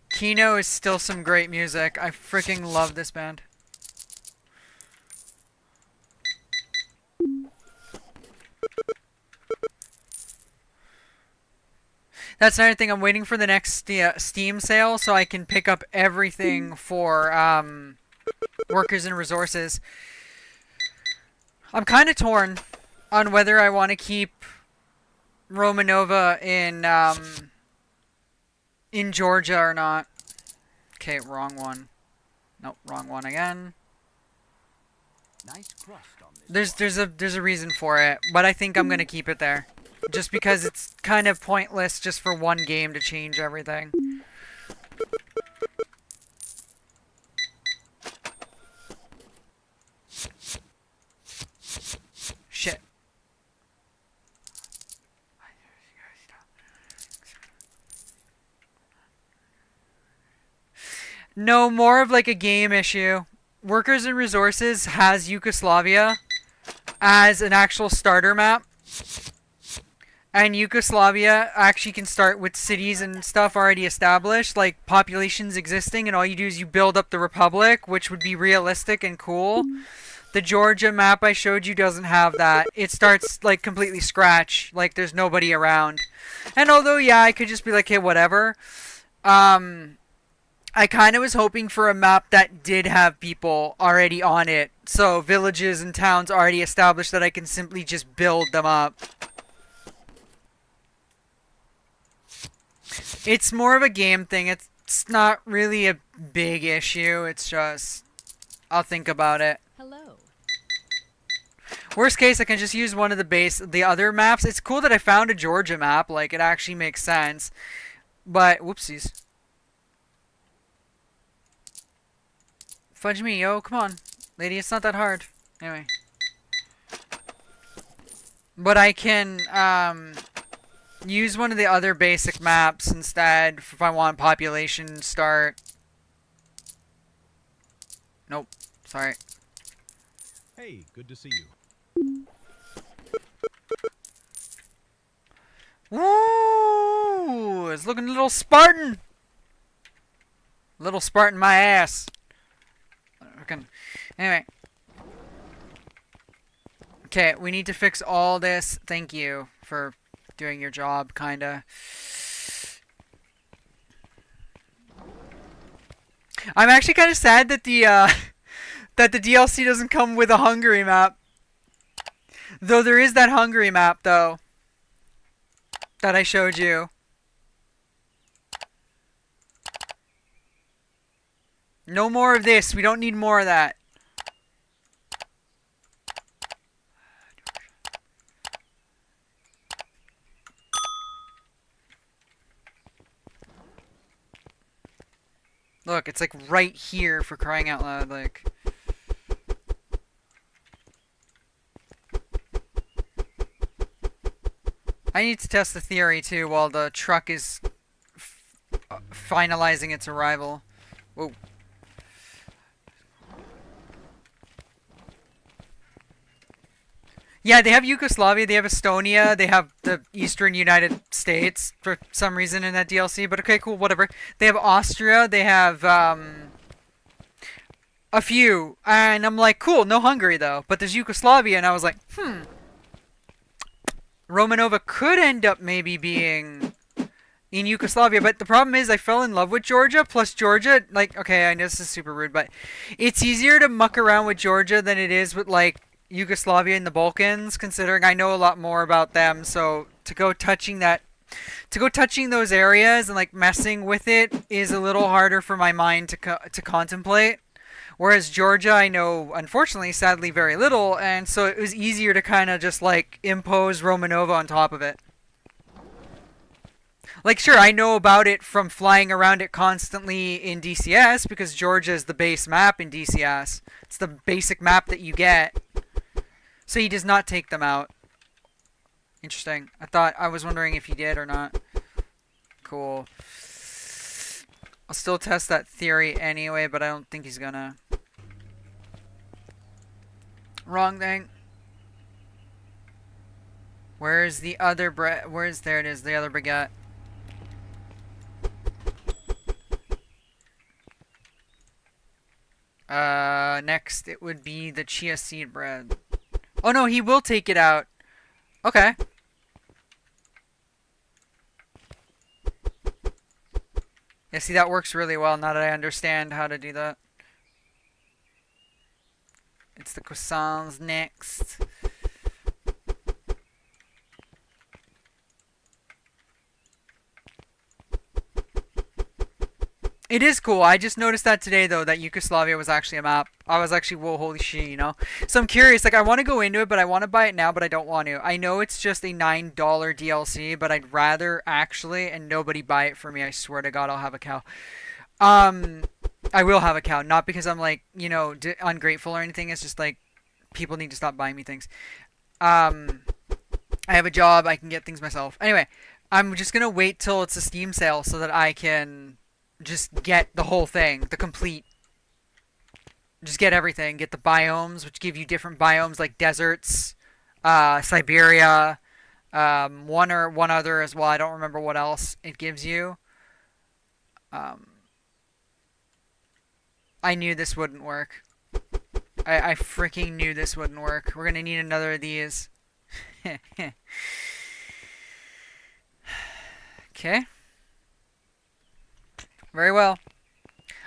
Kino is still some great music. I freaking love this band. That's another thing. I'm waiting for the next Steam sale so I can pick up everything for workers and resources. I'm kind of torn on whether I want to keep Romanova in in Georgia or not. Okay, wrong one. Nope, wrong one again. Nice crust on this. There's a reason for it, but I think I'm gonna keep it there. Just because it's kind of pointless just for one game to change everything. Shit. No, more of like a game issue. Workers and Resources has Yugoslavia as an actual starter map. And Yugoslavia actually can start with cities and stuff already established, like populations existing, and all you do is you build up the republic, which would be realistic and cool. The Georgia map I showed you doesn't have that. It starts like completely scratch, like there's nobody around. And although, yeah, I could just be like, hey, whatever. I kind of was hoping for a map that did have people already on it. So villages and towns already established that I can simply just build them up. It's more of a game thing. It's not really a big issue. It's just, I'll think about it. Hello. Worst case, I can just use one of the other maps. It's cool that I found a Georgia map. Like, it actually makes sense. But, whoopsies. Fudge me, yo. Come on. Lady, it's not that hard. Anyway. But I can, use one of the other basic maps instead if I want population start. Nope. Sorry. Hey, good to see you. Woo! It's looking a little Spartan. Little Spartan my ass. Anyway. Okay, we need to fix all this. Thank you for doing your job, kinda. I'm actually kind of sad that the that the DLC doesn't come with a Hungary map. Though there is that Hungary map, though, that I showed you. No more of this. We don't need more of that. Look, it's like right here for crying out loud, like. I need to test the theory too while the truck is finalizing its arrival. Whoa. Yeah, they have Yugoslavia, they have Estonia, they have the Eastern United States for some reason in that DLC, but okay, cool, whatever. They have Austria, they have, a few, and I'm like, cool, no Hungary though, but there's Yugoslavia, and I was like, Romanova could end up maybe being in Yugoslavia, but the problem is I fell in love with Georgia, plus Georgia, like, okay, I know this is super rude, but it's easier to muck around with Georgia than it is with, like, Yugoslavia and the Balkans, considering I know a lot more about them, so to go touching those areas and like messing with it is a little harder for my mind to contemplate. Whereas Georgia, I know, unfortunately, sadly, very little, and so it was easier to kind of just like impose Romanova on top of it. Like, sure, I know about it from flying around it constantly in DCS, because Georgia is the base map in DCS. It's the basic map that you get. So he does not take them out. Interesting. I was wondering if he did or not. Cool. I'll still test that theory anyway, but I don't think he's gonna. Wrong thing. Where's the other there it is, the other baguette. Next it would be the chia seed bread. Oh no, he will take it out. Okay. Yeah, see, that works really well now that I understand how to do that. It's the croissants next. It is cool. I just noticed that today, though, that Yugoslavia was actually a map. I was actually, whoa, holy shit, you know? So I'm curious, like, I want to go into it, but I want to buy it now, but I don't want to. I know it's just a $9 DLC, but I'd rather actually, and nobody buy it for me, I swear to God, I'll have a cow. I will have a cow, not because I'm, like, you know, ungrateful or anything. It's just, like, people need to stop buying me things. I have a job, I can get things myself. Anyway, I'm just going to wait till it's a Steam sale so that I can just get the whole thing, the complete, just get everything, get the biomes, which give you different biomes like deserts, Siberia, one other as well, I don't remember what else it gives you. I knew this wouldn't work. I freaking knew this wouldn't work. We're gonna need another of these. Okay. Very well.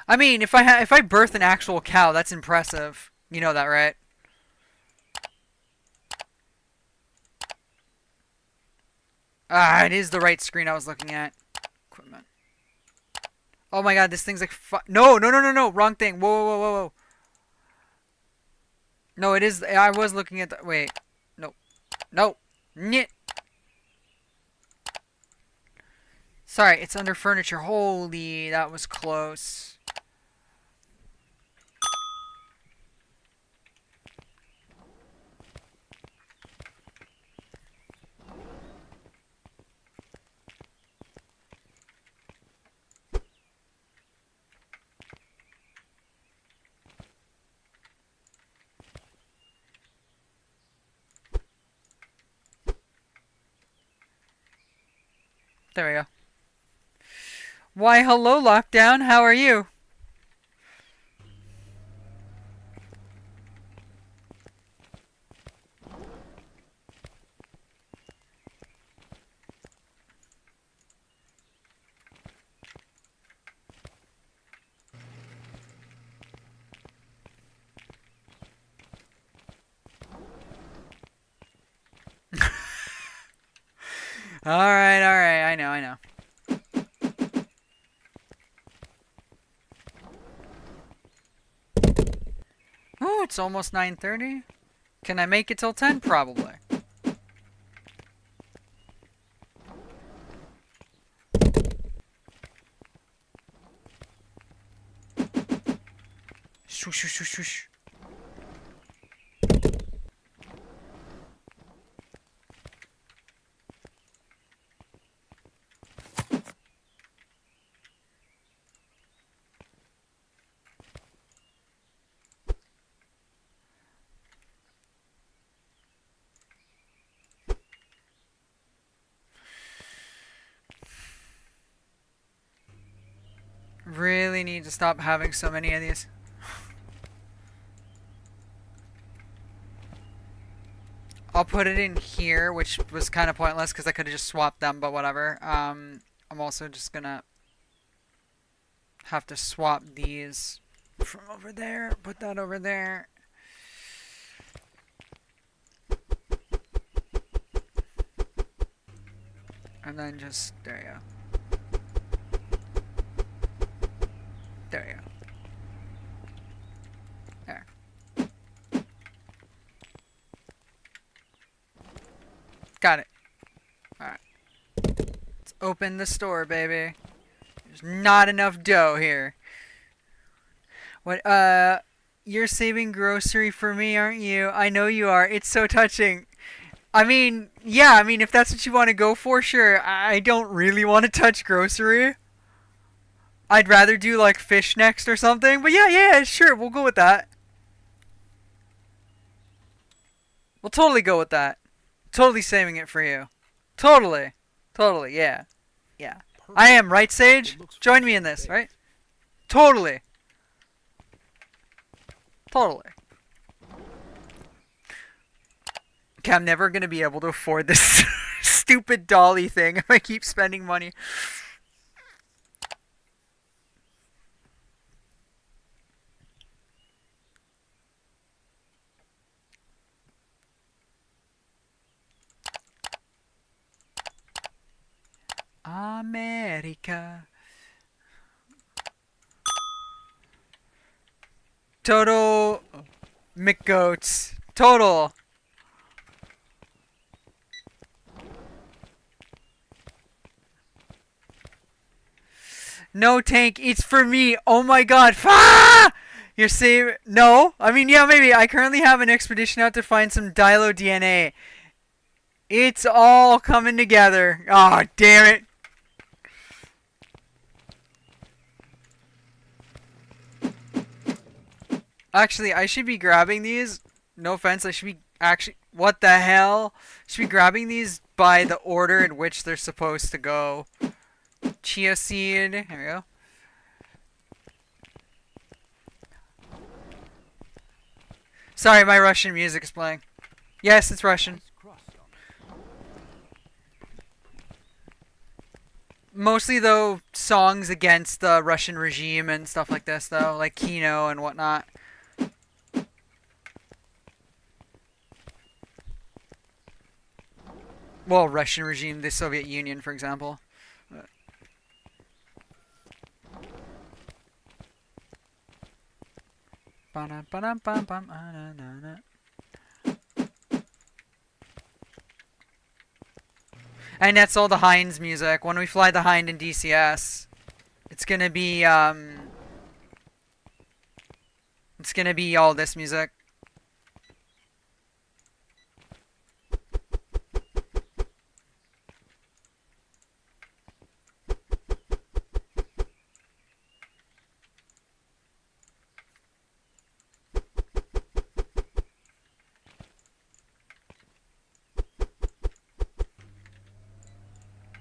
I mean, if I birth an actual cow, that's impressive. You know that, right? Ah, it is the right screen I was looking at. Equipment. Oh my God, this thing's like no, no, no, no, no, wrong thing. Whoa, whoa, whoa, whoa, whoa. No, it is. I was looking at the. Wait, no, no, Nyeh. Sorry, it's under furniture. Holy, that was close. There we go. Why, hello, Lockdown. How are you? Alright, alright. I know, I know. Oh, it's almost 9:30. Can I make it till 10? Probably. Shush, shush, shush, shush. Really need to stop having so many of these. I'll put it in here, which was kind of pointless because I could have just swapped them, but whatever. I'm also just gonna have to swap these from over there, put that over there. And then just, there you go. There you go. There. Got it. Alright. Let's open the store, baby. There's not enough dough here. What, you're saving grocery for me, aren't you? I know you are. It's so touching. I mean, yeah, I mean, if that's what you want to go for, sure. I don't really want to touch grocery. I'd rather do, like, fish next or something. But yeah, yeah, sure, we'll go with that. We'll totally go with that. Totally saving it for you. Totally. Totally, yeah. Yeah. I am, right, Sage? Join me in this, right? Totally. Totally. Okay, I'm never going to be able to afford this stupid dolly thing if I keep spending money. America. Total McGoats. Total. No, Tank, it's for me. Oh my god. You're saying no? I mean, yeah, maybe. I currently have an expedition out to find some Dilo DNA. It's all coming together. Oh, damn it. Actually, I should be grabbing these. No offense, I should be actually... What the hell? Should be grabbing these by the order in which they're supposed to go. Chia seed. Here we go. Sorry, my Russian music is playing. Yes, it's Russian. Mostly, though, songs against the Russian regime and stuff like this, though. Like Kino and whatnot. Well, Russian regime, the Soviet Union, for example. And that's all the Heinz music. When we fly the Hind in DCS, it's gonna be all this music.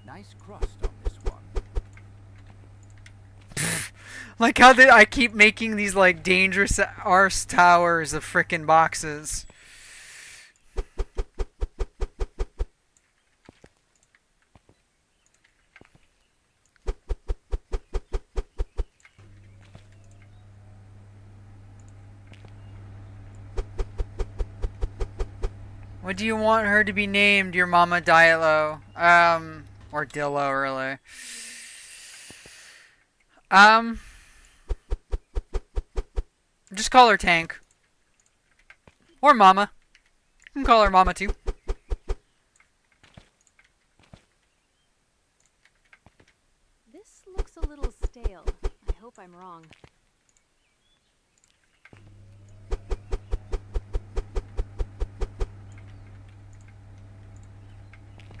Nice crust on this one. Like how I keep making these like dangerous arse towers of frickin' boxes. What do you want her to be named, your mama Dilo? Or Dillo, really. Just call her Tank. Or Mama. You can call her Mama, too. This looks a little stale. I hope I'm wrong.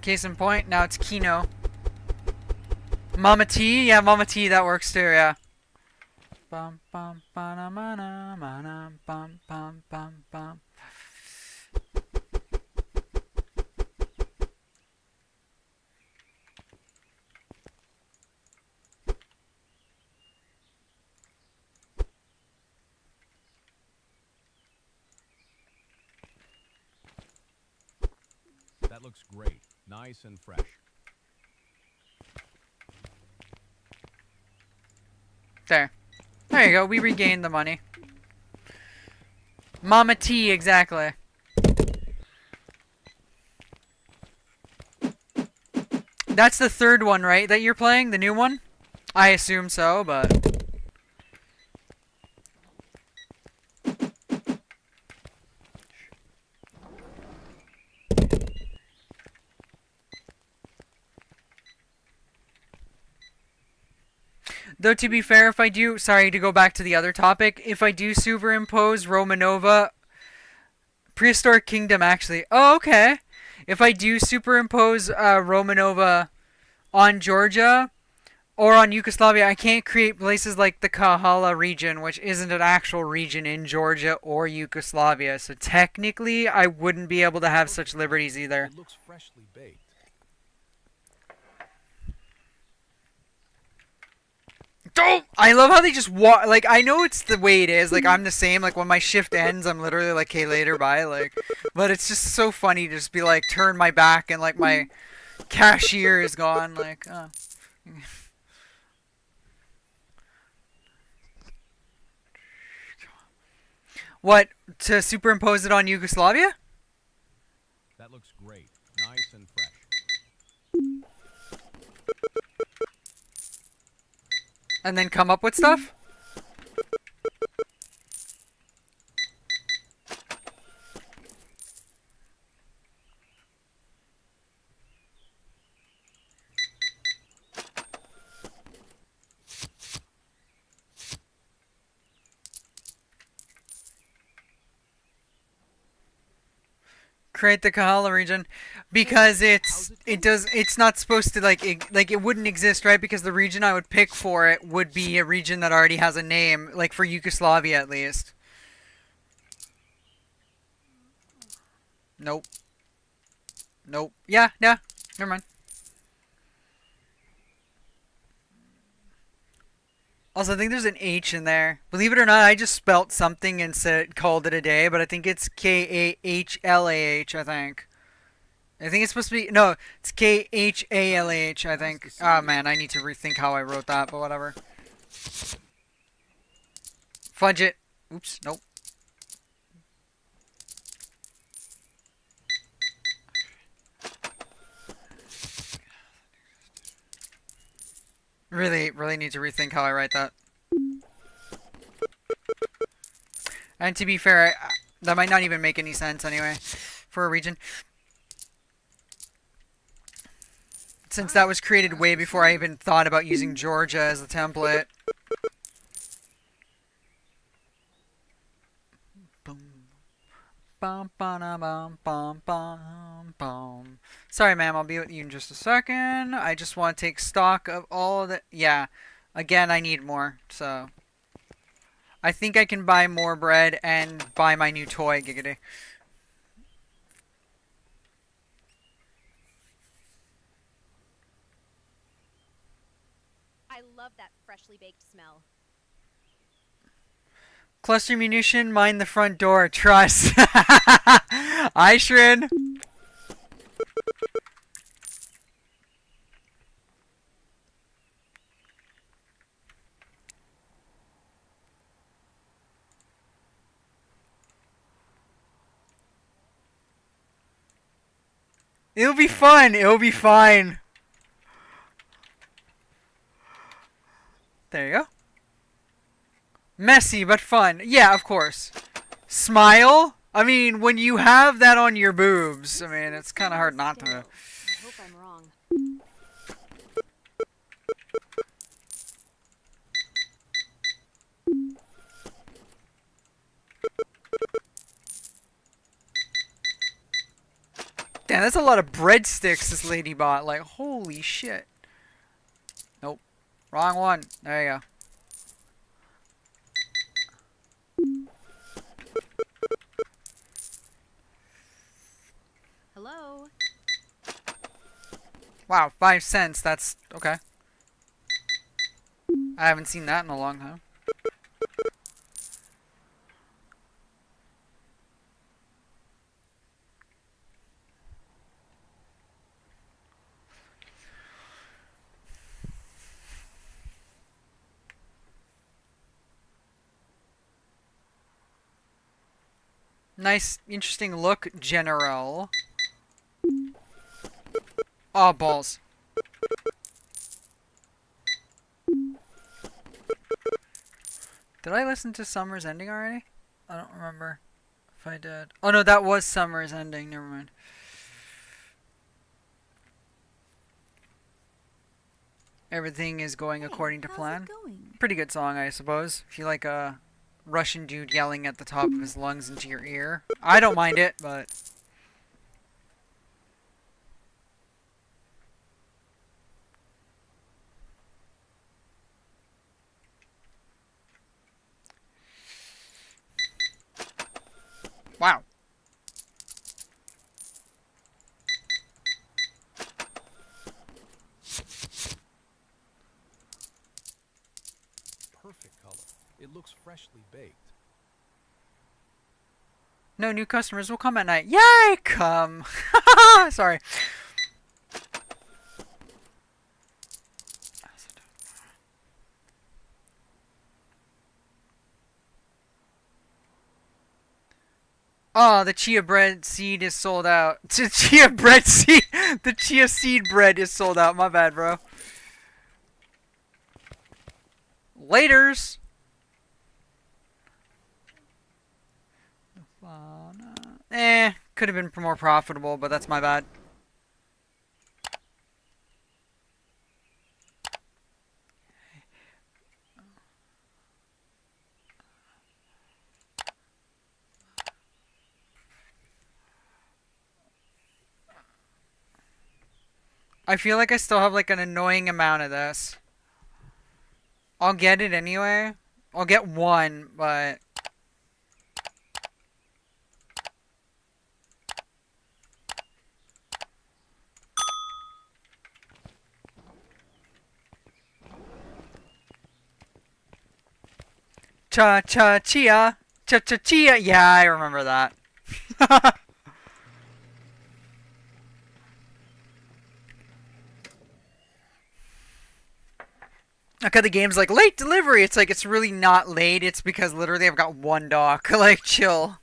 Case in point, now it's Kino. Mama T? Yeah, Mama T, that works too, yeah. Bum bum ba mana mana bum bum bum bum. That looks great. Nice and fresh. There. There you go, we regained the money. Mama T, exactly. That's the third one, right, that you're playing? The new one? I assume so, but... Though, to be fair, if I do... Sorry, to go back to the other topic. If I do superimpose Romanova... Prehistoric Kingdom, actually. Oh, okay. If I do superimpose Romanova on Georgia or on Yugoslavia, I can't create places like the Kahala region, which isn't an actual region in Georgia or Yugoslavia. So technically, I wouldn't be able to have such liberties either. It looks freshly baked. Don't! I love how they just walk. Like, I know it's the way it is. Like, I'm the same. Like, when my shift ends, I'm literally like, "Okay, later, bye." Like, but it's just so funny to just be like, turn my back and like my cashier is gone. Like, oh. What? To superimpose it on Yugoslavia? That looks great. Nice and fresh. And then come up with stuff? create the Kahala region because it's not supposed to it wouldn't exist, right? Because the region I would pick for it would be a region that already has a name, like for Yugoslavia at least. Nope. Nope. Yeah, never mind. Also, I think there's an H in there. Believe it or not, I just spelt something and called it a day, but I think it's K-A-H-L-A-H, I think. I think it's supposed to be... No, it's K-H-A-L-A-H, I think. Oh, man, I need to rethink how I wrote that, but whatever. Fudge it. Oops, nope. Really need to rethink how I write that. And to be fair, that might not even make any sense anyway for a region. Since that was created way before I even thought about using Georgia as the template. Bum, bum, bum, bum, bum. Sorry, ma'am. I'll be with you in just a second. I just want to take stock of all of the... Yeah. Again, I need more, so... I think I can buy more bread and buy my new toy, giggity. I love that freshly baked smell. Cluster munition, mind the front door. Trust. Hi, Shrin. It'll be fun. It'll be fine. There you go. Messy, but fun. Yeah, of course. Smile? I mean, when you have that on your boobs, I mean, it's kind of hard not to. I hope I'm wrong. Damn, that's a lot of breadsticks this lady bought. Like, holy shit. Nope. Wrong one. There you go. Hello? Wow, 5 cents. That's okay. I haven't seen that in a long time. Nice, interesting look, General. Oh, balls. Did I listen to Summer's Ending already? I don't remember if I did. Oh no, that was Summer's Ending. Never mind. Everything is going according to plan. Pretty good song, I suppose. If you like a Russian dude yelling at the top of his lungs into your ear. I don't mind it, but... Wow. Perfect color. It looks freshly baked. No new customers will come at night. Yay! Come. Sorry. Oh, the chia bread seed is sold out. The chia bread seed. The chia seed bread is sold out. My bad, bro. Laters. Could have been more profitable, but that's my bad. I feel like I still have like an annoying amount of this. I'll get it anyway. I'll get one, but... Cha-cha-chia. Cha-cha-chia. Yeah, I remember that. Okay, the game's like, late delivery. It's like, it's really not late. It's because literally I've got one dock. Like, chill.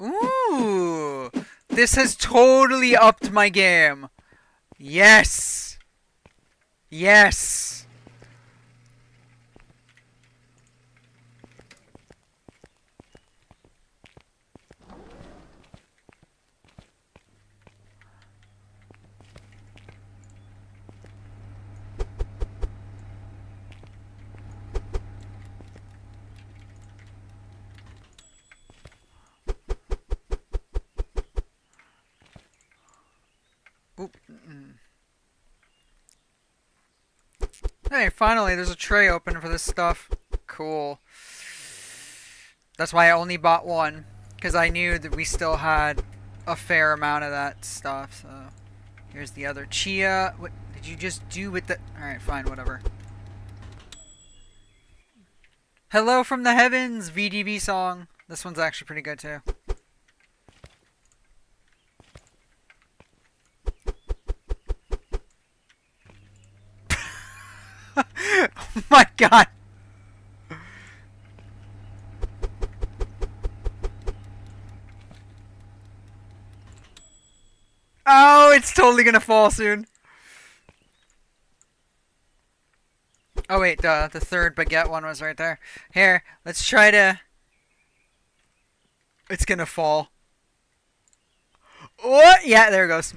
Ooh. This has totally upped my game. Yes. Yes. Oop. Hey, finally, there's a tray open for this stuff. Cool. That's why I only bought one, because I knew that we still had a fair amount of that stuff. So here's the other chia. What did you just do with the... Alright, fine, whatever. Hello from the Heavens, VDV song. This one's actually pretty good, too. Oh my god. Oh, it's totally gonna fall soon. Oh wait, the third baguette one was right there. Here, let's try to... It's gonna fall. What? Yeah, there it goes.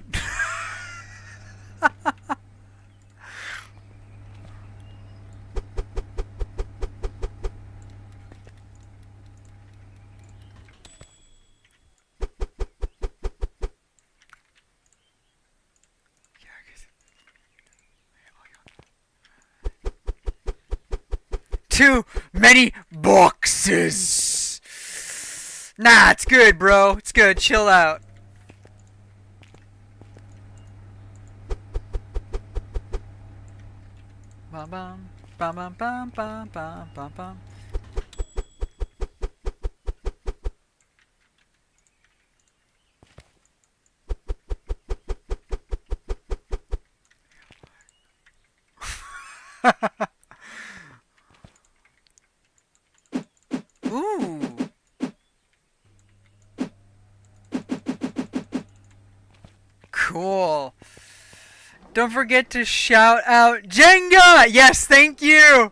Too many boxes. Nah, it's good, bro. It's good. Chill out. Bum bum bum bum bum bum bum bum bum. Ooh. Cool. Don't forget to shout out Jenga! Yes, thank you!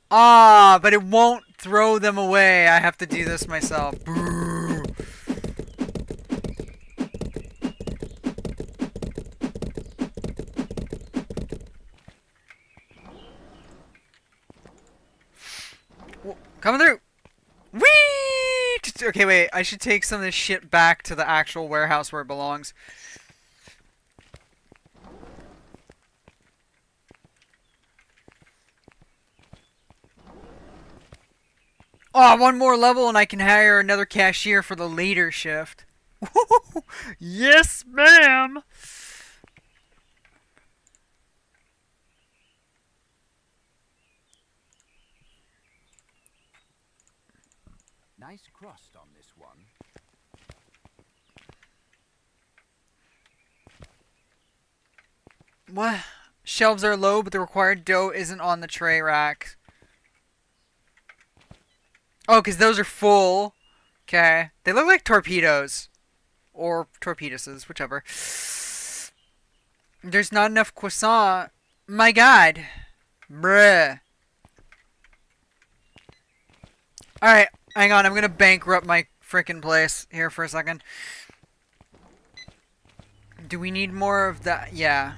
Ah, but it won't throw them away. I have to do this myself. Boo. Coming through! Whee! Okay, wait. I should take some of this shit back to the actual warehouse where it belongs. Oh, one more level and I can hire another cashier for the later shift. Yes, ma'am! Nice crust on this one. What? Shelves are low, but the required dough isn't on the tray rack. Oh, because those are full. Okay. They look like torpedoes. Or torpedoes, whichever. There's not enough croissant. My god. Bruh. Alright, hang on. I'm going to bankrupt my freaking place here for a second. Do we need more of that? Yeah.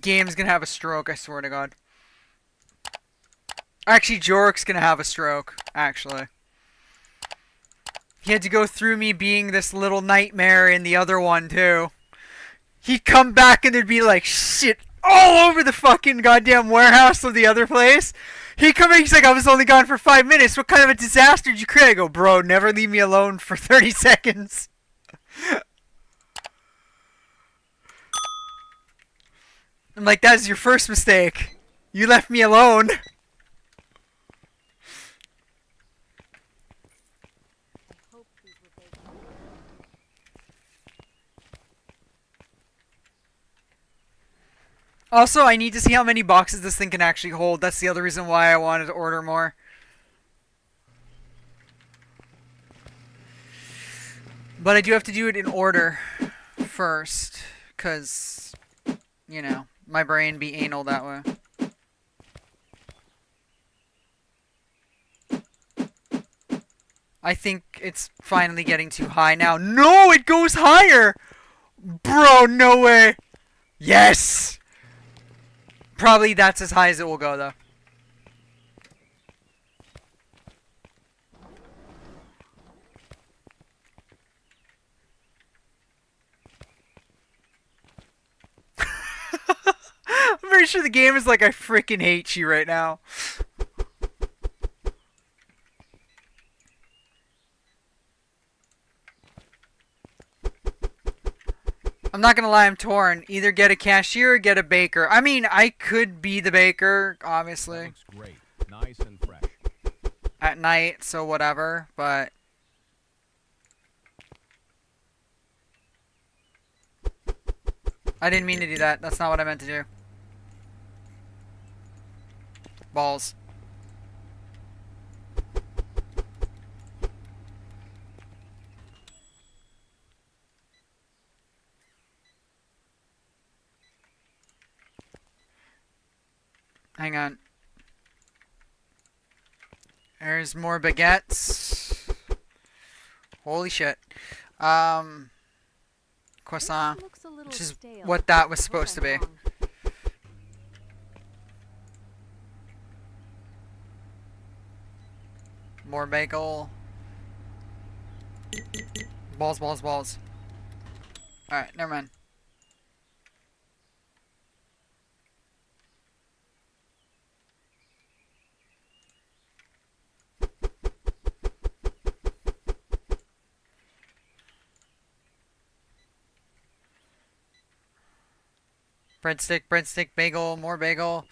Game's gonna have a stroke, I swear to God. Actually, Jorik's gonna have a stroke, actually. He had to go through me being this little nightmare in the other one, too. He'd come back and there'd be like shit all over the fucking goddamn warehouse of the other place. He'd come in, he's like, I was only gone for 5 minutes. What kind of a disaster did you create? I go, bro, never leave me alone for 30 seconds. I'm like, that is your first mistake. You left me alone. Also, I need to see how many boxes this thing can actually hold. That's the other reason why I wanted to order more. But I do have to do it in order first. Because, you know, my brain be anal that way. I think it's finally getting too high now. No, it goes higher! Bro, no way! Yes! Probably that's as high as it will go, though. I'm pretty sure the game is like, I freaking hate you right now. I'm not gonna lie, I'm torn. Either get a cashier or get a baker. I mean, I could be the baker, obviously. That looks great. Nice and fresh. At night, so whatever, but... I didn't mean to do that. That's not what I meant to do. Balls. Hang on. There's more baguettes. Holy shit. Croissant. Which is what that was supposed to be. More bagel. Balls, balls, balls. Alright, never mind. Breadstick, breadstick, bagel, more bagel.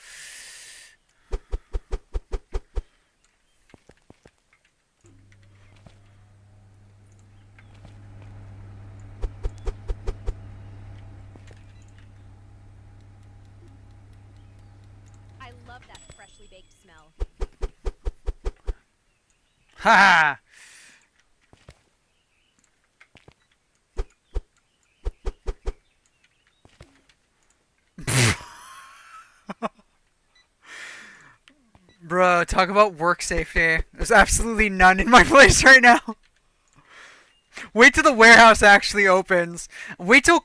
I love that freshly baked smell. Ha ha! Bro, talk about work safety. There's absolutely none in my place right now. Wait till the warehouse actually opens. Wait till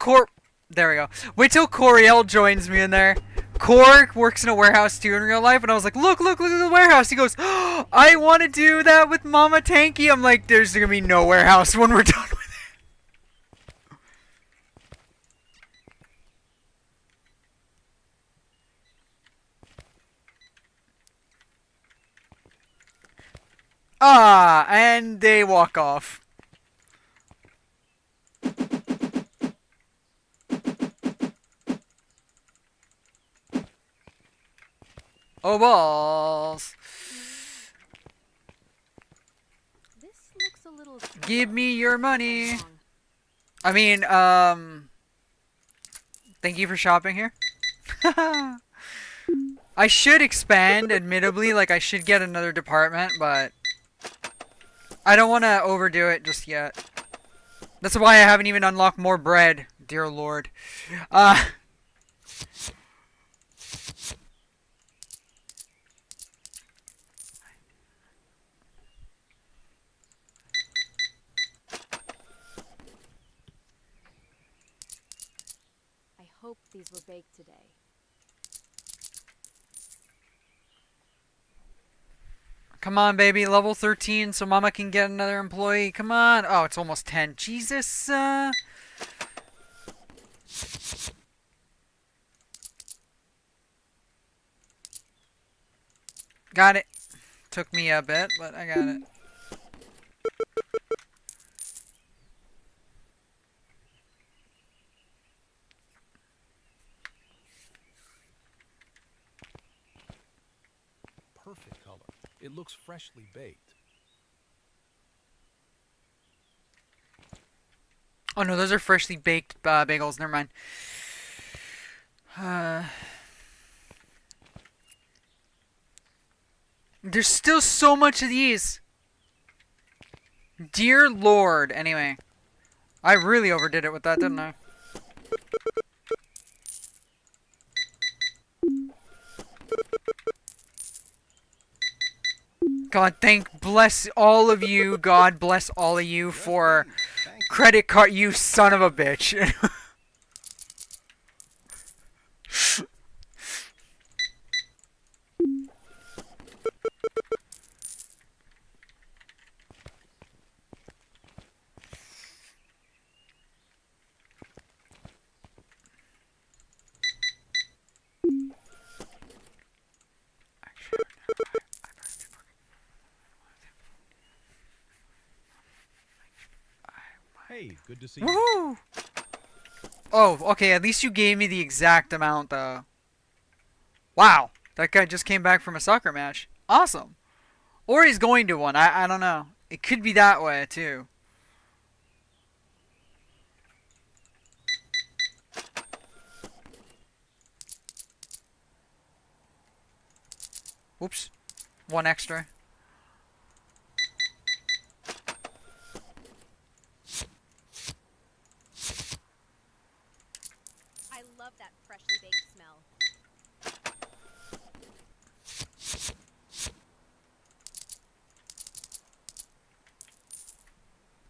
There we go. Wait till Coriel joins me in there. Cor works in a warehouse too in real life, and I was like, look at the warehouse. He goes, oh, I want to do that with Mama Tanky. I'm like, there's gonna be no warehouse when we're done with it. Ah, and they walk off. Oh, balls. This looks a little Give me your money. I mean, thank you for shopping here. I should expand, admittedly, like I should get another department, but I don't want to overdo it just yet. That's why I haven't even unlocked more bread, dear lord. I hope these were baked today. Come on, baby. Level 13 so Mama can get another employee. Come on. Oh, it's almost 10. Jesus. Got it. Took me a bit, but I got it. Perfect color. It looks freshly baked. Oh no, those are freshly baked bagels. Never mind. There's still so much of these. Dear Lord. Anyway. I really overdid it with that, didn't I? God, bless all of you. God bless all of you for credit card, you son of a bitch. Hey, good to see you. Woohoo! Oh, okay, at least you gave me the exact amount, though. Wow, that guy just came back from a soccer match. Awesome. Or he's going to one, I don't know. It could be that way, too. Whoops. One extra. I love that freshly baked smell.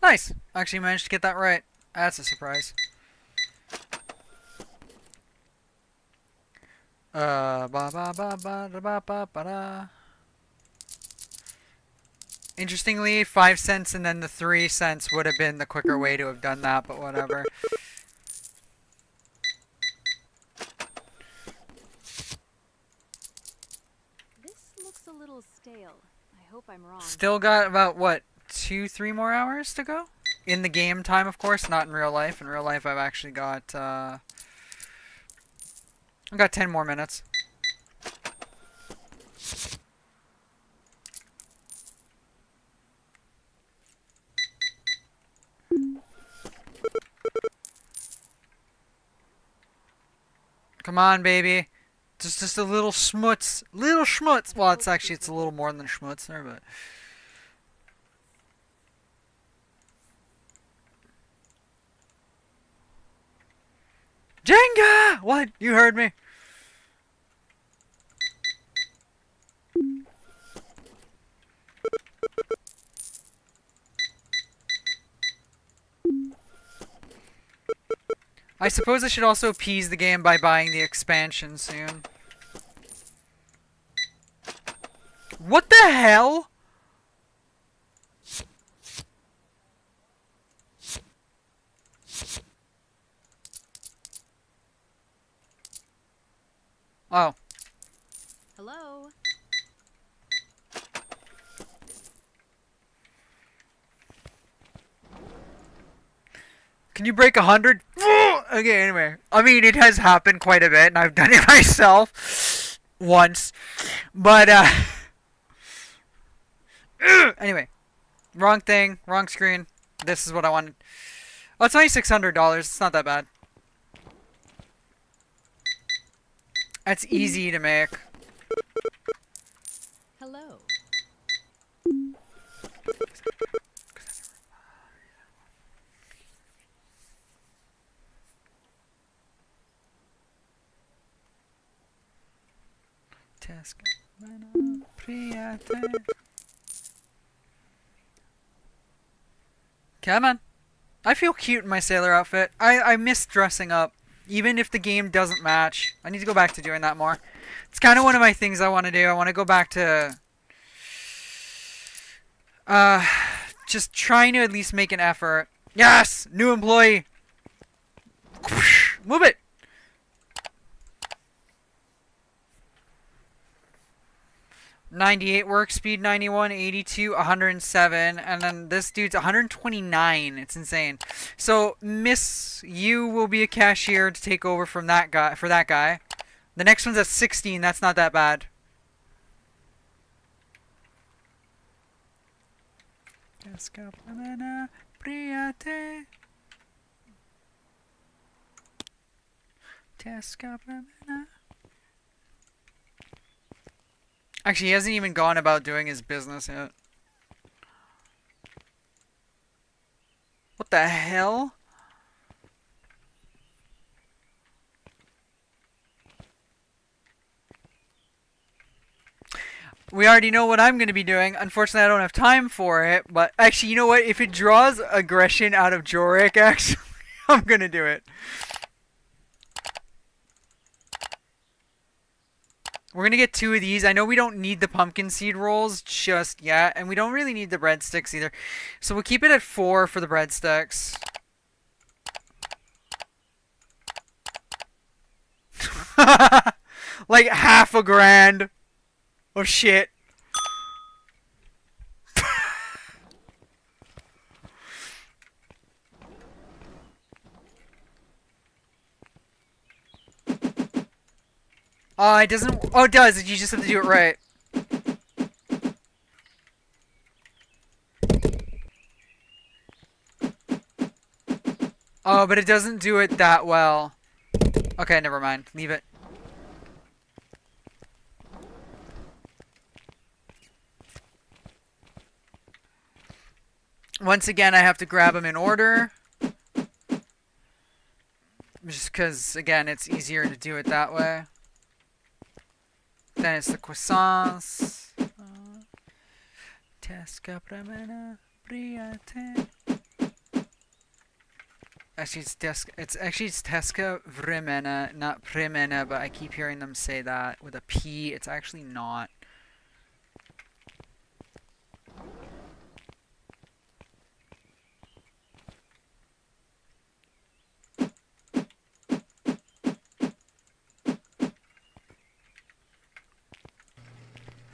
Nice. Actually managed to get that right. That's a surprise. Ba ba ba ba da ba ba ba da. Interestingly, 5 cents and then the 3 cents would have been the quicker way to have done that, but whatever. This looks a little stale. I hope I'm wrong. Still got about, what, 2-3 more hours to go? In the game time, of course, not in real life. In real life, I've actually got, I've got 10 more minutes. Come on, baby. Just a little schmutz. Little schmutz. Well, it's a little more than schmutz there, but... Jenga! What? You heard me. I suppose I should also appease the game by buying the expansion soon. What the hell? Oh. Hello? Can you break 100? Okay, anyway. I mean, it has happened quite a bit, and I've done it myself once. But, anyway. Wrong thing, wrong screen. This is what I wanted. Oh, it's only $600. It's not that bad. That's easy to make. Hello. Come on. I feel cute in my sailor outfit. I miss dressing up. Even if the game doesn't match. I need to go back to doing that more. It's kind of one of my things I want to do. I want to go back to Uh, just trying to at least make an effort. Yes! New employee! Move it! $98 work speed, 91, 82, 107, and then this dude's 129. It's insane. So Miss You will be a cashier to take over from that guy. For that guy, the next one's at 16. That's not that bad. Actually, he hasn't even gone about doing his business yet. What the hell? We already know what I'm going to be doing. Unfortunately, I don't have time for it. But actually, you know what? If it draws aggression out of Jorik, actually, I'm going to do it. We're going to get 2 of these. I know we don't need the pumpkin seed rolls just yet. And we don't really need the breadsticks either. So we'll keep it at 4 for the breadsticks. Like half a grand of shit. It doesn't. Oh, it does. You just have to do it right. Oh, but it doesn't do it that well. Okay, never mind. Leave it. Once again, I have to grab them in order. Just because, again, it's easier to do it that way. Then it's the croissants. Tesca premena priate. Actually, it's Tesca vremena, not premena, but I keep hearing them say that with a P. It's actually not.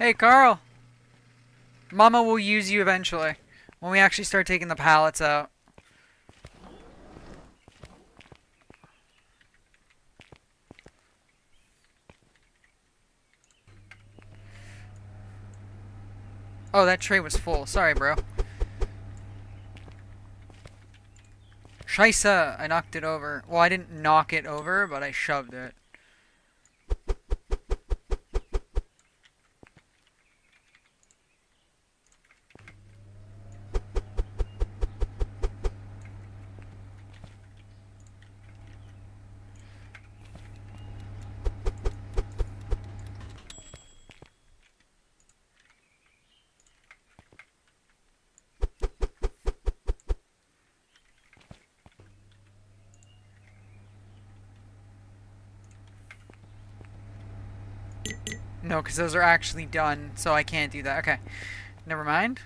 Hey, Carl! Mama will use you eventually, when we actually start taking the pallets out. Oh, that tray was full. Sorry, bro. Scheisse! I knocked it over. Well, I didn't knock it over, but I shoved it. No, because those are actually done, so I can't do that. Okay. Never mind.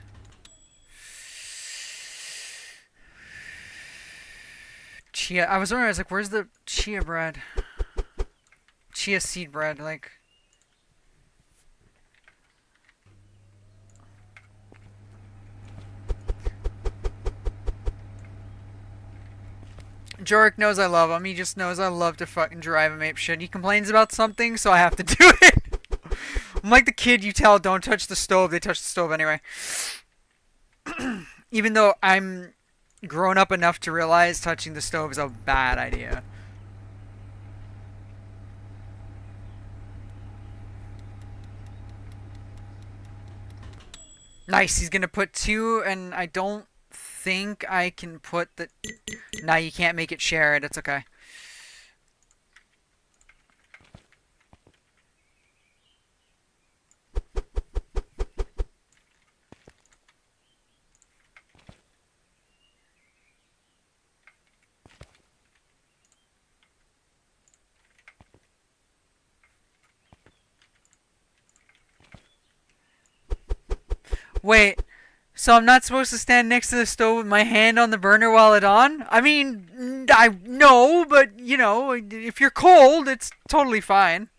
Chia. I was wondering, I was like, where's the chia bread? Chia seed bread, like... Jorik knows I love him. He just knows I love to fucking drive him ape shit. He complains about something, so I have to do it. I'm like the kid you tell don't touch the stove. They touch the stove anyway. Even though I'm grown up enough to realize touching the stove is a bad idea. Nice. He's gonna put 2, and I don't think I can put the... Nah, you can't make it share it. It's okay. Wait. So I'm not supposed to stand next to the stove with my hand on the burner while it's on? I mean, I know, but you know, if you're cold, it's totally fine.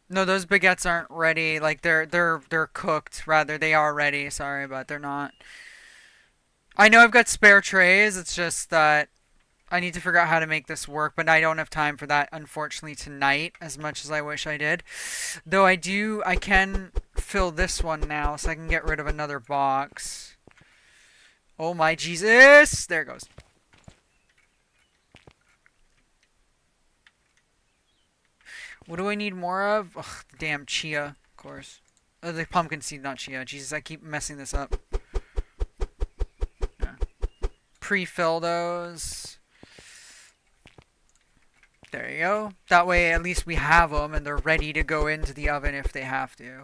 No, those baguettes aren't ready. Like they're cooked. Rather, they are ready. Sorry, but they're not. I know I've got spare trays. It's just that I need to figure out how to make this work, but I don't have time for that, unfortunately, tonight, as much as I wish I did. Though I can fill this one now, so I can get rid of another box. Oh my Jesus! There it goes. What do I need more of? Ugh, damn chia, of course. Oh, the pumpkin seed, not chia. Jesus, I keep messing this up. Yeah. Pre-fill those. There you go. That way, at least we have them, and they're ready to go into the oven if they have to.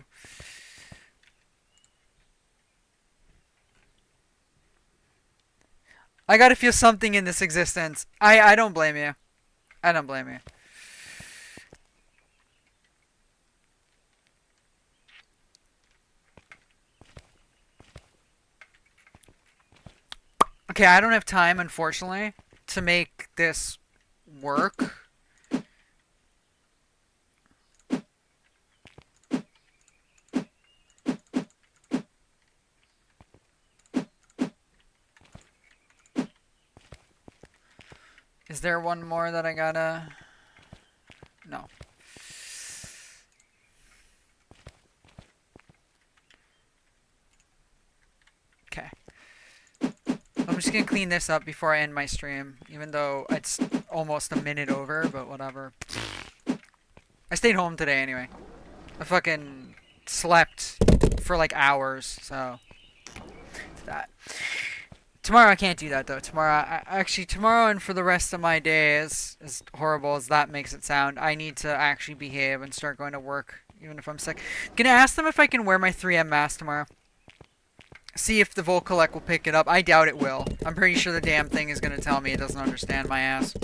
I gotta feel something in this existence. I don't blame you. I don't blame you. Okay, I don't have time, unfortunately, to make this work. Is there one more that I gotta... No. Okay. I'm just gonna clean this up before I end my stream, even though it's almost a minute over, but whatever. I stayed home today anyway. I fucking slept for like hours, so... that. Tomorrow I can't do that though. Tomorrow and for the rest of my day, as horrible as that makes it sound, I need to actually behave and start going to work, even if I'm sick. Gonna ask them if I can wear my 3M mask tomorrow. See if the Volcolec will pick it up. I doubt it will. I'm pretty sure the damn thing is gonna tell me it doesn't understand my ass.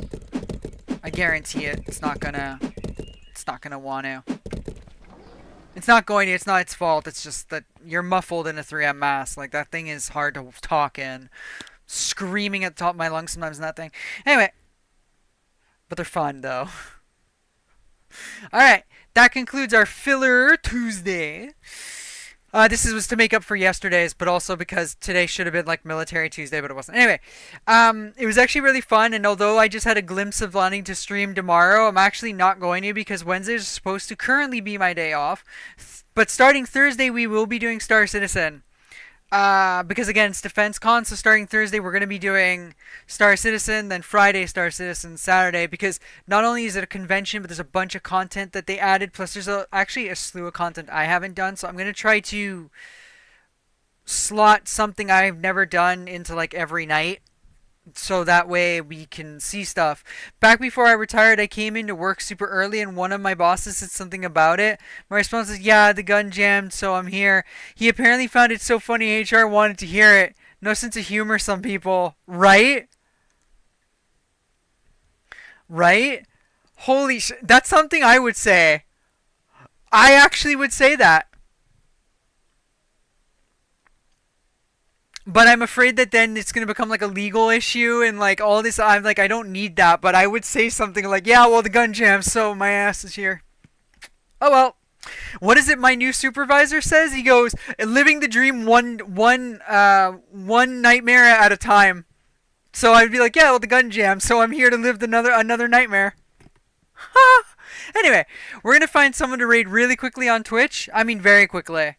I guarantee it. It's not gonna want to. It's not going to. It's not its fault. It's just that you're muffled in a 3M mask. Like, that thing is hard to talk in. Screaming at the top of my lungs sometimes in that thing. Anyway. But they're fun, though. Alright. That concludes our filler Tuesday. This was to make up for yesterday's, but also because today should have been like Military Tuesday, but it wasn't. Anyway, it was actually really fun, and although I just had a glimpse of wanting to stream tomorrow, I'm actually not going to because Wednesday is supposed to currently be my day off. But starting Thursday, we will be doing Star Citizen. Because again, it's Defense Con, so starting Thursday, we're going to be doing Star Citizen, then Friday, Star Citizen, Saturday, because not only is it a convention, but there's a bunch of content that they added, plus there's actually a slew of content I haven't done, so I'm going to try to slot something I've never done into, like, every night, so that way we can see stuff. Back before I retired, I came into work super early, and one of my bosses said something about it. My response is, yeah, the gun jammed, so I'm here. He apparently found it so funny HR wanted to hear it. No sense of humor, some people. Right? Right? Holy shit. That's something I would say. I actually would say that. But I'm afraid that then it's going to become like a legal issue and like all this. I'm like, I don't need that. But I would say something like, yeah, well, the gun jammed, so my ass is here. Oh, well. What is it my new supervisor says? He goes, living the dream one nightmare at a time. So I'd be like, yeah, well, the gun jammed, so I'm here to live another nightmare. Anyway, we're going to find someone to raid really quickly on Twitch. I mean, very quickly.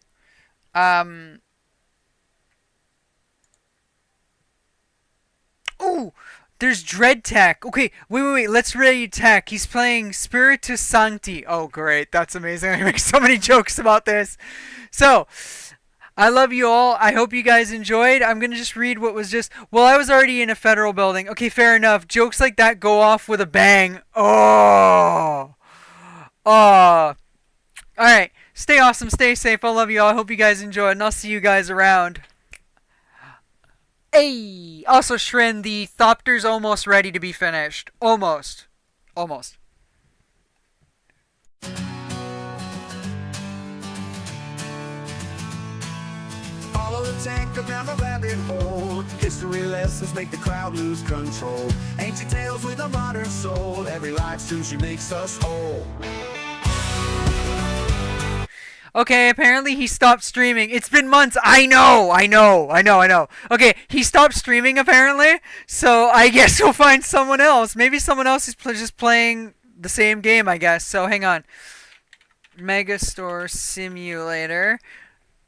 Oh, there's Dread Tech. Okay, wait. Let's raid Tech. He's playing Spiritus Sancti. Oh, great. That's amazing. I make so many jokes about this. So, I love you all. I hope you guys enjoyed. I'm going to just read what was just... Well, I was already in a federal building. Okay, fair enough. Jokes like that go off with a bang. Oh. Alright. Stay awesome, stay safe. I love you all. I hope you guys enjoy, and I'll see you guys around. Hey! Also, Shrin, the Thopter's almost ready to be finished. Almost. Almost. Follow the tank around the rabbit hole. History lessons make the crowd lose control. Ancient tales with a modern soul. Every life soon she makes us whole. Okay, apparently he stopped streaming. It's been months. I know. Okay, he stopped streaming apparently. So I guess we'll find someone else. Maybe someone else is just playing the same game, I guess. So hang on. Megastore Simulator.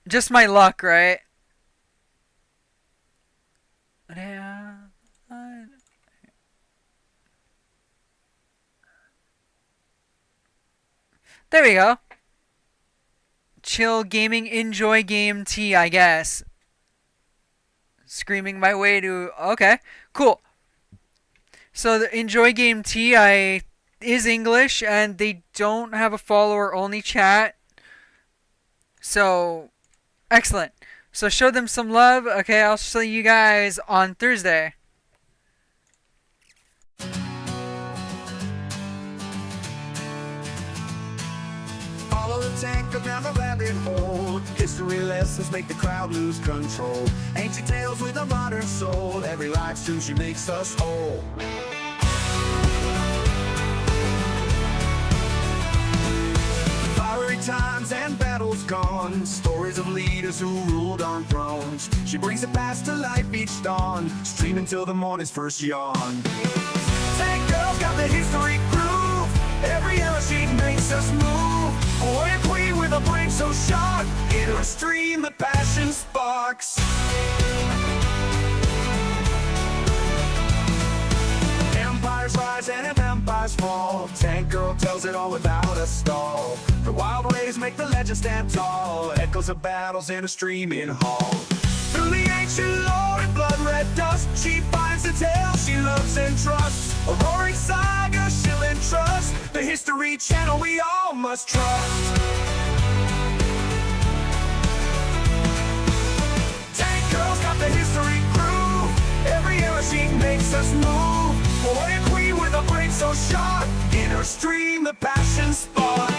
Just my luck, right? Yeah. There we go. Chill gaming, enjoy game T, I guess. Screaming my way to... Okay, cool. So the enjoy game T is English, and they don't have a follower-only chat. So, excellent. So show them some love. Okay, I'll see you guys on Thursday. Follow the tank around the rabbit hole. History lessons make the crowd lose control. Ancient tales with a modern soul. Every life soon she makes us whole. Fiery times and battles gone. Stories of leaders who ruled on thrones. She brings the past to life each dawn. Stream until the morning's first yawn. Tank girl's got the history groove. Every era she makes us move. Warrior queen with a brain so sharp. In her stream the passion sparks. Empires rise and empires fall. Tank girl tells it all without a stall. Her wild ways make the legend stand tall. Echoes of battles in a streaming hall. Through the ancient lore and blood-red dust, she finds the tale she loves and trusts. A roaring saga she'll entrust. The History Channel we all must trust. Tank girl's got the history groove. Every era she makes us move. Warrior queen with a brain so sharp. In her stream the passion spark.